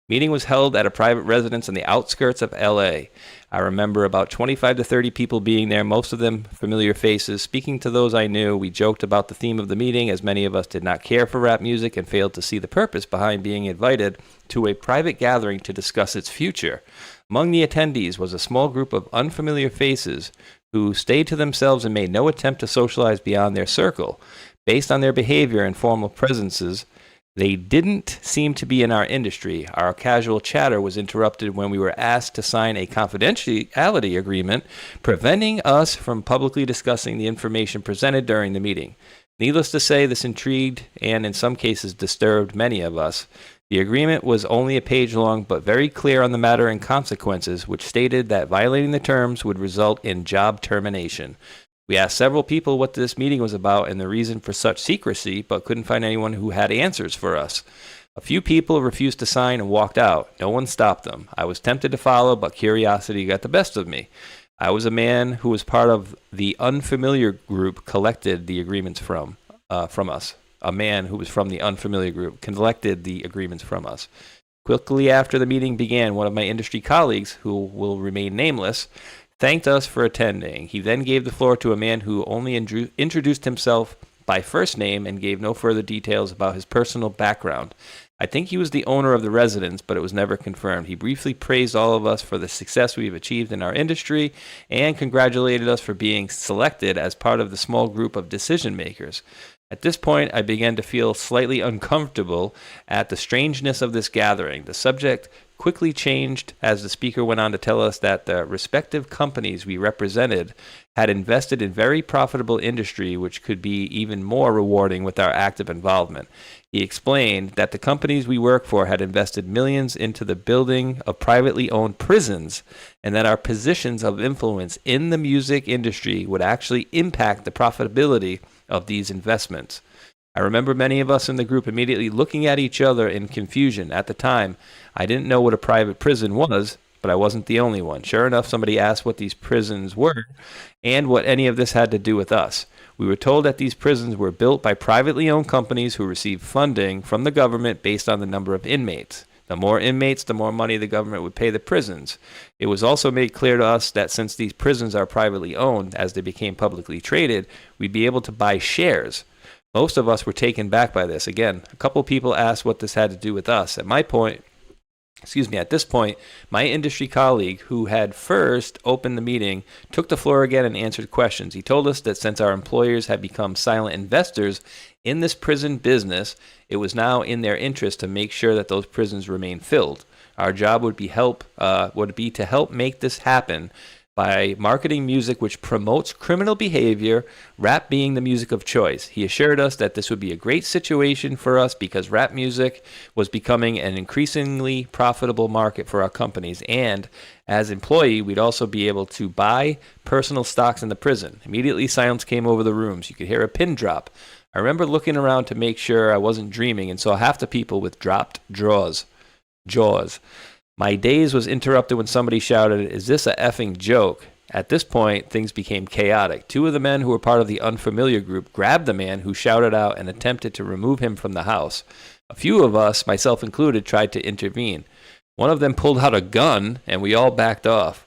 Meeting was held at a private residence on the outskirts of LA. I remember about 25 to 30 people being there, most of them familiar faces. Speaking to those I knew, we joked about the theme of the meeting, as many of us did not care for rap music and failed to see the purpose behind being invited to a private gathering to discuss its future. Among the attendees was a small group of unfamiliar faces who stayed to themselves and made no attempt to socialize beyond their circle. Based on their behavior and formal presences, they didn't seem to be in our industry. Our casual chatter was interrupted when we were asked to sign a confidentiality agreement, preventing us from publicly discussing the information presented during the meeting. Needless to say, this intrigued and in some cases disturbed many of us. The agreement was only a page long, but very clear on the matter and consequences, which stated that violating the terms would result in job termination. We asked several people what this meeting was about and the reason for such secrecy, but couldn't find anyone who had answers for us. A few people refused to sign and walked out. No one stopped them. I was tempted to follow, but curiosity got the best of me. I was a man who was part of the unfamiliar group collected the agreements from us. A man who was from the unfamiliar group collected the agreements from us. Quickly after the meeting began, one of my industry colleagues, who will remain nameless, thanked us for attending. He then gave the floor to a man who only introduced himself by first name and gave no further details about his personal background. I think he was the owner of the residence, but it was never confirmed. He briefly praised all of us for the success we've achieved in our industry and congratulated us for being selected as part of the small group of decision makers. At this point, I began to feel slightly uncomfortable at the strangeness of this gathering. The subject quickly changed as the speaker went on to tell us that the respective companies we represented had invested in very profitable industry, which could be even more rewarding with our active involvement. He explained that the companies we work for had invested millions into the building of privately owned prisons, and that our positions of influence in the music industry would actually impact the profitability of these investments. I remember many of us in the group immediately looking at each other in confusion. At the time, I didn't know what a private prison was, but I wasn't the only one. Sure enough, somebody asked what these prisons were and what any of this had to do with us. We were told that these prisons were built by privately owned companies who received funding from the government based on the number of inmates. The more inmates, the more money the government would pay the prisons. It was also made clear to us that since these prisons are privately owned, as they became publicly traded, we'd be able to buy shares. Most of us were taken back by this. Again, a couple people asked what this had to do with us. At this point, my industry colleague, who had first opened the meeting, took the floor again and answered questions. He told us that since our employers had become silent investors in this prison business, it was now in their interest to make sure that those prisons remain filled. Our job would be to help make this happen by marketing music which promotes criminal behavior, rap being the music of choice. He assured us that this would be a great situation for us because rap music was becoming an increasingly profitable market for our companies, and as employee, we'd also be able to buy personal stocks in the prison. Immediately, silence came over the rooms. You could hear a pin drop. I remember looking around to make sure I wasn't dreaming and saw half the people with dropped jaws. My daze was interrupted when somebody shouted, "Is this a effing joke?" At this point, things became chaotic. Two of the men who were part of the unfamiliar group grabbed the man who shouted out and attempted to remove him from the house. A few of us, myself included, tried to intervene. One of them pulled out a gun, and we all backed off.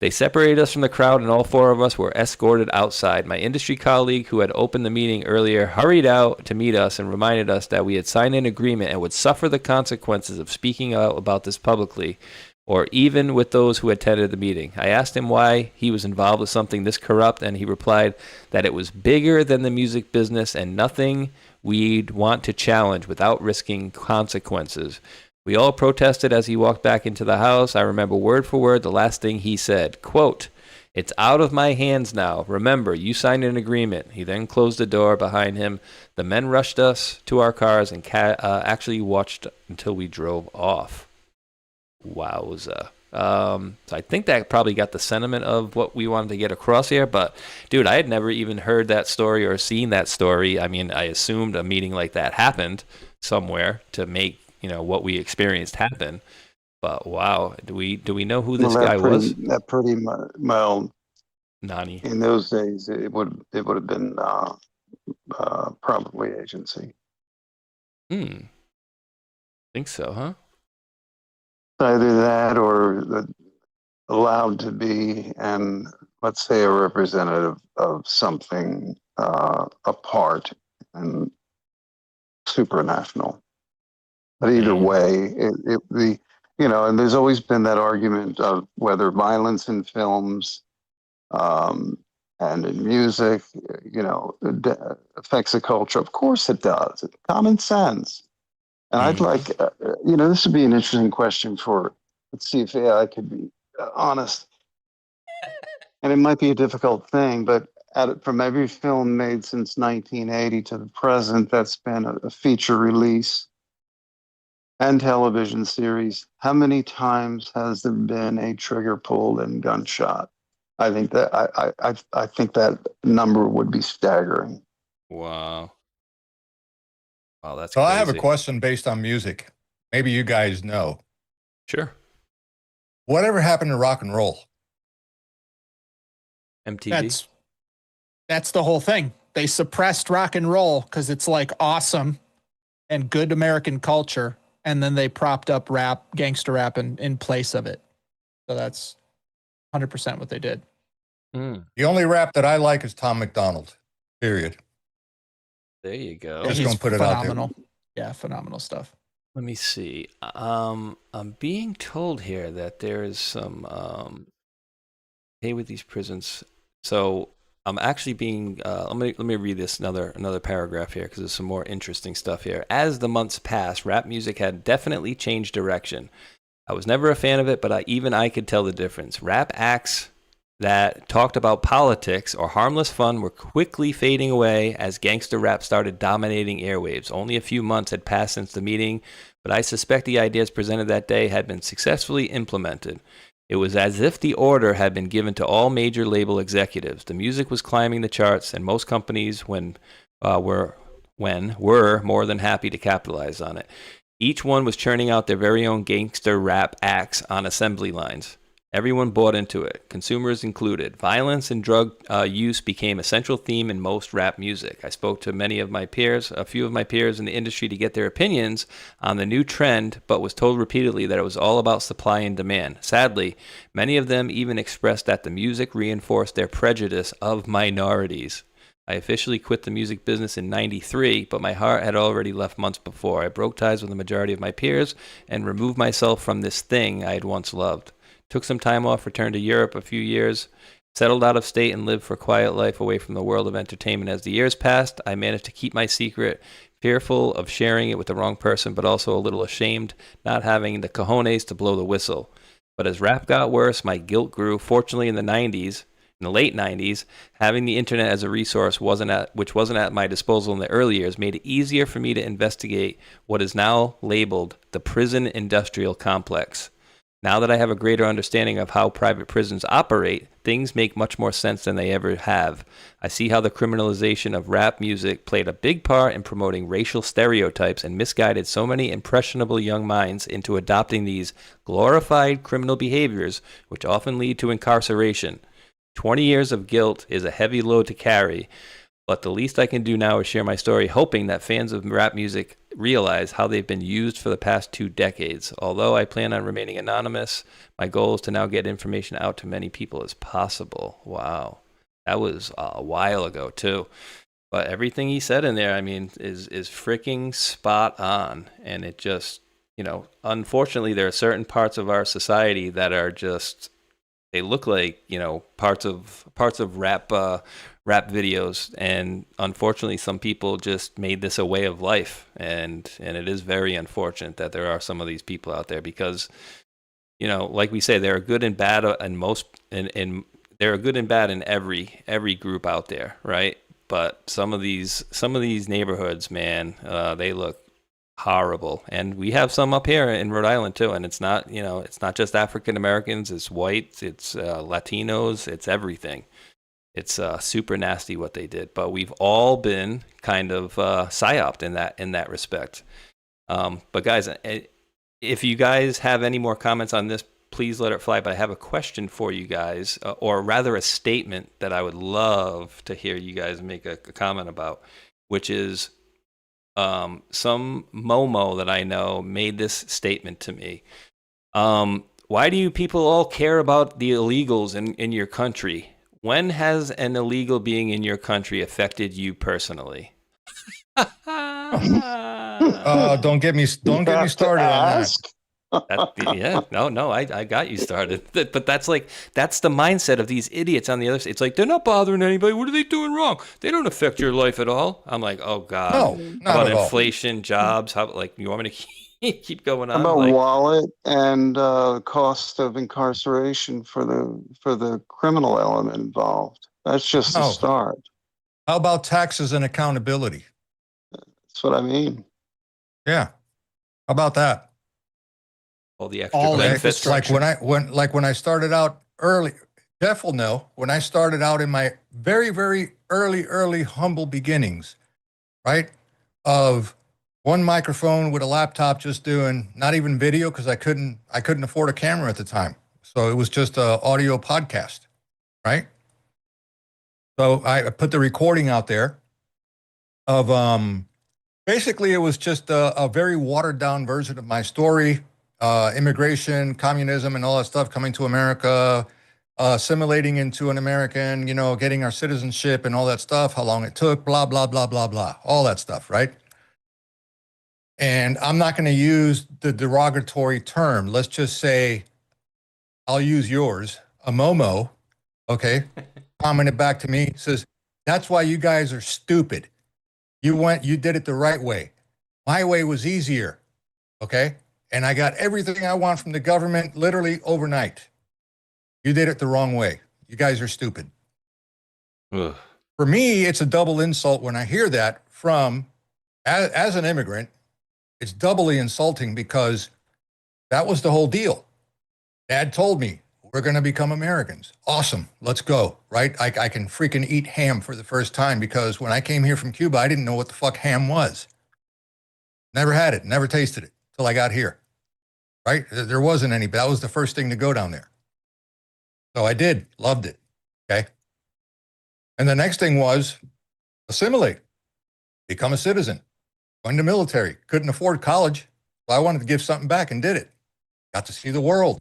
They separated us from the crowd, and all four of us were escorted outside. My industry colleague, who had opened the meeting earlier, hurried out to meet us and reminded us that we had signed an agreement and would suffer the consequences of speaking out about this publicly, or even with those who attended the meeting. I asked him why he was involved with something this corrupt, and he replied that it was bigger than the music business and nothing we'd want to challenge without risking consequences. We all protested as he walked back into the house. I remember word for word the last thing he said, quote, "It's out of my hands now. Remember, you signed an agreement." He then closed the door behind him. The men rushed us to our cars and actually watched until we drove off. Wowza. So I think that probably got the sentiment of what we wanted to get across here. But, dude, I had never even heard that story or seen that story. I mean, I assumed a meeting like that happened somewhere to make what we experienced happen, but wow, do we know who this guy was?
That pretty well.
Nani.
In those days, it would have been probably agency.
Think so, huh?
Either that or allowed to be, and let's say a representative of something apart and supranational. But either way, and there's always been that argument of whether violence in films and in music, affects the culture. Of course it does. It's common sense. And I'd like, this would be an interesting question let's see if I could be honest. And it might be a difficult thing, but from every film made since 1980 to the present, that's been a feature release and television series, how many times has there been a trigger pulled and gunshot? I think that I think that number would be staggering.
Wow, that's
so.
crazy.
I have a question based on music. Maybe you guys know.
Sure.
Whatever happened to rock and roll?
MTV.
That's the whole thing. They suppressed rock and roll because it's like awesome and good American culture. And then they propped up gangster rap in place of it. So that's 100% what they did.
The only rap that I like is Tom McDonald, period.
There you go.
Just going to put it out there.
Yeah, phenomenal stuff.
Let me see. I'm being told here that there is some hey with these prisons. So I'm actually being let me read this another paragraph here because there's some more interesting stuff here. As the months passed, rap music had definitely changed direction. I was never a fan of it, but even I could tell the difference. Rap acts that talked about politics or harmless fun were quickly fading away as gangster rap started dominating airwaves. Only a few months had passed since the meeting, but I suspect the ideas presented that day had been successfully implemented. It was as if the order had been given to all major label executives. The music was climbing the charts, and most companies were more than happy to capitalize on it. Each one was churning out their very own gangster rap acts on assembly lines. Everyone bought into it, consumers included. Violence and drug use became a central theme in most rap music. I spoke to a few of my peers in the industry to get their opinions on the new trend, but was told repeatedly that it was all about supply and demand. Sadly, many of them even expressed that the music reinforced their prejudice of minorities. I officially quit the music business in '93, but my heart had already left months before. I broke ties with the majority of my peers and removed myself from this thing I had once loved. Took some time off, returned to Europe a few years, settled out of state, and lived for a quiet life away from the world of entertainment. As the years passed, I managed to keep my secret, fearful of sharing it with the wrong person, but also a little ashamed, not having the cojones to blow the whistle. But as rap got worse, my guilt grew. Fortunately, in the late 90s, having the internet as a resource which wasn't at my disposal in the early years made it easier for me to investigate what is now labeled the prison industrial complex. Now that I have a greater understanding of how private prisons operate, things make much more sense than they ever have. I see how the criminalization of rap music played a big part in promoting racial stereotypes and misguided so many impressionable young minds into adopting these glorified criminal behaviors, which often lead to incarceration. 20 years of guilt is a heavy load to carry, but the least I can do now is share my story, hoping that fans of rap music realize how they've been used for the past 2 decades. Although I plan on remaining anonymous, my goal is to now get information out to many people as possible. Wow. That was a while ago, too. But everything he said in there, I mean, is freaking spot on. And it just, unfortunately, there are certain parts of our society that are just, they look like, parts of rap videos, and unfortunately some people just made this a way of life, and it is very unfortunate that there are some of these people out there, because like we say, there are good and bad and there are good and bad in every group out there, right? But some of these neighborhoods, man, they look horrible. And we have some up here in Rhode Island too, and it's not just African Americans, it's whites, it's Latinos, it's everything. It's super nasty what they did, but we've all been kind of psyoped in that respect. But guys, if you guys have any more comments on this, please let it fly. But I have a question for you guys, or rather a statement that I would love to hear you guys make a comment about, which is some Momo that I know made this statement to me. Why do you people all care about the illegals in your country? When has an illegal being in your country affected you personally?
Don't get me started on that.
I got you started. But that's the mindset of these idiots on the other side. It's like, they're not bothering anybody. What are they doing wrong? They don't affect your life at all. I'm like, oh God.
No, not
about
at all.
inflation, jobs, how, you want me to keep going on?
About wallet and cost of incarceration for the criminal element involved. That's just the start.
How about taxes and accountability?
That's what I mean.
Yeah. How about that?
All the extra benefits.
Like when I started out early, Jeff will know, when I started out in my very, very early humble beginnings, right? Of one microphone with a laptop, just doing not even video, because I couldn't afford a camera at the time. So it was just a audio podcast, right? So I put the recording out there of basically it was just a very watered down version of my story, immigration, communism, and all that stuff, coming to America, assimilating into an American, getting our citizenship and all that stuff, how long it took, blah, blah, blah, blah, blah, all that stuff, right? And I'm not going to use the derogatory term. Let's just say, I'll use yours, a Momo, okay, commented back to me, says, that's why you guys are stupid. You did it the right way. My way was easier, okay? and I got everything I want from the government literally overnight. You did it the wrong way. You guys are stupid.
Ugh.
For me, it's a double insult when I hear that from, as an immigrant, it's doubly insulting because that was the whole deal. Dad told me, we're going to become Americans. Awesome. Let's go. Right? I can freaking eat ham for the first time because when I came here from Cuba, I didn't know what the fuck ham was. Never had it. Never tasted it till I got here. Right? There wasn't any, but that was the first thing to go down there. So I did. Loved it. Okay. And the next thing was assimilate, become a citizen, join the military. Couldn't afford college, so I wanted to give something back and did it. Got to see the world,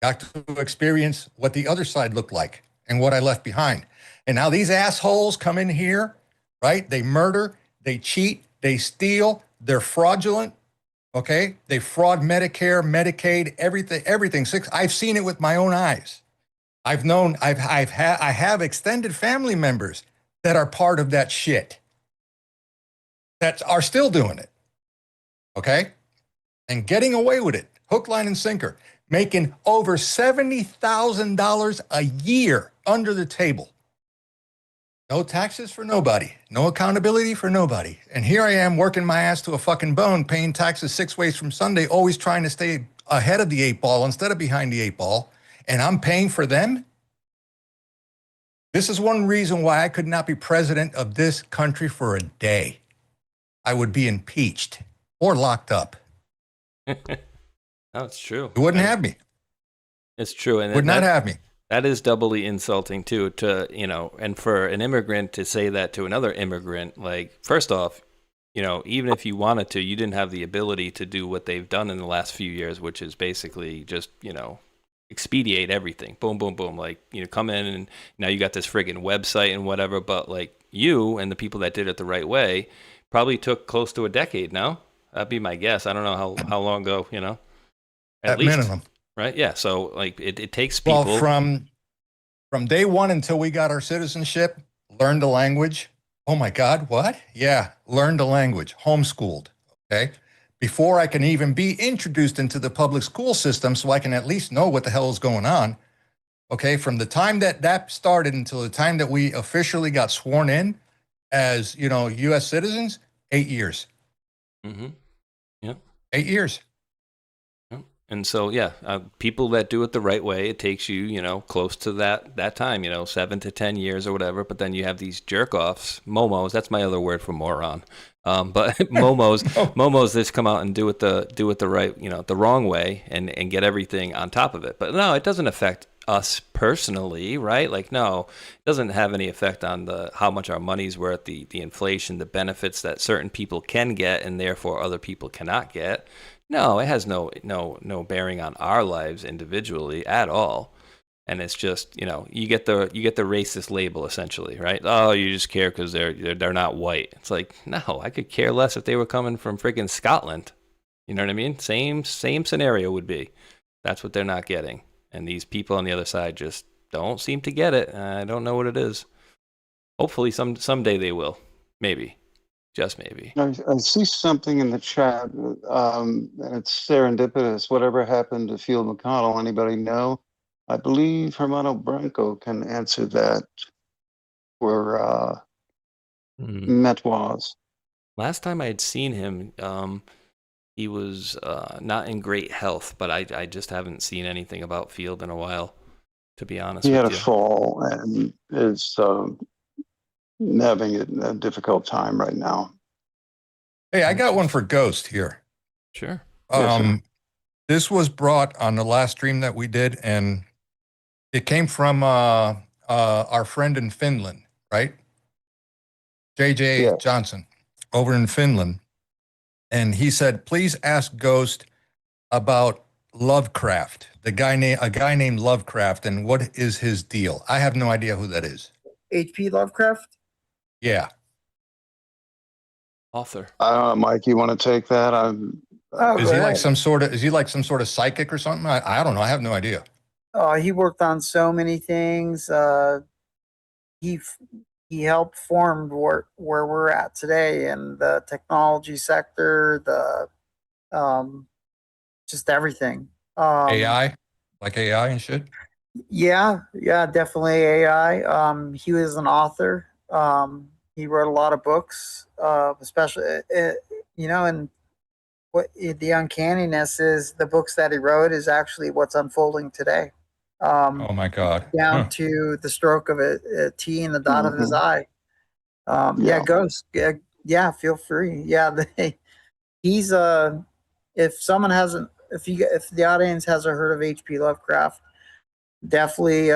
got to experience what the other side looked like and what I left behind. And now these assholes come in here, right? They murder, they cheat, they steal, they're fraudulent, okay? They fraud Medicare, Medicaid, everything. I've seen it with my own eyes. I have extended family members that are part of that shit that are still doing it. Okay? And getting away with it, hook, line, and sinker, making over $70,000 a year under the table. No taxes for nobody, no accountability for nobody. And here I am working my ass to a fucking bone, paying taxes 6 ways from Sunday, always trying to stay ahead of the 8 ball instead of behind the 8 ball. And I'm paying for them? This is one reason why I could not be president of this country for a day. I would be impeached or locked up.
That's true.
You wouldn't have me.
It's true. And
would not have me.
That is doubly insulting too, and for an immigrant to say that to another immigrant, like, first off, even if you wanted to, you didn't have the ability to do what they've done in the last few years, which is basically just, expedite everything. Boom, boom, boom. Like, come in and now you got this friggin' website and whatever, but like you and the people that did it the right way probably took close to a decade now. That'd be my guess. I don't know how long ago, at least,
minimum.
Right? Yeah. So like it takes people.
Well, from day one until we got our citizenship, learned the language. Oh my God, what? Yeah, learned the language, homeschooled, okay? Before I can even be introduced into the public school system so I can at least know what the hell is going on, okay? From the time that started until the time that we officially got sworn in as, U.S. citizens, 8 years.
Mm-hmm. Yeah.
8 years.
And so, people that do it the right way, it takes you, close to that time, 7 to 10 years or whatever. But then you have these jerk-offs, momos. That's my other word for moron. But momos that come out and do it the right, the wrong way and get everything on top of it. But no, it doesn't affect us personally, right? Like, no, it doesn't have any effect on how much our money's worth, the inflation, the benefits that certain people can get and therefore other people cannot get. No, it has no bearing on our lives individually at all. And it's just, you get the racist label essentially, right? Oh, you just care because they're not white. It's like, no, I could care less if they were coming from freaking Scotland. You know what I mean? Same scenario would be. That's what they're not getting. And these people on the other side just don't seem to get it. I don't know what it is. Hopefully someday they will. Maybe. Just maybe.
I see something in the chat, and it's serendipitous. Whatever happened to Field McConnell? Anybody know? I believe Hermano Branco can answer that for Metwaz.
Last time I had seen him, he was not in great health, but I just haven't seen anything about Field in a while, to be honest with you.
He had a fall and is having a difficult time right now.
Hey, I got one for Ghost here.
Sure.
This was brought on the last stream that we did, and it came from our friend in Finland, right? JJ Johnson over in Finland. And he said, please ask Ghost about Lovecraft, a guy named Lovecraft, and what is his deal? I have no idea who that is.
H.P. Lovecraft?
Yeah.
Author.
Mike, you want to take that?
Is he like some sort of psychic or something? I don't know. I have no idea.
He worked on so many things. He helped form where we're at today in the technology sector, the just everything.
AI, like AI and shit.
Yeah, definitely AI. He was an author. He wrote a lot of books, especially, and what the uncanniness is, the books that he wrote is actually what's unfolding today.
Oh my God.
Down
Huh.
to the stroke of a T in the dot of his
Mhm.
eye. Yeah,
Yeah.
Ghost. Yeah, feel free. Yeah, he's if someone hasn't, if the audience hasn't heard of H.P. Lovecraft, definitely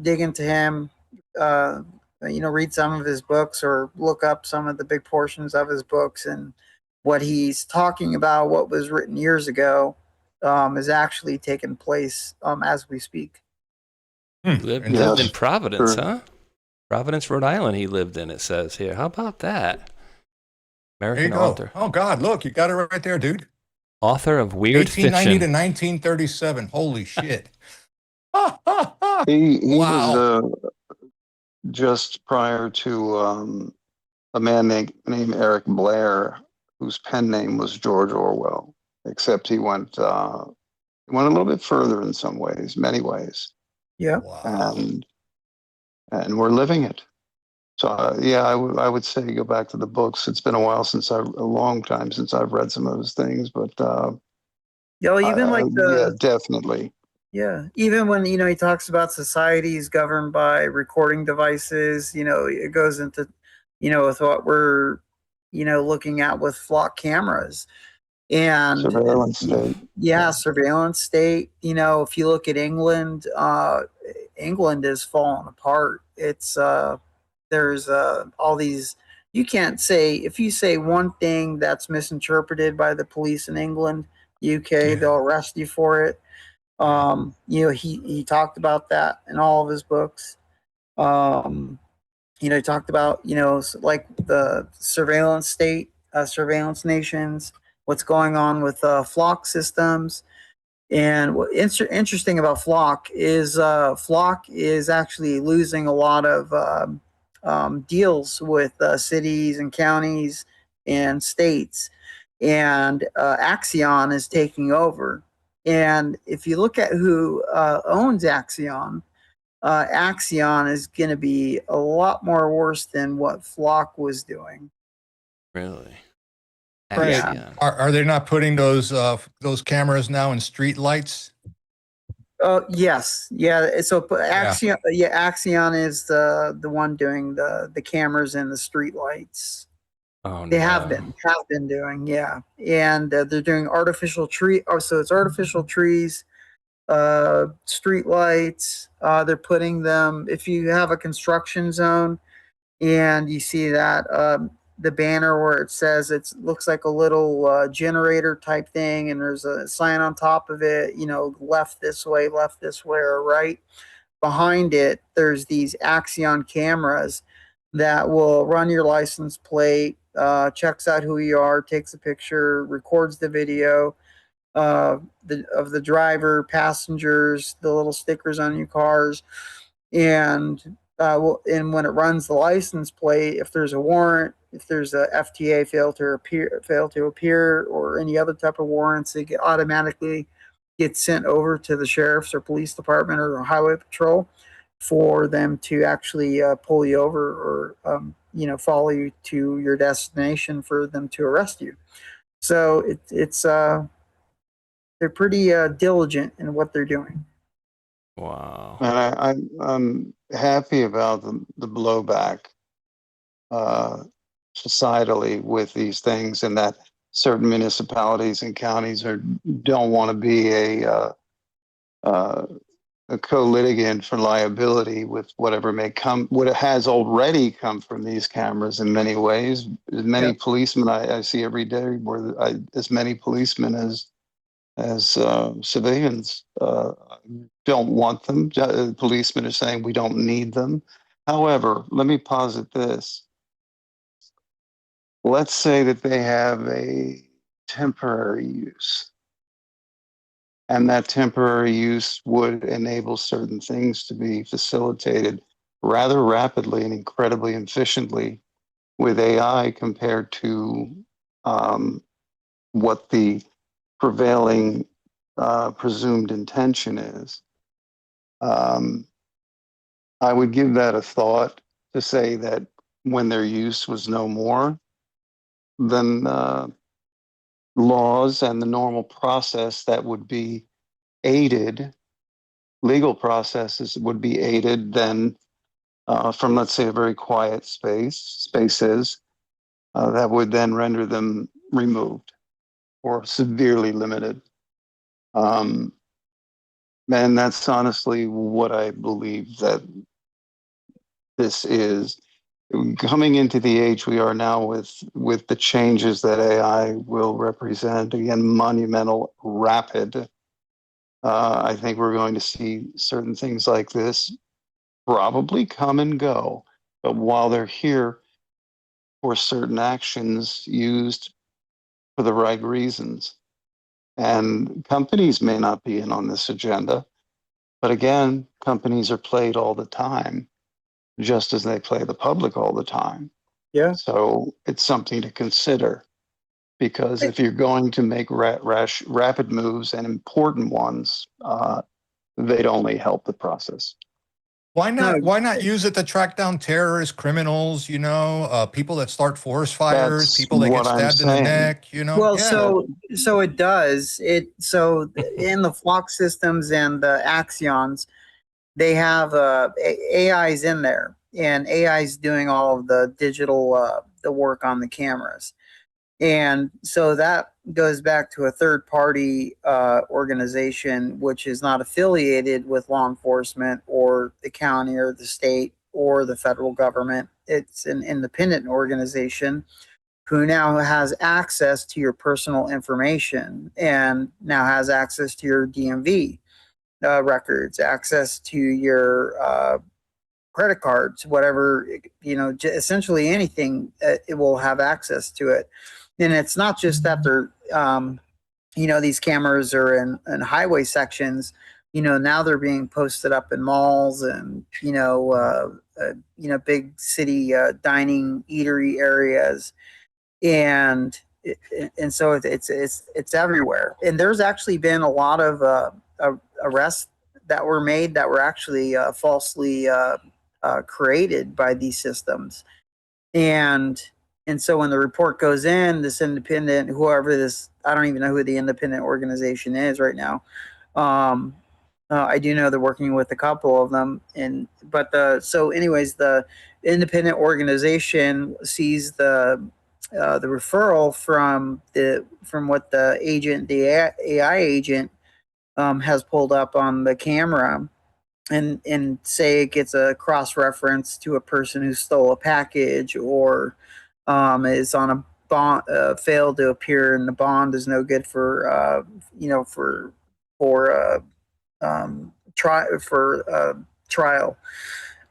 dig into him. Read some of his books or look up some of the big portions of his books, and what he's talking about, what was written years ago, is actually taking place as we speak.
Lived in
Yes.
Providence,
Sure.
huh? Providence, Rhode Island. He lived in. It says here. How about that?
There you
American
go.
author,
Oh God, look, you got it right there, dude.
author of weird
1890 to
fiction.
1937. Holy shit.
He was
Wow.
just prior to a man named Eric Blair, whose pen name was George Orwell, except he went a little bit further in some ways, many ways,
Yeah.
Wow.
and we're living it. So yeah, I would say go back to the books. It's been a long time since I've read some of those things, but
Even like
yeah,
the
definitely.
Yeah, even when he talks about societies governed by recording devices, it goes into with what we're looking at with flock cameras and
Surveillance state.
yeah, surveillance state. If you look at England, England is falling apart. It's there's all these. You can't say, if you say one thing that's misinterpreted by the police in England, UK,
Yeah.
they'll arrest you for it. He talked about that in all of his books. He talked about, like the surveillance state, surveillance nations, what's going on with flock systems. And what interesting about flock is actually losing a lot of deals with cities and counties and states, and Axion is taking over. And if you look at who owns Axion, Axion is going to be a lot more worse than what Flock was doing.
Really?
Right.
Axion.
Are they not putting those cameras now in street lights?
Yes, yeah. So Axion, Axion is the one doing the cameras and the street lights.
Oh
They
no.
have been doing, yeah, and they're doing artificial tree. Oh, so it's artificial trees, street lights. They're putting them. If you have a construction zone and you see that the banner where it says, it looks like a little generator type thing, and there's a sign on top of it. Left this way, or right behind it. There's these Axion cameras that will run your license plate, checks out who you are, takes a picture, records the video of the driver, passengers, the little stickers on your cars, and when it runs the license plate, if there's a warrant, if there's a FTA fail to appear, or any other type of warrants, it automatically gets sent over to the sheriff's or police department or the highway patrol for them to actually pull you over, or follow you to your destination for them to arrest you. So it's they're pretty diligent in what they're doing.
Wow.
And I'm happy about the blowback societally with these things, and that certain municipalities and counties don't want to be a co-litigant for liability with whatever may come, what has already come from these cameras in many ways. As many policemen I see every day, as many policemen as civilians don't want them. Policemen are saying we don't need them. However, let me posit this. Let's say that they have a temporary use, and that temporary use would enable certain things to be facilitated rather rapidly and incredibly efficiently with AI compared to what the prevailing presumed intention is. I would give that a thought to say that when their use was no more, then laws and the normal process that would be aided, legal processes would be aided then from, let's say, a very quiet spaces that would then render them removed or severely limited. And that's honestly what I believe that this is. Coming into the age we are now with the changes that AI will represent, again, monumental, rapid, I think we're going to see certain things like this probably come and go. But while they're here for certain actions used for the right reasons, and companies may not be in on this agenda, but again, companies are played all the time, just as they play the public all the time.
Yeah.
So it's something to consider, because if you're going to make rapid moves and important ones, they'd only help the process.
Why not use it to track down terrorists, criminals, people that start forest fires,
That's
people that get
what I'm
stabbed in the
saying.
neck,
Well,
Yeah.
so it does. So in the flock systems and the axions, they have AIs in there, and AI's doing all of the digital the work on the cameras. And so that goes back to a third party organization, which is not affiliated with law enforcement or the county or the state or the federal government. It's an independent organization who now has access to your personal information and now has access to your DMV records, access to your credit cards, whatever, essentially anything, it will have access to it. And it's not just that they're, these cameras are in highway sections. Now they're being posted up in malls and big city dining eatery areas, and so it's everywhere. And there's actually been a lot of arrests that were made that were actually falsely created by these systems. And so when the report goes in, this independent, whoever this, I don't even know who the independent organization is right now. I do know they're working with a couple of them, so anyways, the independent organization sees the referral from what the AI agent has pulled up on the camera, and say it gets a cross reference to a person who stole a package or is on a bond, failed to appear, and the bond is no good for trial,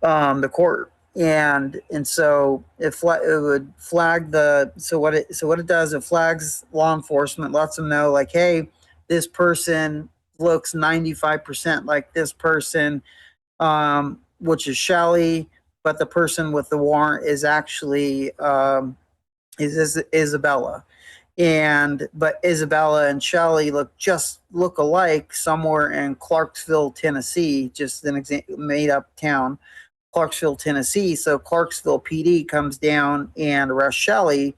the court. And so it would flag what it does, it flags law enforcement, lets them know, like, hey, this person looks 95% like this person, which is Shelley, but the person with the warrant is actually is Isabella. But Isabella and Shelley look alike somewhere in Clarksville, Tennessee, just an made up town, Clarksville, Tennessee. So Clarksville PD comes down and arrests Shelley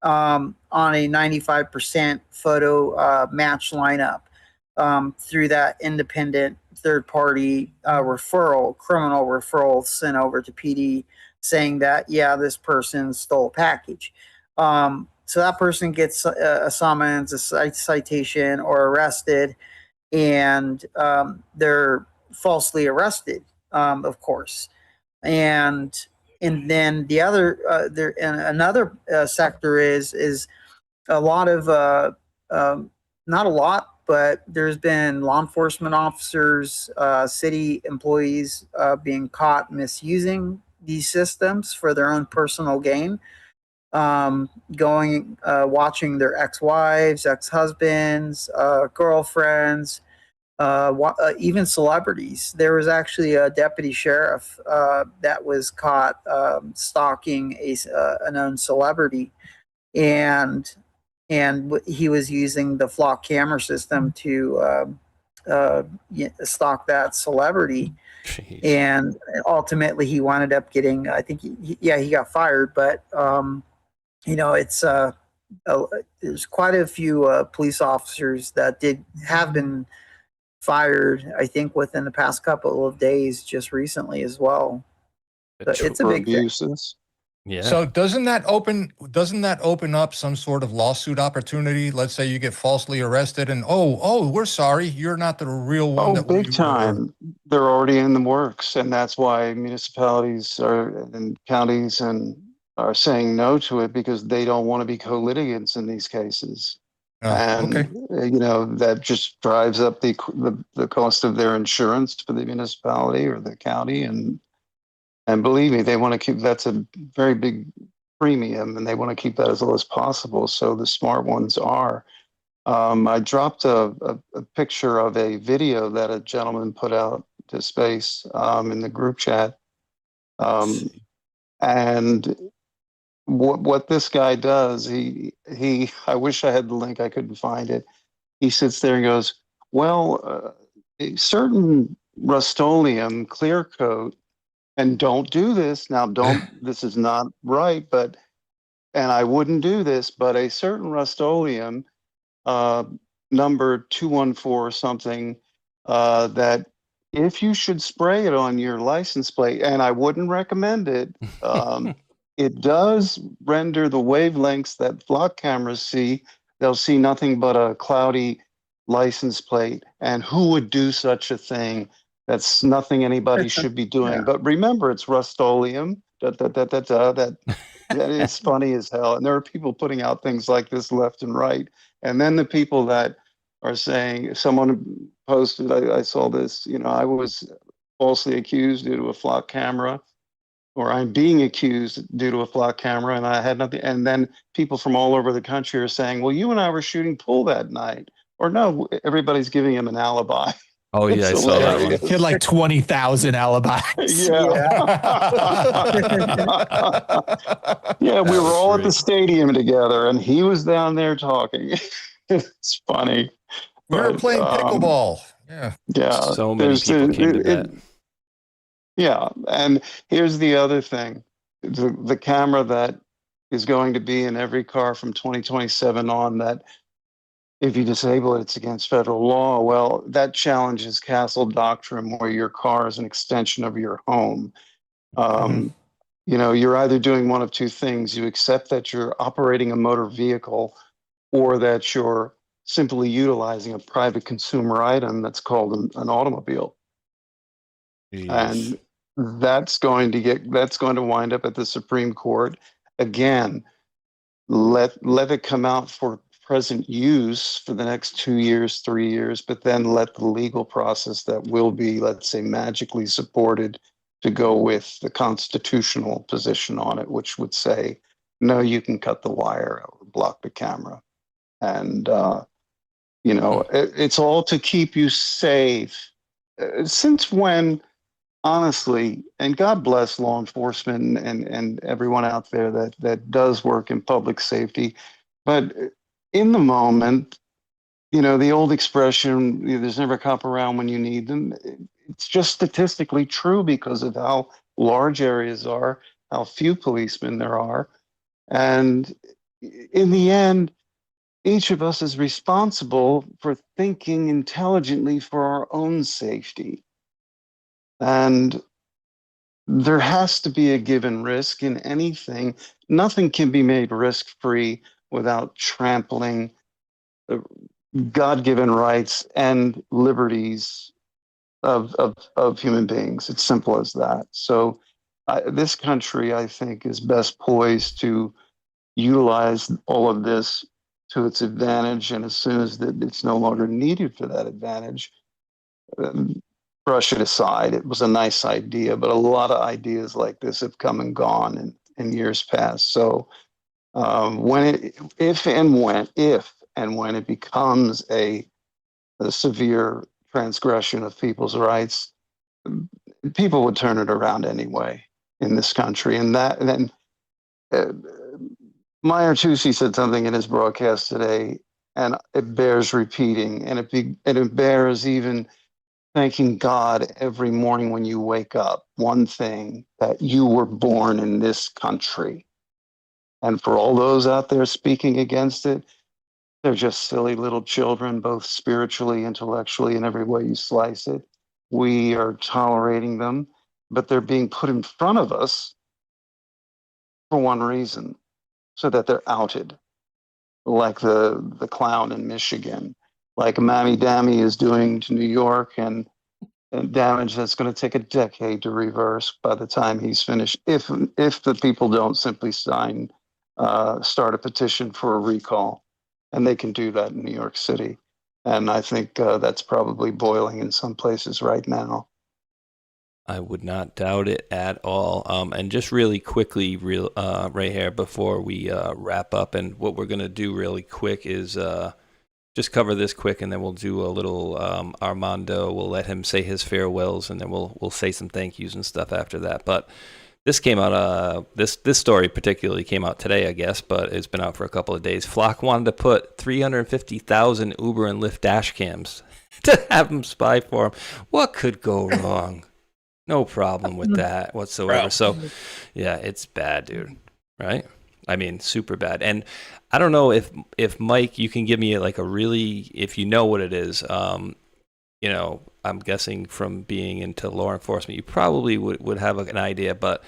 on a 95% photo match lineup through that independent third party criminal referral sent over to PD, saying that, yeah, this person stole a package. So that person gets a summons, a citation, or arrested, and they're falsely arrested, of course. And then the other another sector is a lot of not a lot, but there's been law enforcement officers, city employees being caught misusing these systems for their own personal gain, watching their ex-wives, ex-husbands, girlfriends, even celebrities. There was actually a deputy sheriff that was caught stalking a known celebrity, and and he was using the flock camera system to stalk that celebrity.
Jeez.
And ultimately he wound up getting, I think he got fired, but it's there's quite a few police officers that have been fired, I think within the past couple of days, just recently as well. So it's a
For
big thing.
abuses.
Yeah.
So doesn't that open up some sort of lawsuit opportunity? Let's say you get falsely arrested and we're sorry, you're not the real one.
Oh, big time. They're already in the works, and that's why municipalities and counties are saying no to it, because they don't want to be co-litigants in these cases. And
okay.
That just drives up the cost of their insurance for the municipality or the county, and believe me, they want to keep, that's a very big premium, and they want to keep that as low as possible. So the smart ones are. I dropped a picture of a video that a gentleman put out to space in the group chat. And what this guy does, I wish I had the link, I couldn't find it. He sits there and goes, well, a certain Rust-Oleum clear coat, and don't do this now, this is not right, and I wouldn't do this, but a certain Rust-Oleum number 214 or something, that if you should spray it on your license plate, and I wouldn't recommend it, it does render the wavelengths that flock cameras see. They'll see nothing but a cloudy license plate. And who would do such a thing? That's nothing anybody should be doing.
Yeah.
But remember, it's Rust-Oleum. That is funny as hell. And there are people putting out things like this left and right. And then the people that are saying, someone posted, I saw this, I was falsely accused due to a flock camera, or I'm being accused due to a flock camera, and I had nothing. And then people from all over the country are saying, well, you and I were shooting pool that night. Or no, everybody's giving him an alibi.
Oh, yeah, I saw that one.
He had like 20,000 alibis.
Yeah, we were all at the stadium together, and he was down there talking. It's funny.
We were playing pickleball. Yeah.
So many people came to that.
Yeah, and here's the other thing. The camera that is going to be in every car from 2027 on, that if you disable it, it's against federal law. Well, that challenges castle doctrine, where your car is an extension of your home. You're either doing one of two things. You accept that you're operating a motor vehicle, or that you're simply utilizing a private consumer item that's called an automobile. And that's going to wind up at the Supreme Court. Again, let it come out for present use for the next 2 years, 3 years, but then let the legal process that will be, let's say, magically supported to go with the constitutional position on it, which would say, no, you can cut the wire or block the camera. And, it's all to keep you safe. Since when, honestly, and God bless law enforcement and everyone out there that does work in public safety, but in the moment, the old expression, there's never a cop around when you need them. It's just statistically true because of how large areas are, how few policemen there are. And in the end, each of us is responsible for thinking intelligently for our own safety. And there has to be a given risk in anything. Nothing can be made risk-free without trampling God-given rights and liberties of human beings. It's simple as that. So this country, I think, is best poised to utilize all of this to its advantage. And as soon as it's no longer needed for that advantage, brush it aside. It was a nice idea, but a lot of ideas like this have come and gone in years past. So if and when it becomes a severe transgression of people's rights, people would turn it around anyway in this country. And then Meyer Tucci said something in his broadcast today, and it bears repeating, and it bears even thanking God every morning when you wake up. One thing, that you were born in this country. And for all those out there speaking against it, they're just silly little children, both spiritually, intellectually, in every way you slice it. We are tolerating them, but they're being put in front of us for one reason, so that they're outed, like the clown in Michigan, like Mammy Dammy is doing to New York, and damage that's going to take a decade to reverse by the time he's finished. If the people don't simply start a petition for a recall, and they can do that in New York City, and I think that's probably boiling in some places right now.
I would not doubt it at all. And just really quickly, right here before we wrap up, and what we're going to do really quick is just cover this quick, and then we'll do a little Armando. We'll let him say his farewells, and then we'll say some thank yous and stuff after that. But this came out. This story particularly came out today, I guess, but it's been out for a couple of days. Flock wanted to put 350,000 Uber and Lyft dash cams to have them spy for him. What could go wrong? No problem with that whatsoever.
Bro.
So, yeah, it's bad, dude. Right? I mean, super bad. And I don't know if Mike, you can give me like a really, if you know what it is. You know, I'm guessing from being into law enforcement, you probably would have an idea. But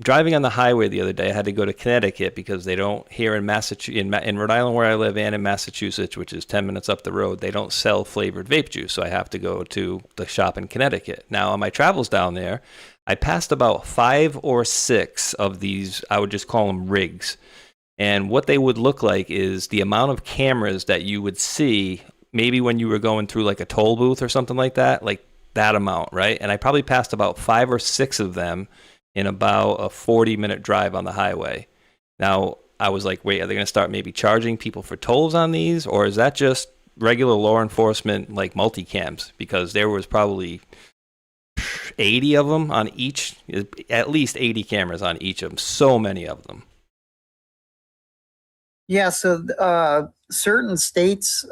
driving on the highway the other day, I had to go to Connecticut because they don't here in Massachusetts, in Rhode Island where I live, and in Massachusetts, which is 10 minutes up the road, they don't sell flavored vape juice. So I have to go to the shop in Connecticut. Now, on my travels down there, I passed about 5 or 6 of these, I would just call them rigs. And what they would look like is the amount of cameras that you would see maybe when you were going through like a toll booth or something like that amount, right? And I probably passed about 5 or 6 of them in about a 40-minute drive on the highway. Now, I was like, wait, are they going to start maybe charging people for tolls on these? Or is that just regular law enforcement, like multicams? Because there was probably 80 of them on each, at least 80 cameras on each of them. So many of them.
Yeah, so certain states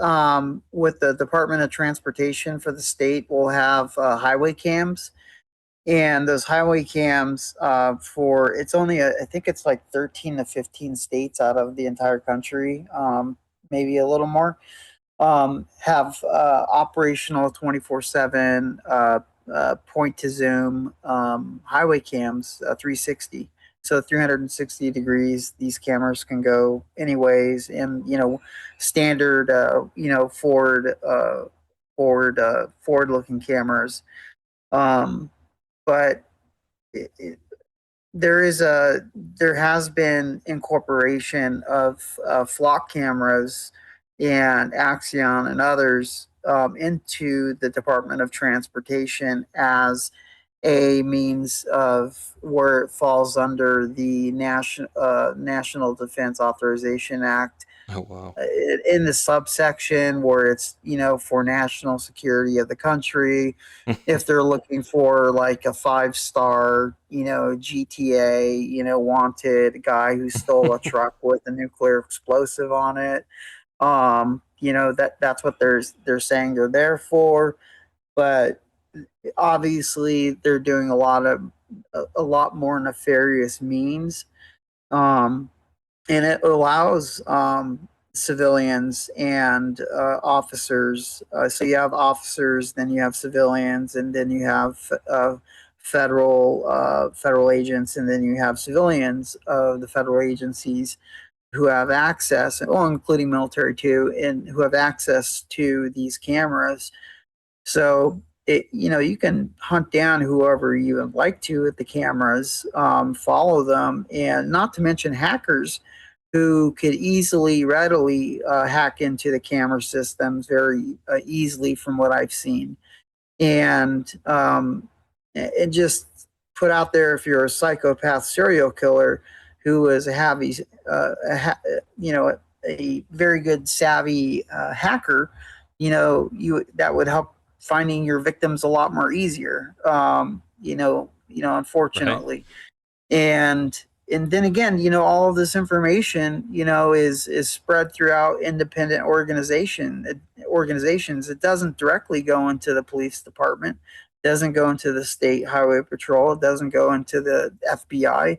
with the Department of Transportation for the state will have highway cams. And those highway cams it's only, I think it's like 13 to 15 states out of the entire country, maybe a little more, have operational 24/7 point to zoom highway cams, 360. So 360 degrees, these cameras can go anyways, and standard forward-looking cameras. But there has been incorporation of flock cameras and Axion and others into the Department of Transportation as a means of where it falls under the National Defense Authorization Act.
Oh, wow.
In the subsection where it's, for national security of the country, if they're looking for like a 5-star, GTA, wanted guy who stole a truck with a nuclear explosive on it, that's what they're saying they're there for. But obviously they're doing a lot more nefarious means. And it allows civilians and officers. So you have officers, then you have civilians, and then you have federal agents, and then you have civilians of the federal agencies who have access, including military too, and who have access to these cameras. So you can hunt down whoever you would like to at the cameras, follow them, and not to mention hackers who could readily hack into the camera systems very easily from what I've seen. And just put out there, if you're a psychopath serial killer who is a very good savvy hacker, that would help finding your victims a lot more easier, unfortunately. Right. And and then again, all of this information, is spread throughout independent organizations. It doesn't directly go into the police department, doesn't go into the state highway patrol, it doesn't go into the FBI.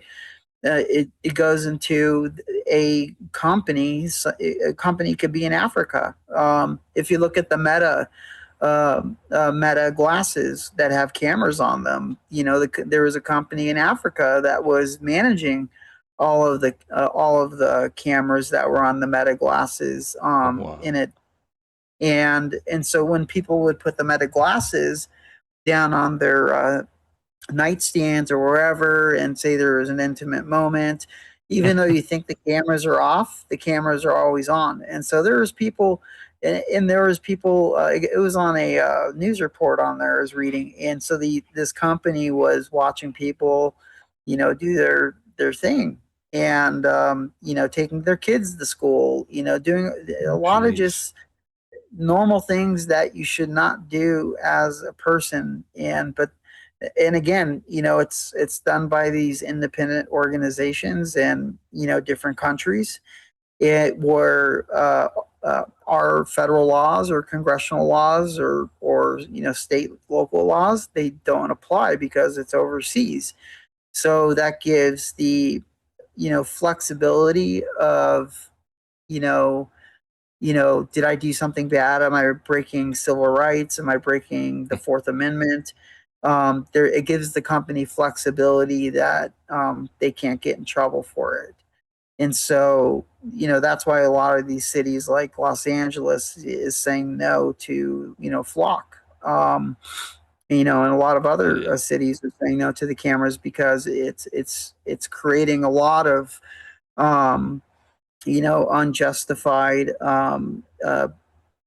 It goes into a company. A company could be in Africa. If you look at the Meta glasses that have cameras on them, there was a company in Africa that was managing all of the cameras that were on the Meta glasses in it. And so when people would put the Meta glasses down on their nightstands or wherever and say there was an intimate moment, even though you think the cameras are off, the cameras are always on. And so there was people, and there was people, it was on a news report on there I was reading. And so this company was watching people, do their thing, and, taking their kids to school, doing a lot of just normal things that you should not do as a person. And again, it's done by these independent organizations and, different countries. Where our federal laws or congressional laws or state, local laws, they don't apply because it's overseas. So that gives the, flexibility of, did I do something bad? Am I breaking civil rights? Am I breaking the Fourth Amendment? It gives the company flexibility that they can't get in trouble for it. And so, that's why a lot of these cities like Los Angeles is saying no to, flock. And a lot of other cities are saying no to the cameras because it's creating a lot of, unjustified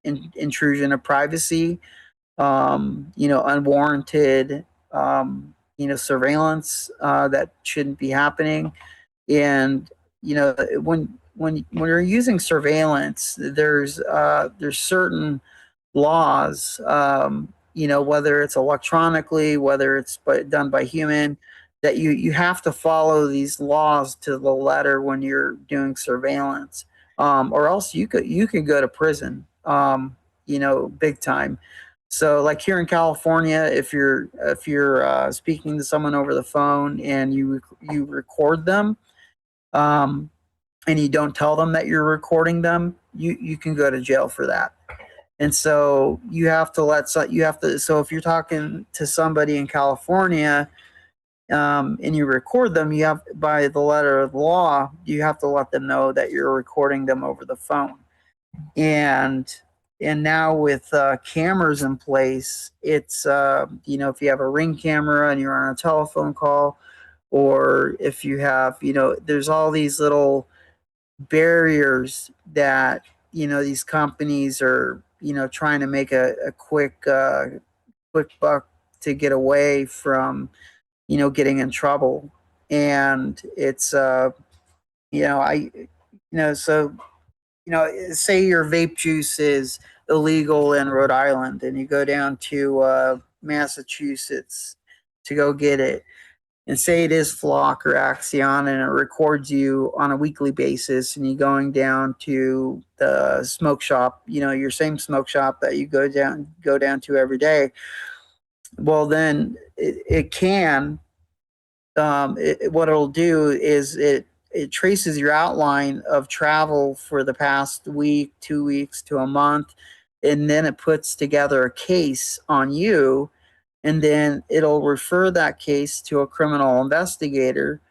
intrusion of privacy, unwarranted, surveillance that shouldn't be happening. And when you're using surveillance, there's certain laws, whether it's electronically, whether it's done by human, that you have to follow these laws to the letter when you're doing surveillance, or else you could go to prison, big time. So like here in California, if you're speaking to someone over the phone and you record them, and you don't tell them that you're recording them, you can go to jail for that. And so so if you're talking to somebody in California, and you record them, you have, by the letter of the law, you have to let them know that you're recording them over the phone. And now with cameras in place, it's if you have a Ring camera and you're on a telephone call, or if you have, there's all these little barriers that these companies are trying to make a quick buck to get away from getting in trouble. And it's so say your vape juice is illegal in Rhode Island and you go down to Massachusetts to go get it, and say it is Flock or Axion, and it records you on a weekly basis, and you're going down to the smoke shop, your same smoke shop that you go down to every day. Well, then it can, what it'll do is it traces your outline of travel for the past week, 2 weeks to a month, and then it puts together a case on you, and then it'll refer that case to a criminal investigator,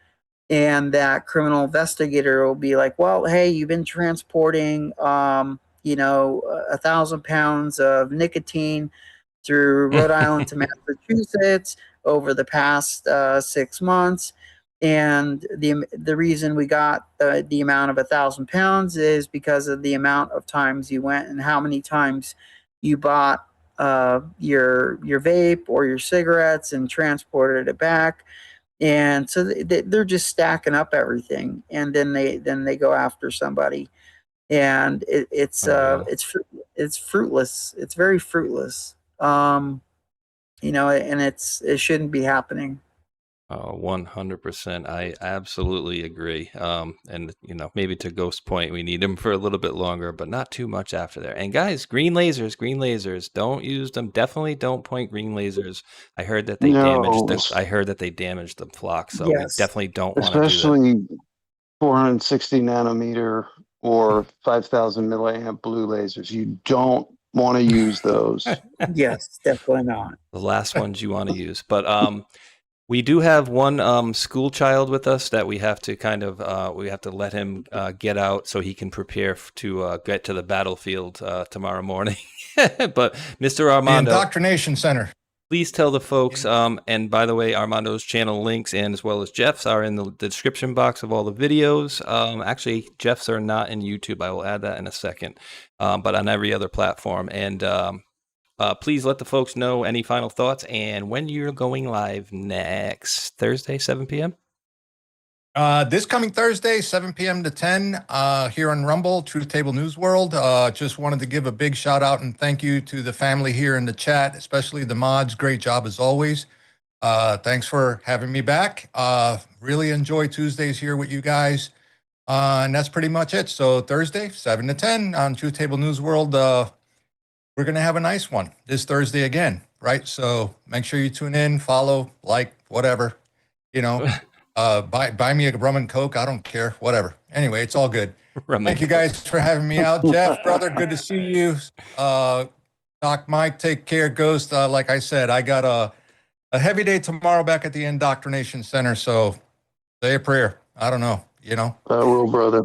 and that criminal investigator will be like, well, hey, you've been transporting 1,000 pounds of nicotine through Rhode Island to Massachusetts over the past 6 months. And the reason we got the amount of 1,000 pounds is because of the amount of times you went and how many times you bought your vape or your cigarettes and transported it back. And so they're just stacking up everything, and then they go after somebody, and it's fruitless. It's very fruitless. And it shouldn't be happening.
100%. I absolutely agree. And maybe to Ghost's point, we need them for a little bit longer, but not too much after there. And guys, green lasers, don't use them. Definitely don't point green lasers. I heard that they damaged the flock, so we definitely don't want to do that.
Especially 460 nanometer or 5,000 milliamp blue lasers. You don't want to use those.
Yes, definitely not.
The last ones you want to use. But we do have one school child with us that we have to we have to let him get out so he can prepare to get to the battlefield tomorrow morning. But Mr. Armando,
the Indoctrination Center.
Please tell the folks, and by the way, Armando's channel links and as well as Jeff's are in the description box of all the videos. Actually, Jeff's are not in YouTube. I will add that in a second, but on every other platform. And please let the folks know any final thoughts and when you're going live next Thursday, 7 p.m.
This coming Thursday, 7 p.m. to 10 here on Rumble, Truth Table News World. Just wanted to give a big shout out and thank you to the family here in the chat, especially the mods. Great job as always. Thanks for having me back. Really enjoy Tuesdays here with you guys. And that's pretty much it. So Thursday, 7 to 10 on Truth Table News World. We're going to have a nice one this Thursday again, right? So make sure you tune in, follow, like, whatever, buy me a rum and Coke. I don't care, whatever. Anyway, it's all good. Thank you guys for having me out. Jeff, brother, good to see you. Doc Mike, take care. Ghost, like I said, I got a heavy day tomorrow back at the Indoctrination Center. So say a prayer. I don't know,
I will, brother.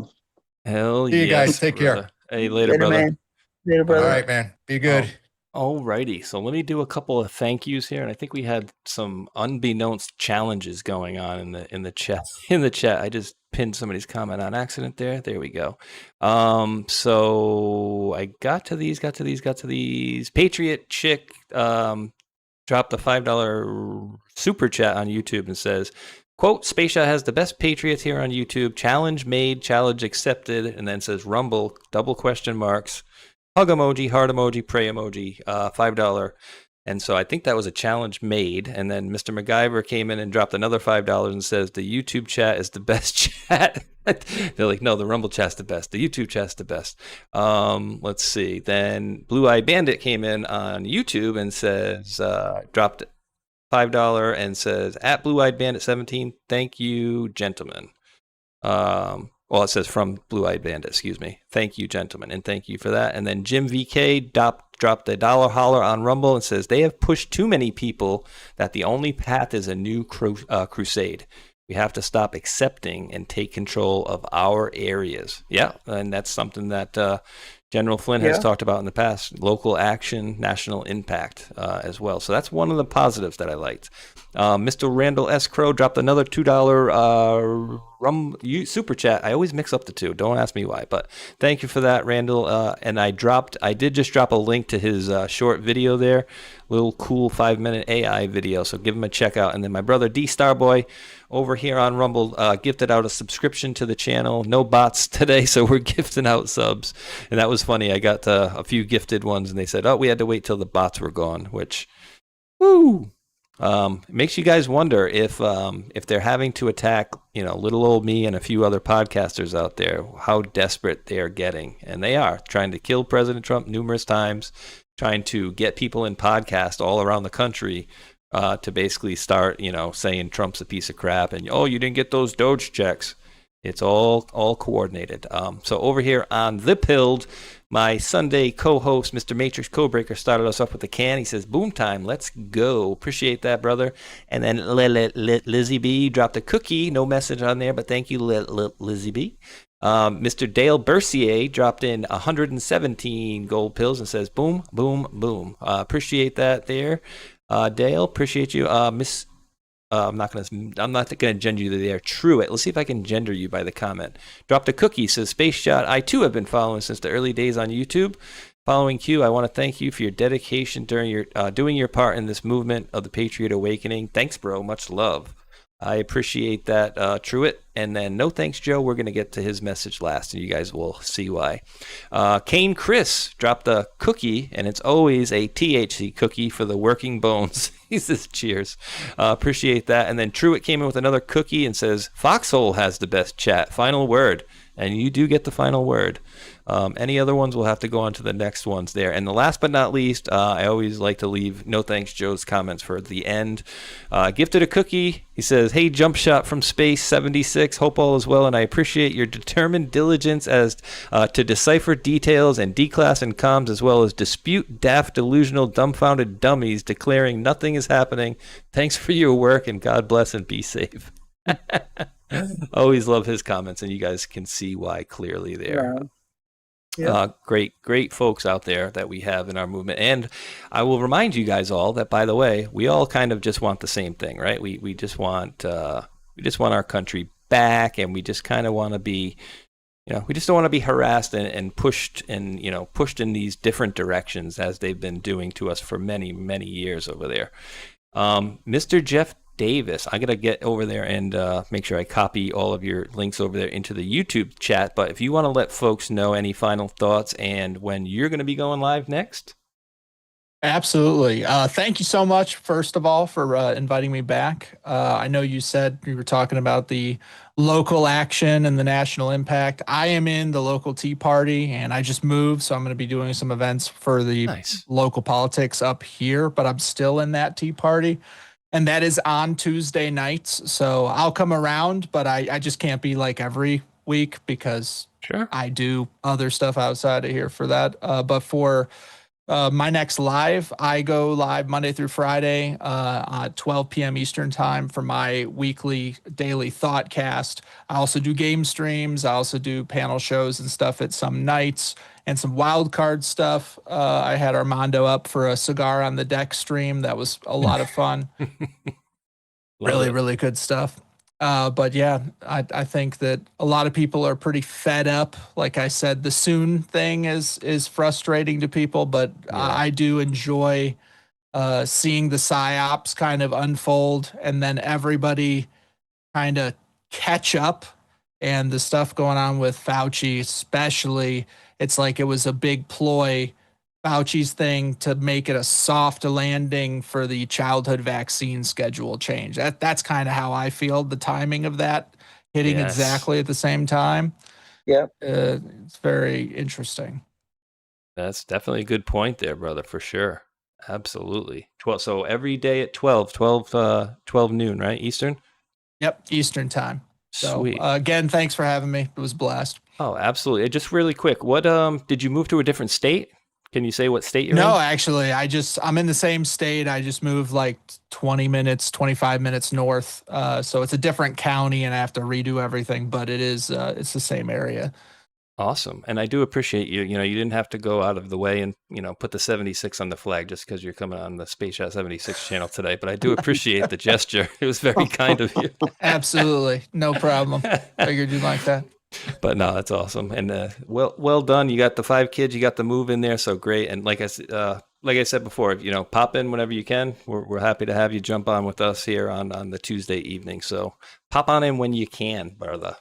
Hell yeah.
See you guys. Take care.
Hey, later, brother.
Man. Later, brother.
All right, man. Be good.
Alrighty, so let me do a couple of thank yous here, and I think we had some unbeknownst challenges going on in the chat. In the chat, I just pinned somebody's comment on accident there. There we go. So I got to these. Patriot Chick dropped the $5 super chat on YouTube and says, quote, Spaceshot has the best Patriots here on YouTube. Challenge made, challenge accepted, and then says Rumble, double question marks. Hug emoji, heart emoji, pray emoji, $5. And so I think that was a challenge made. And then Mr. MacGyver came in and dropped another $5 and says the YouTube chat is the best chat. They're like, no, the Rumble chat's the best. The YouTube chat's the best. Let's see. Then Blue Eye Bandit came in on YouTube and says, dropped $5 and says, at Blue Eyed Bandit 17, thank you, gentlemen. Well, it says from Blue Eyed Bandit, excuse me. Thank you, gentlemen, and thank you for that. And then Jim VK dropped a $1 holler on Rumble and says, they have pushed too many people that the only path is a new crusade. We have to stop accepting and take control of our areas. Yeah, and that's something that General Flynn has talked about in the past. Local action, national impact as well. So that's one of the positives that I liked. Mr. Randall S. Crow dropped another $2 super chat. I always mix up the two. Don't ask me why, but thank you for that, Randall. And I did just drop a link to his short video there, little cool 5-minute AI video. So give him a check out. And then my brother D Starboy over here on Rumble gifted out a subscription to the channel. No bots today, so we're gifting out subs. And that was funny. I got a few gifted ones, and they said, oh, we had to wait till the bots were gone, which, woo! It makes you guys wonder if they're having to attack, little old me and a few other podcasters out there, how desperate they are getting. And they are trying to kill President Trump numerous times, trying to get people in podcasts all around the country to basically start, saying Trump's a piece of crap and, oh, you didn't get those Doge checks. It's all coordinated. So over here on The Pilled, my Sunday co-host, Mr. Matrix Codebreaker, started us off with a can. He says, boom time, let's go. Appreciate that, brother. And then Lizzie B dropped a cookie. No message on there, but thank you, Lizzie B. Mr. Dale Bercier dropped in 117 gold pills and says, boom, boom, boom. Appreciate that there. Dale, appreciate you. I'm not gonna gender you there. Truett. Let's see if I can gender you by the comment. Dropped a cookie. Says Spaceshot. I too have been following since the early days on YouTube. Following Q, I want to thank you for your dedication during your doing your part in this movement of the Patriot Awakening. Thanks, bro. Much love. I appreciate that, Truett. And then no thanks, Joe. We're going to get to his message last, and you guys will see why. Kane Chris dropped a cookie, and it's always a THC cookie for the working bones. He says, cheers. Appreciate that. And then Truett came in with another cookie and says, Foxhole has the best chat. Final word. And you do get the final word. Any other ones, we'll have to go on to the next ones there. And the last but not least, I always like to leave no thanks Joe's comments for the end. Gifted a cookie. He says, hey, jump shot from space 76. Hope all is well, and I appreciate your determined diligence as to decipher details and declass and comms, as well as dispute daft, delusional, dumbfounded dummies declaring nothing is happening. Thanks for your work, and God bless and be safe. Always love his comments, and you guys can see why clearly there.
Yeah.
Great folks out there that we have in our movement. And I will remind you guys all that, by the way, we all kind of just want the same thing, right? We just want our country back, and we just kind of want to be, we just don't want to be harassed and pushed and, pushed in these different directions as they've been doing to us for many, many years over there. Mr. Jeff Davis, I gotta get over there and make sure I copy all of your links over there into the YouTube chat. But if you want to let folks know any final thoughts and when you're going to be going live next.
Absolutely. Thank you so much, first of all, for inviting me back. I know you said you were talking about the local action and the national impact. I am in the local Tea Party, and I just moved, so I'm going to be doing some events for the local politics up here, but I'm still in that Tea Party. And that is on Tuesday nights. So I'll come around, but I just can't be like every week because I do other stuff outside of here for that. But for my next live, I go live Monday through Friday at 12 p.m. Eastern time for my weekly daily Thoughtcast. I also do game streams. I also do panel shows and stuff at some nights and some wild card stuff. I had Armando up for a cigar on the deck stream. That was a lot of fun. Really good stuff. But yeah, I think that a lot of people are pretty fed up. Like I said, the soon thing is frustrating to people, but I do enjoy seeing the psyops kind of unfold and then everybody kind of catch up, and the stuff going on with Fauci, especially, it's like it was a big ploy, Fauci's thing, to make it a soft landing for the childhood vaccine schedule change. That's kind of how I feel, the timing of that hitting exactly at the same time.
Yep.
It's very interesting.
That's definitely a good point there, brother, for sure. Absolutely. 12. So every day at 12 noon, right? Eastern?
Yep. Eastern time. So
Sweet.
Again, thanks for having me. It was a blast.
Oh, absolutely. Just really quick, what did you move to a different state? Can you say what state you're in?
No, actually, I'm in the same state. I just moved like 25 minutes north. So it's a different county and I have to redo everything, but it's the same area.
Awesome. And I do appreciate you. You didn't have to go out of the way and, put the 76 on the flag just because you're coming on the Spaceshot 76 channel today. But I do appreciate the gesture. It was very kind of you.
Absolutely. No problem. Figured you'd like that.
But no, that's awesome. And well done. You got the 5 kids, you got the move in there. So great. And like I said before, pop in whenever you can. We're happy to have you jump on with us here on the Tuesday evening. So pop on in when you can, brother.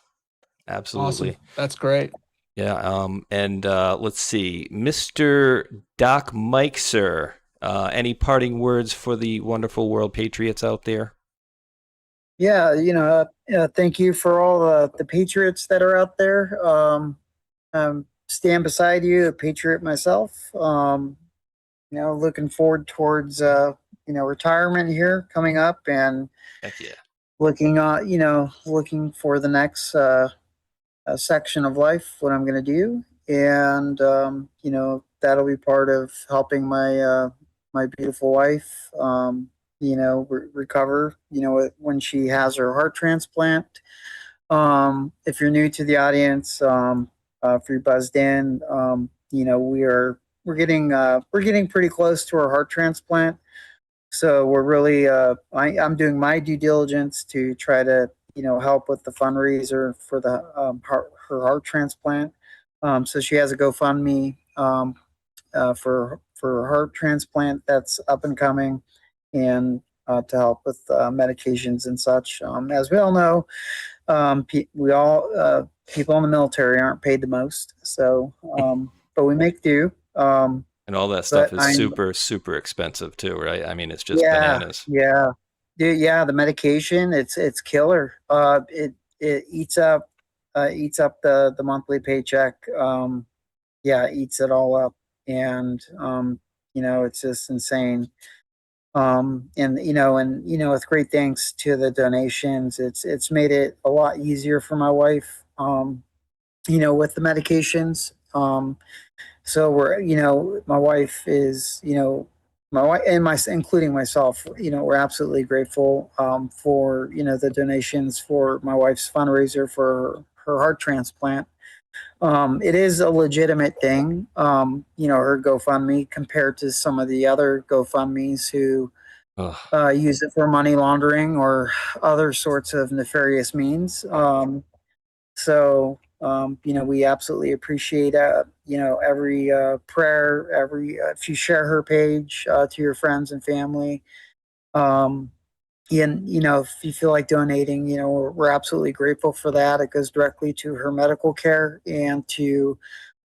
Absolutely.
Awesome. That's great.
Yeah. And let's see, Mr. Doc Mike, sir, any parting words for the wonderful world patriots out there?
Yeah, thank you for all the patriots that are out there. Stand beside you, a patriot myself. Looking forward towards retirement here coming up, and
heck yeah,
looking for the next section of life, what I'm going to do, and that'll be part of helping my beautiful wife recover when she has her heart transplant. If you're new to the audience, if you're buzzed in, we're getting pretty close to her heart transplant, so we're really I'm doing my due diligence to try to help with the fundraiser for the her heart transplant. So she has a GoFundMe for her heart transplant that's up and coming, and to help with medications and such. As we all know, people in the military aren't paid the most, so but we make do.
And all that stuff is
I'm
super, super expensive too, right? I mean, it's just
yeah,
bananas.
yeah, dude, yeah. The medication, it's killer. It eats up the monthly paycheck. Yeah, it eats it all up, and it's just insane. And with great thanks to the donations, it's made it a lot easier for my wife. With the medications. So my wife is, my wife and including myself, we're absolutely grateful for the donations for my wife's fundraiser for her heart transplant. It is a legitimate thing, her GoFundMe compared to some of the other GoFundMes who use it for money laundering or other sorts of nefarious means. We absolutely appreciate, every prayer, if you share her page to your friends and family. And, if you feel like donating, we're absolutely grateful for that. It goes directly to her medical care and to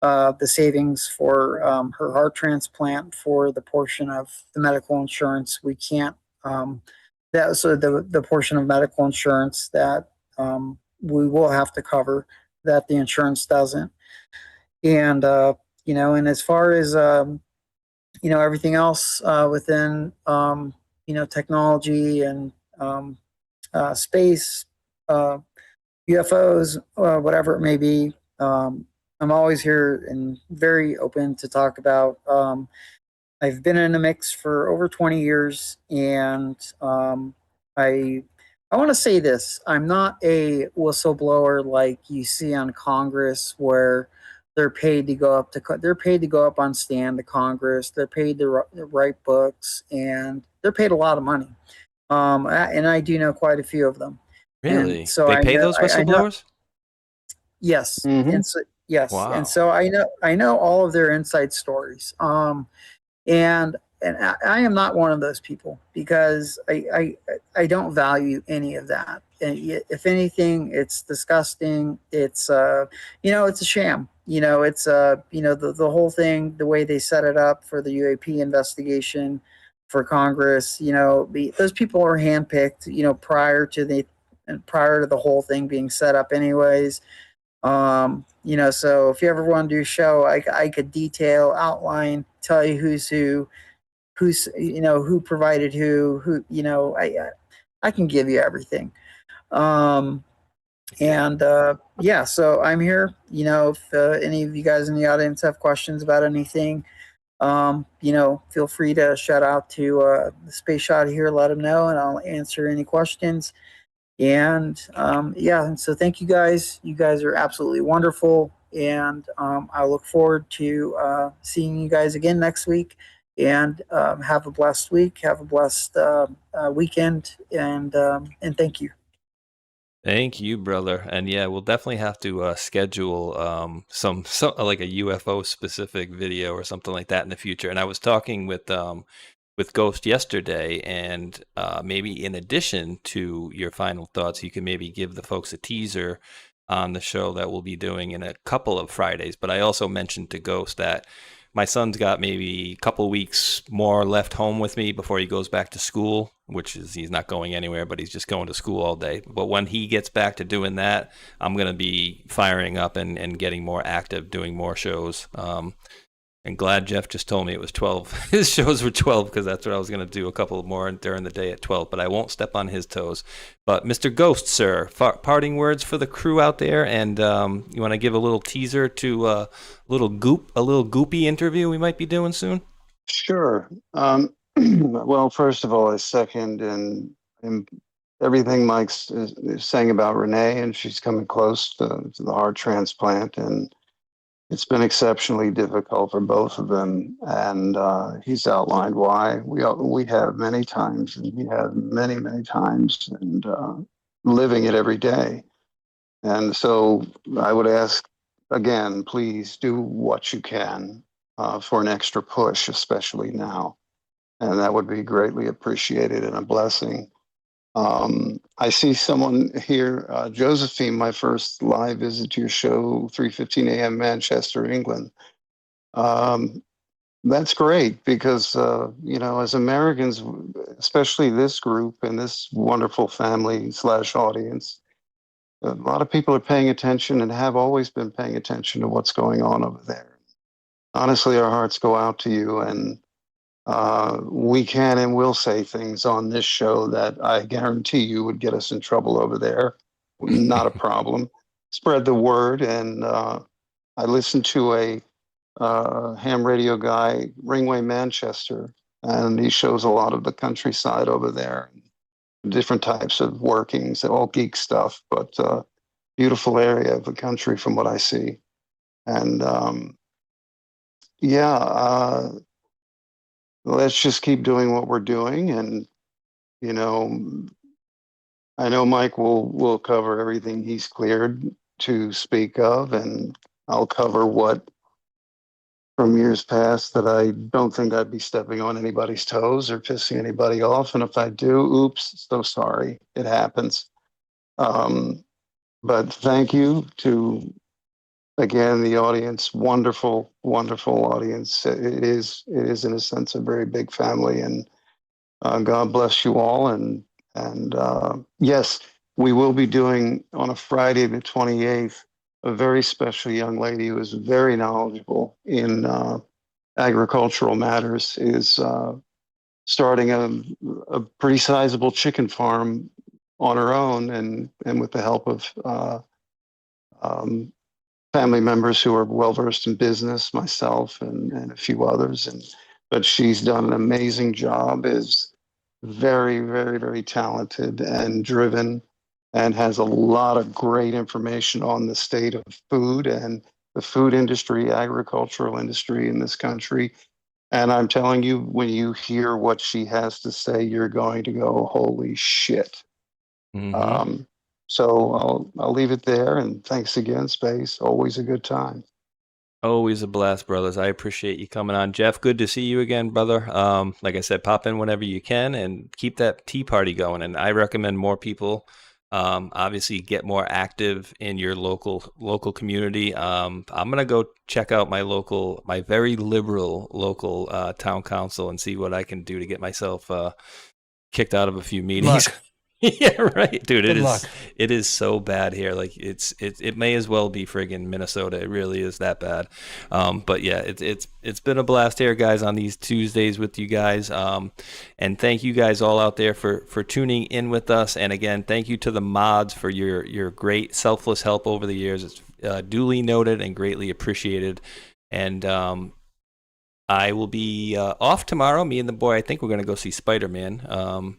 the savings for her heart transplant for the portion of the medical insurance we can't, the portion of medical insurance that we will have to cover that the insurance doesn't. And, and as far as, everything else within, technology and space, UFOs, whatever it may be, I'm always here and very open to talk about. I've been in the mix for over 20 years, and I want to say this. I'm not a whistleblower like you see on Congress, where they're paid to go up on stand to Congress. They're paid to write books, and they're paid a lot of money. And I do know quite a few of them.
Really?
And so
they pay those whistleblowers?
Yes.
Mm-hmm.
And so, yes.
Wow.
And so I know all of their inside stories. And I am not one of those people, because I don't value any of that. And if anything, it's disgusting. It's it's a sham. It's the whole thing, the way they set it up for the UAP investigation for Congress. Those people are handpicked. Prior to the whole thing being set up, anyways. So if you ever want to do a show, I could outline, tell you who's who provided who, I can give you everything. So I'm here, if any of you guys in the audience have questions about anything, feel free to shout out to the Spaceshot here, let them know, and I'll answer any questions. And so thank you guys. You guys are absolutely wonderful, and I look forward to seeing you guys again next week. And have a blessed week. Have a blessed weekend, and thank you.
Thank you, brother. And yeah, we'll definitely have to schedule some like a UFO specific video or something like that in the future. And I was talking with Ghost yesterday, and maybe in addition to your final thoughts, you can maybe give the folks a teaser on the show that we'll be doing in a couple of Fridays. But I also mentioned to Ghost that my son's got maybe a couple weeks more left home with me before he goes back to school, which is, he's not going anywhere, but he's just going to school all day. But when he gets back to doing that, I'm going to be firing up and getting more active, doing more shows. And glad Jeff just told me it was 12. His shows were 12, because that's what I was going to do, a couple more during the day at 12. But I won't step on his toes. But Mr. Ghost, sir, parting words for the crew out there, and you want to give a little teaser to a little goopy interview we might be doing soon?
Sure. Well, first of all, I second and everything Mike's is saying about Renee, and she's coming close to the heart transplant, and it's been exceptionally difficult for both of them, and he's outlined why. We have many times, and he had many, many times, and living it every day. And so I would ask, again, please do what you can for an extra push, especially now. and that would be greatly appreciated and a blessing. I see someone here, Josephine, my first live visit to your show, 3:15 a.m. Manchester, England. That's great because, as Americans, especially this group and this wonderful family / audience, a lot of people are paying attention and have always been paying attention to what's going on over there. Honestly, our hearts go out to you, and we can and will say things on this show that I guarantee you would get us in trouble over there. Not a problem. Spread the word. And I listened to a ham radio guy, Ringway Manchester, and he shows a lot of the countryside over there, different types of workings, all geek stuff, but beautiful area of the country from what I see. And let's just keep doing what we're doing. And, I know Mike will cover everything he's cleared to speak of, and I'll cover what from years past that I don't think I'd be stepping on anybody's toes or pissing anybody off. And if I do, oops, so sorry, it happens. But thank you to, again, the audience, wonderful, wonderful audience. It is in a sense a very big family, and God bless you all. And yes, we will be doing on a Friday, the 28th, a very special young lady who is very knowledgeable in agricultural matters, is starting a pretty sizable chicken farm on her own, and with the help of family members who are well versed in business, myself and a few others. But she's done an amazing job, is very, very, very talented and driven, and has a lot of great information on the state of food and the food industry, agricultural industry in this country. And I'm telling you, when you hear what she has to say, you're going to go, holy shit. Mm-hmm. So I'll leave it there. And thanks again, Space. Always a good time.
Always a blast, brothers. I appreciate you coming on. Jeff, good to see you again, brother. Like I said, pop in whenever you can and keep that tea party going. And I recommend more people obviously get more active in your local community. I'm going to go check out my very liberal local town council and see what I can do to get myself kicked out of a few meetings. Yeah, right, dude. It is so bad here. Like it may as well be friggin' Minnesota. It really is that bad. But yeah, it's been a blast here, guys, on these Tuesdays with you guys. And thank you guys all out there for tuning in with us. And again, thank you to the mods for your great selfless help over the years. It's duly noted and greatly appreciated. And I will be off tomorrow. Me and the boy, I think we're gonna go see Spider-Man.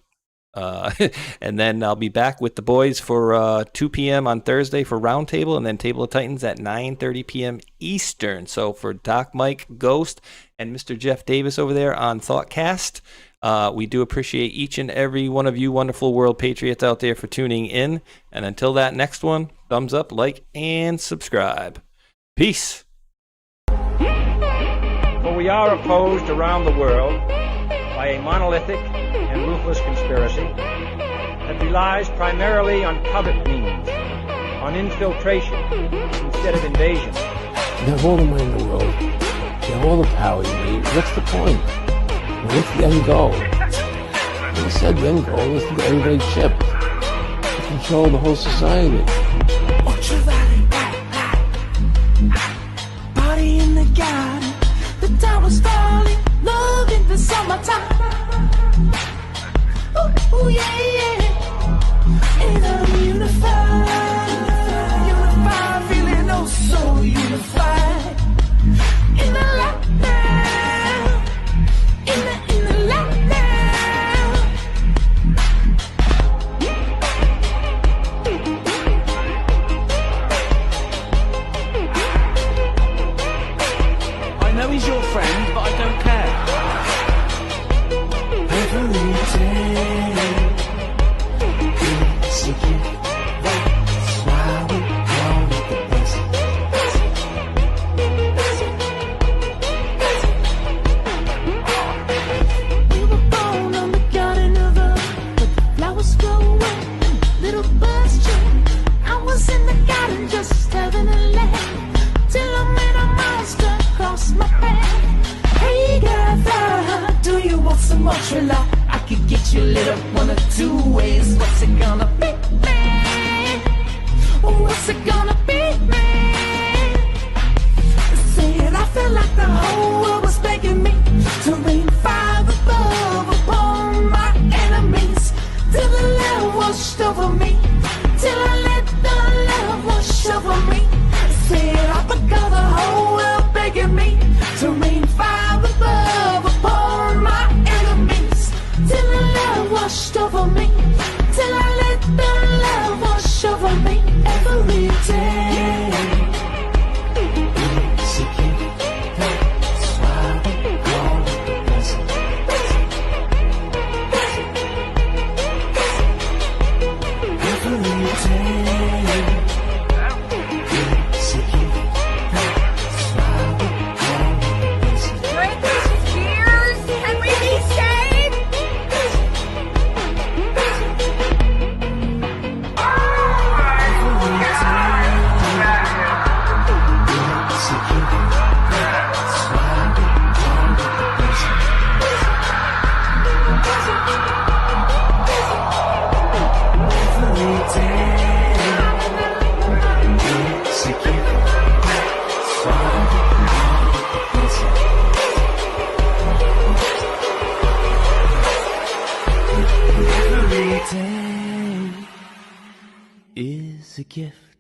And then I'll be back with the boys for 2 p.m. on Thursday for Roundtable, and then Table of Titans at 9:30 p.m. Eastern. So for Doc, Mike, Ghost, and Mr. Jeff Davis over there on Thoughtcast, we do appreciate each and every one of you wonderful world patriots out there for tuning in. And until that next one, thumbs up, like, and subscribe. Peace.
For we are opposed around the world by a monolithic and ruthless conspiracy that relies primarily on covert means, on infiltration instead of invasion.
You have all the money in the world. You have all the power you need. What's the point? What's the end goal? They said the end goal is to get everybody chipped, to control the whole society.
Party in the garden, the tower's falling, love in the summertime. Ooh, yeah, yeah. And I'm unified, feeling oh so unified. In the lockdown, in the lockdown. thriller. I could get you lit up one of two ways. What's it gonna be, man? What's it gonna be, man? Said I felt like the whole world was begging me to rain fire above upon my enemies, till the love washed over me, till I let the love wash over me. Said I forgot the whole world begging me to rain fire above upon my enemies, till the love washed over me, till I let the love wash over me every day.
Is a gift.